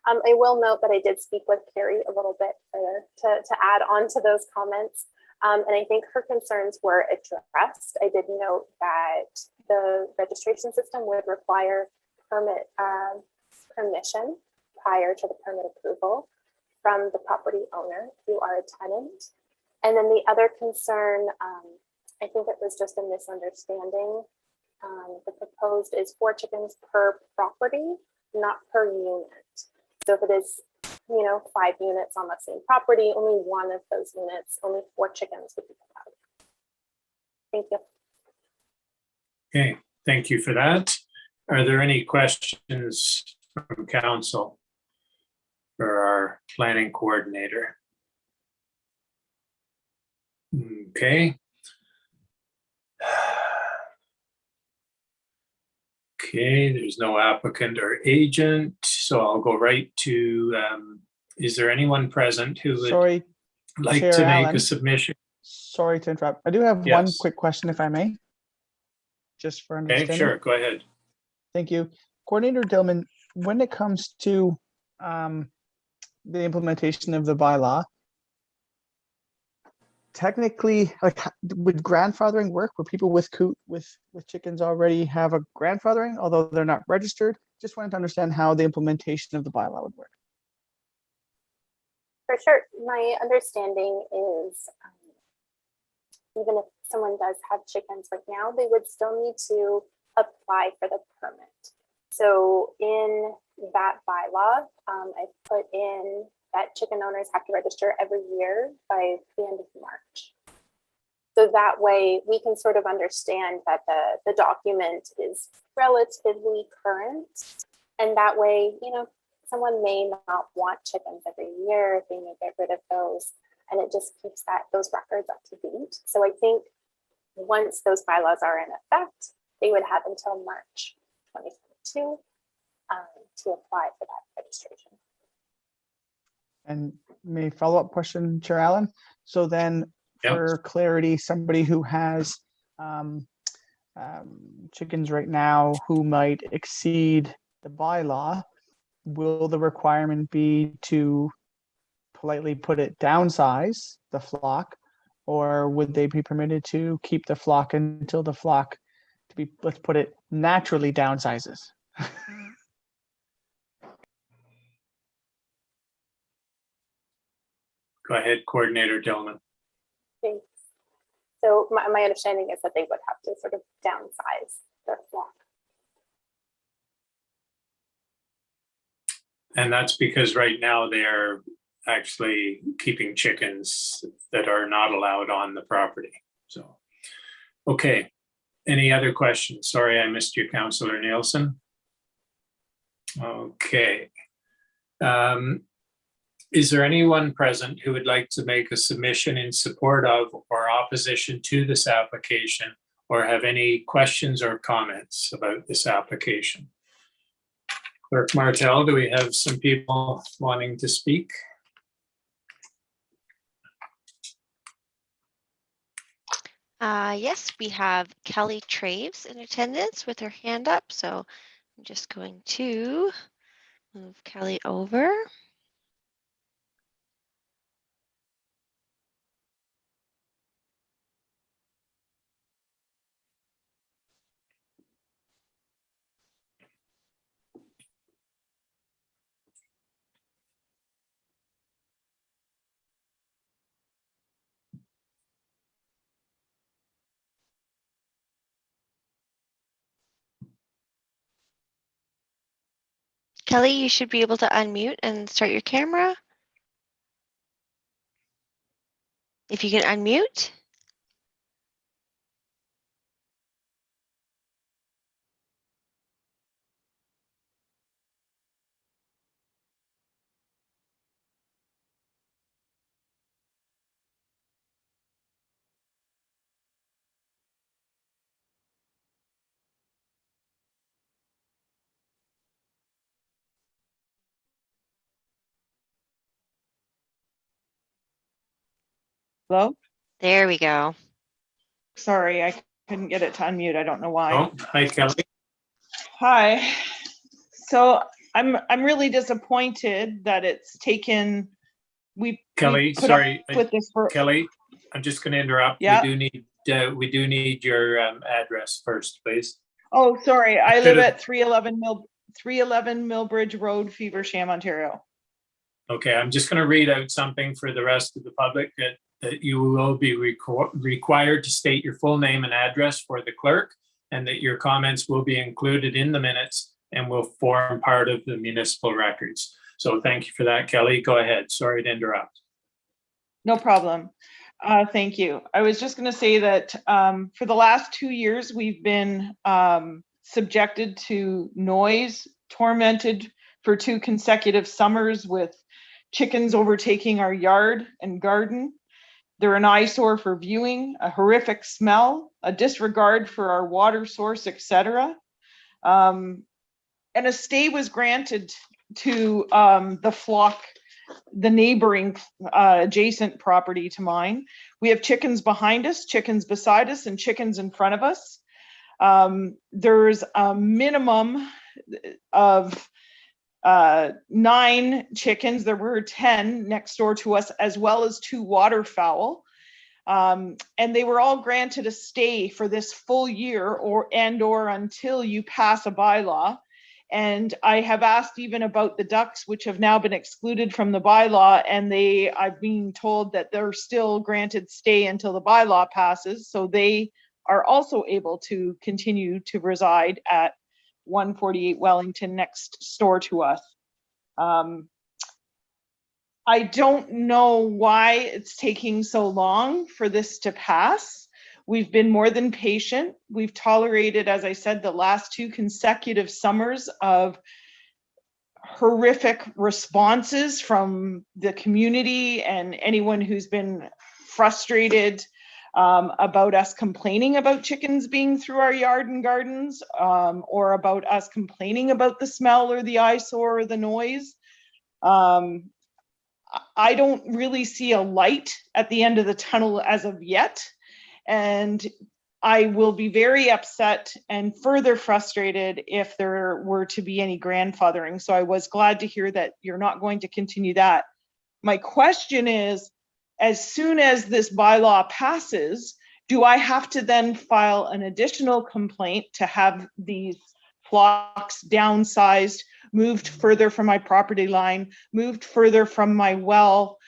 S20: I will note that I did speak with Carrie a little bit further to add on to those comments. And I think her concerns were addressed. I did note that the registration system would require permission prior to the permit approval from the property owner if you are a tenant. And then the other concern, I think it was just a misunderstanding. The proposed is 4 chickens per property, not per unit. So if it is, 5 units on the same property, only one of those units, only 4 chickens would be allowed. Thank you.
S2: Okay, thank you for that. Are there any questions from council for our planning coordinator? Okay. Okay, there's no applicant or agent, so I'll go right to, is there anyone present who would like
S5: Chair
S2: to make
S5: Allen.
S2: a submission?
S5: Sorry to interrupt. I do have one
S2: Yes.
S5: quick question, if I may. Just for
S2: Okay,
S5: understanding.
S2: sure, go ahead.
S5: Thank you. Coordinator Dillman, when it comes to the implementation of the bylaw, technically, would grandfathering work where people with chickens already have a grandfathering, although they're not registered? Just wanted to understand how the implementation of the bylaw would work.
S20: For sure. My understanding is even if someone does have chickens right now, they would still need to apply for the permit. So in that bylaw, I put in that chicken owners have to register every year by the end of March. So that way we can sort of understand that the document is relatively current. And that way, someone may not want chickens every year, they may get rid of those, and it just keeps those records up to date. So I think once those bylaws are in effect, they would have until March 2022 to apply for that registration.
S5: And may follow-up question, Chair Allen. So then for clarity, somebody who has chickens right now who might exceed the bylaw, will the requirement be to politely put it downsize the flock, or would they be permitted to keep the flock until the flock let's put it, naturally downsizes?
S2: Go ahead, Coordinator Dillman.
S20: Thanks. So my understanding is that they would have to sort of downsize their flock.
S2: And that's because right now they're actually keeping chickens that are not allowed on the property. So, okay. Any other questions? Sorry, I missed you, Councillor Nielsen. Okay. Is there anyone present who would like to make a submission in support of or opposition to this application, or have any questions or comments about this application? Clerk Martel, do we have some people wanting to speak?
S4: Yes, we have Kelly Traves in attendance with her hand up. So I'm just going to move Kelly over. Kelly, you should be able to unmute and start your camera. If you can unmute.
S21: Hello?
S4: There we go.
S21: Sorry, I couldn't get it to unmute. I don't know why.
S2: Oh, hi, Kelly.
S21: Hi. So I'm really disappointed that it's taken.
S2: Kelly,
S21: put
S2: sorry,
S21: up with this for
S2: Kelly, I'm just going to interrupt.
S21: Yeah.
S2: We do need your address first, please.
S21: Oh, sorry. I live
S2: Could've-
S21: at 311 Millbridge Road, Feversham, Ontario.
S2: Okay, I'm just going to read out something for the rest of the public that you will be required to state your full name and address for the clerk, and that your comments will be included in the minutes and will form part of the municipal records. So thank you for that, Kelly. Go ahead. Sorry to interrupt.
S21: No problem. Thank you. I was just going to say that for the last 2 years, we've been subjected to noise, tormented for 2 consecutive summers with chickens overtaking our yard and garden. They're an eyesore for viewing, a horrific smell, a disregard for our water source, etc. And a stay was granted to the flock, the neighboring adjacent property to mine. We have chickens behind us, chickens beside us, and chickens in front of us. There's a minimum of 9 chickens. There were 10 next door to us, as well as 2 waterfowl. And they were all granted a stay for this full year or until you pass a bylaw. And I have asked even about the ducks, which have now been excluded from the bylaw, and I've been told that they're still granted stay until the bylaw passes. So they are also able to continue to reside at 148 Wellington next door to us. I don't know why it's taking so long for this to pass. We've been more than patient. We've tolerated, as I said, the last 2 consecutive summers of horrific responses from the community and anyone who's been frustrated about us complaining about chickens being through our yard and gardens, or about us complaining about the smell or the eyesore or the noise. I don't really see a light at the end of the tunnel as of yet. And I will be very upset and further frustrated if there were to be any grandfathering. So I was glad to hear that you're not going to continue that. My question is, as soon as this bylaw passes, do I have to then file an additional complaint to have these flocks downsized, moved further from my property line, moved further from my well,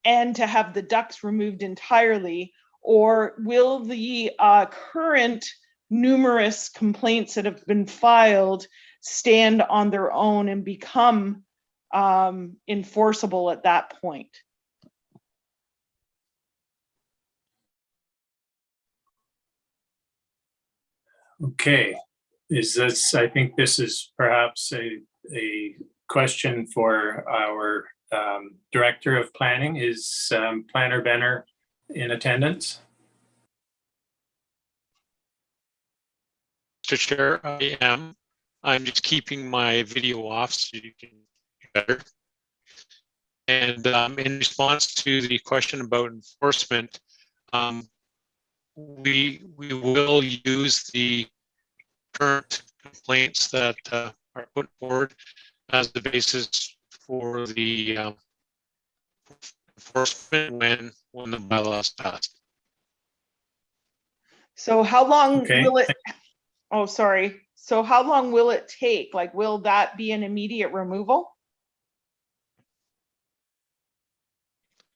S21: and to have the ducts removed entirely? Or will the current numerous complaints that have been filed stand on their own and become enforceable at that point?
S2: Okay, I think this is perhaps a question for our Director of Planning. Is Planner Benner in attendance?
S1: Mr. Chair, I am. I'm just keeping my video off so you can hear better. And in response to the question about enforcement, we will use the current complaints that are put forward as the basis for the enforcement when the bylaw is passed.
S21: So how long
S2: Okay.
S21: will it, oh, sorry. So how long will it take? Like, will that be an immediate removal?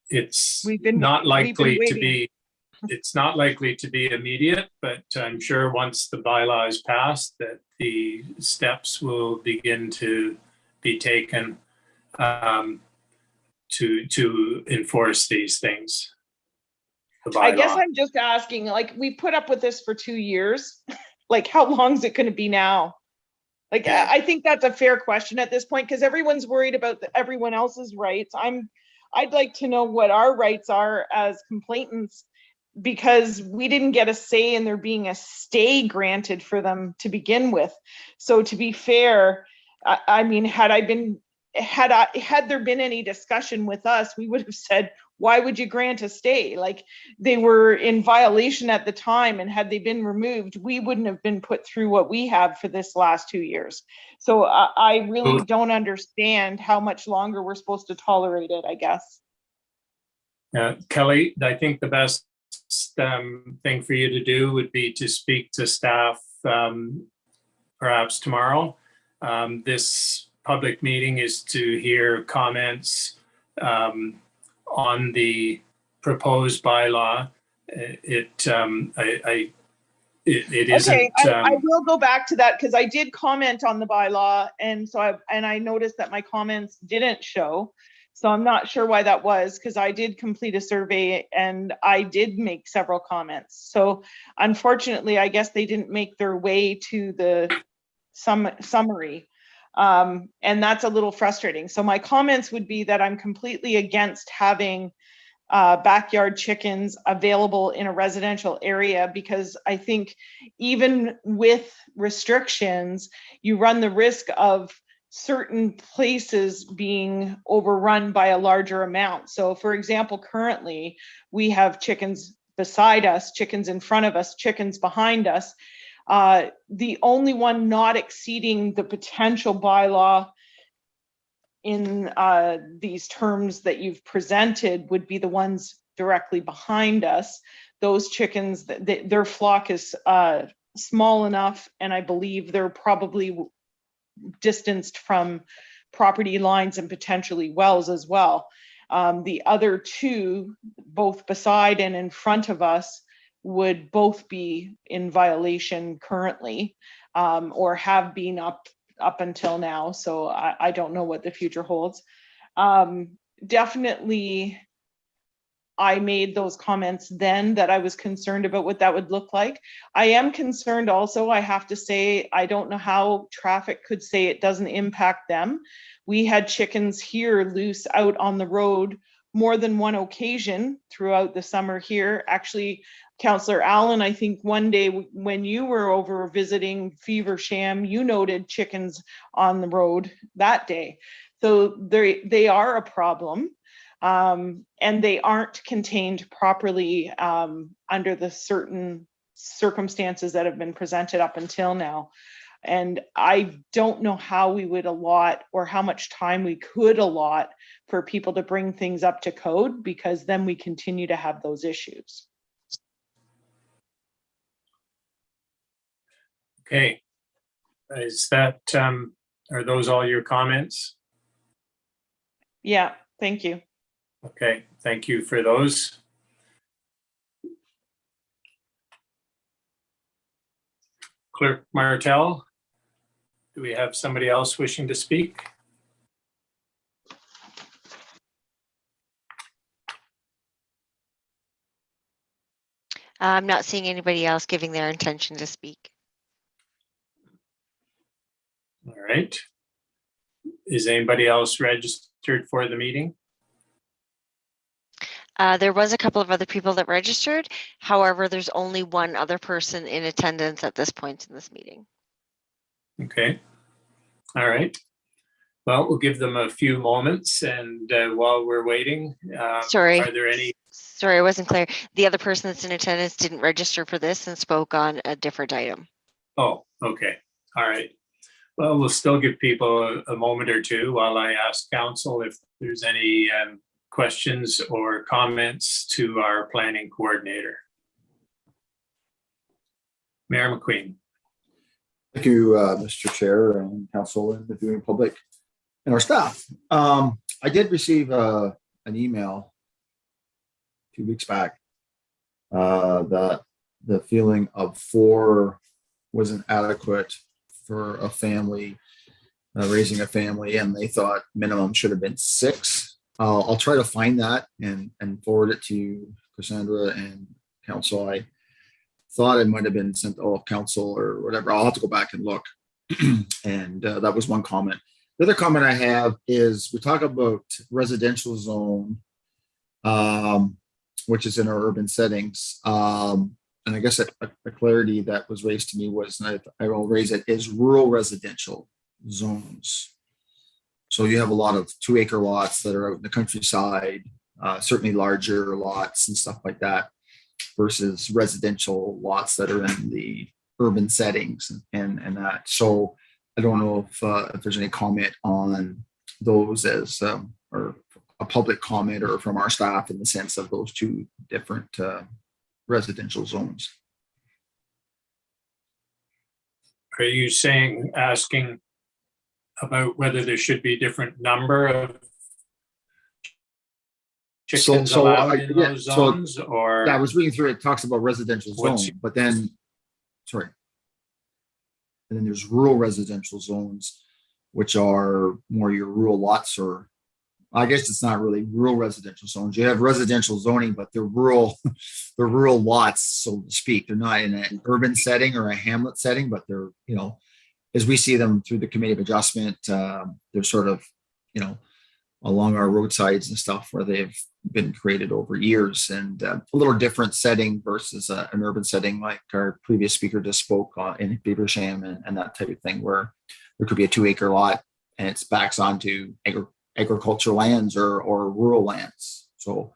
S2: It's
S21: We've been
S2: likely to
S21: waiting.
S2: be, it's not likely to be immediate, but I'm sure once the bylaw is passed that the steps will begin to be taken to enforce these things. The
S21: I guess
S2: bylaw.
S21: I'm just asking, like, we put up with this for 2 years. Like, how long is it going to be now? Like, I think that's a fair question at this point, because everyone's worried about everyone else's rights. I'd like to know what our rights are as complainants, because we didn't get a say in there being a stay granted for them to begin with. So to be fair, I mean, had there been any discussion with us, we would have said, why would you grant a stay? Like, they were in violation at the time, and had they been removed, we wouldn't have been put through what we have for this last 2 years. So I really don't understand how much longer we're supposed to tolerate it, I guess.
S2: Kelly, I think the best thing for you to do would be to speak to staff perhaps tomorrow. This public meeting is to hear comments on the proposed bylaw. It isn't.
S21: Okay, I will go back to that, because I did comment on the bylaw, and so I noticed that my comments didn't show. So I'm not sure why that was, because I did complete a survey and I did make several comments. So unfortunately, I guess they didn't make their way to the summary. And that's a little frustrating. So my comments would be that I'm completely against having backyard chickens available in a residential area, because I think even with restrictions, you run the risk of certain places being overrun by a larger amount. So for example, currently we have chickens beside us, chickens in front of us, chickens behind us. The only one not exceeding the potential bylaw in these terms that you've presented would be the ones directly behind us. Those chickens, their flock is small enough, and I believe they're probably distanced from property lines and potentially wells as well. The other two, both beside and in front of us, would both be in violation currently, or have been up until now. So I don't know what the future holds. Definitely, I made those comments then that I was concerned about what that would look like. I am concerned also, I have to say, I don't know how traffic could say it doesn't impact them. We had chickens here loose out on the road more than one occasion throughout the summer here. Actually, Councillor Allen, I think one day when you were over visiting Feversham, you noted chickens on the road that day. So they are a problem. And they aren't contained properly under the certain circumstances that have been presented up until now. And I don't know how we would allot, or how much time we could allot for people to bring things up to code, because then we continue to have those issues.
S2: Okay. Is that, are those all your comments?
S21: Yeah, thank you.
S2: Okay, thank you for those. Clerk Martel, do we have somebody else wishing to speak?
S4: I'm not seeing anybody else giving their intention to speak.
S2: All right. Is anybody else registered for the meeting?
S4: There was a couple of other people that registered. However, there's only one other person in attendance at this point in this meeting.
S2: Okay. All right. Well, we'll give them a few moments, and while we're waiting,
S4: Sorry.
S2: are there any?
S4: Sorry, I wasn't clear. The other person that's in attendance didn't register for this and spoke on a different item.
S2: Oh, okay. All right. Well, we'll still give people a moment or two while I ask council if there's any questions or comments to our planning coordinator. Mayor McQueen.
S15: Thank you, Mr. Chair and council and the viewing public and our staff. I did receive an email 2 weeks back that the feeling of 4 wasn't adequate for a family, raising a family, and they thought minimum should have been 6. I'll try to find that and forward it to Cassandra and council. I thought it might have been sent to all council or whatever. I'll have to go back and look. And that was one comment. The other comment I have is we talk about residential zone, which is in our urban settings. And I guess a clarity that was raised to me was, and I will raise it, is rural residential zones. So you have a lot of 2-acre lots that are out in the countryside, certainly larger lots and stuff like that, versus residential lots that are in the urban settings and that. So I don't know if there's any comment on those as or a public comment or from our staff in the sense of those 2 different residential zones.
S2: Are you asking about whether there should be different number of chickens allowed in those zones? Or
S15: yeah, I was reading through it. Talks about residential zone, but then, sorry. And then there's rural residential zones, which are more your rural lots, or I guess it's not really rural residential zones. You have residential zoning, but they're rural, they're rural lots, so to speak. They're not in an urban setting or a hamlet setting, but they're, you know, as we see them through the committee of adjustment, they're sort of, you know, along our roadsides and stuff where they've been created over years, and a little different setting versus an urban setting like our previous speaker just spoke in Beaversham and that type of thing, where there could be a 2-acre lot and it backs onto agricultural lands or rural lands. So,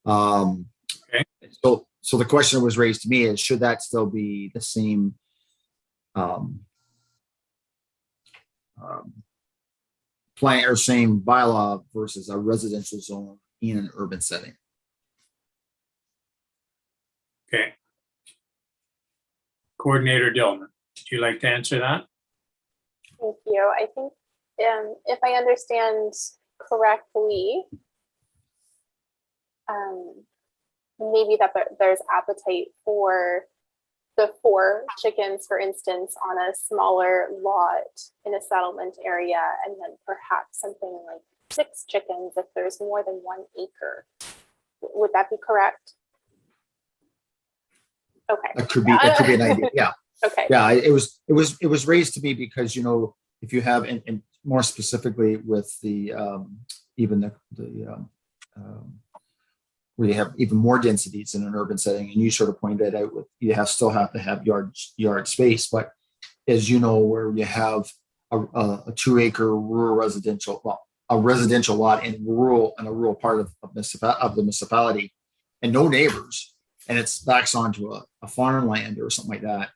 S2: okay.
S15: So the question that was raised to me is, should that still be the same plan or same bylaw versus a residential zone in an urban setting?
S2: Okay. Coordinator Dillman, would you like to answer that?
S20: Thank you. I think if I understand correctly, maybe that there's appetite for the 4 chickens, for instance, on a smaller lot in a settlement area, and then perhaps something like 6 chickens if there's more than 1 acre. Would that be correct? Okay.
S15: That could be an idea. Yeah.
S20: Okay.
S15: Yeah. It was raised to me because, you know, if you have, and more specifically with the even the where you have even more densities in an urban setting, and you sort of pointed out with still have to have yard space, but as you know, where you have a 2-acre rural residential, well, a residential lot in a rural part of the municipality, and no neighbors, and it's backs onto a farmland or something like that.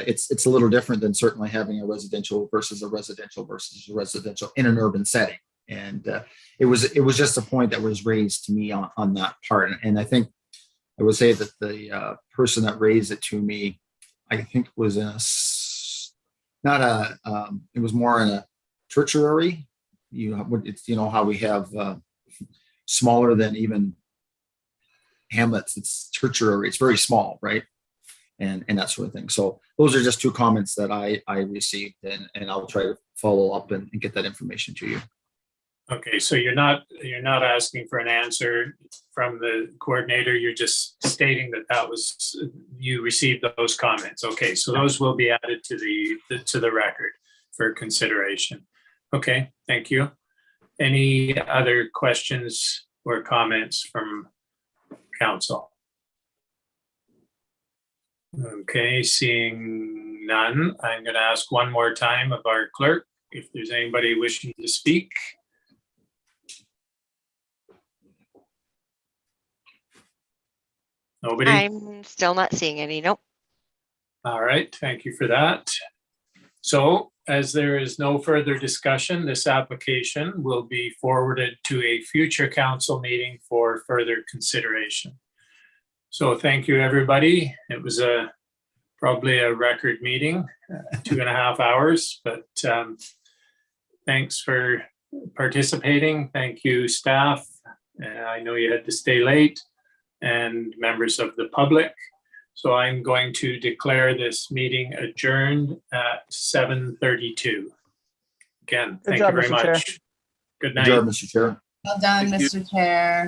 S15: It's a little different than certainly having a residential versus a residential in an urban setting. And it was just a point that was raised to me on that part. And I think I would say that the person that raised it to me, I think was it was more in a tertiary. You know how we have smaller than even hamlets. It's tertiary. It's very small, right? And that sort of thing. So those are just two comments that I received, and I'll try to follow up and get that information to you.
S2: Okay, so you're not asking for an answer from the coordinator. You're just stating that was you received those comments. Okay, so those will be added to the record for consideration. Okay, thank you. Any other questions or comments from council? Okay, seeing none, I'm going to ask one more time of our clerk if there's anybody wishing to speak. Nobody?
S4: I'm still not seeing any. Nope.
S2: All right, thank you for that. So as there is no further discussion, this application will be forwarded to a future council meeting for further consideration. So thank you, everybody. It was probably a record meeting, 2.5 hours, but thanks for participating. Thank you, staff. I know you had to stay late, and members of the public. So I'm going to declare this meeting adjourned at 7:32. Again, thank you very much. Good night.
S15: Good job, Mr. Chair.
S7: Well done, Mr. Chair.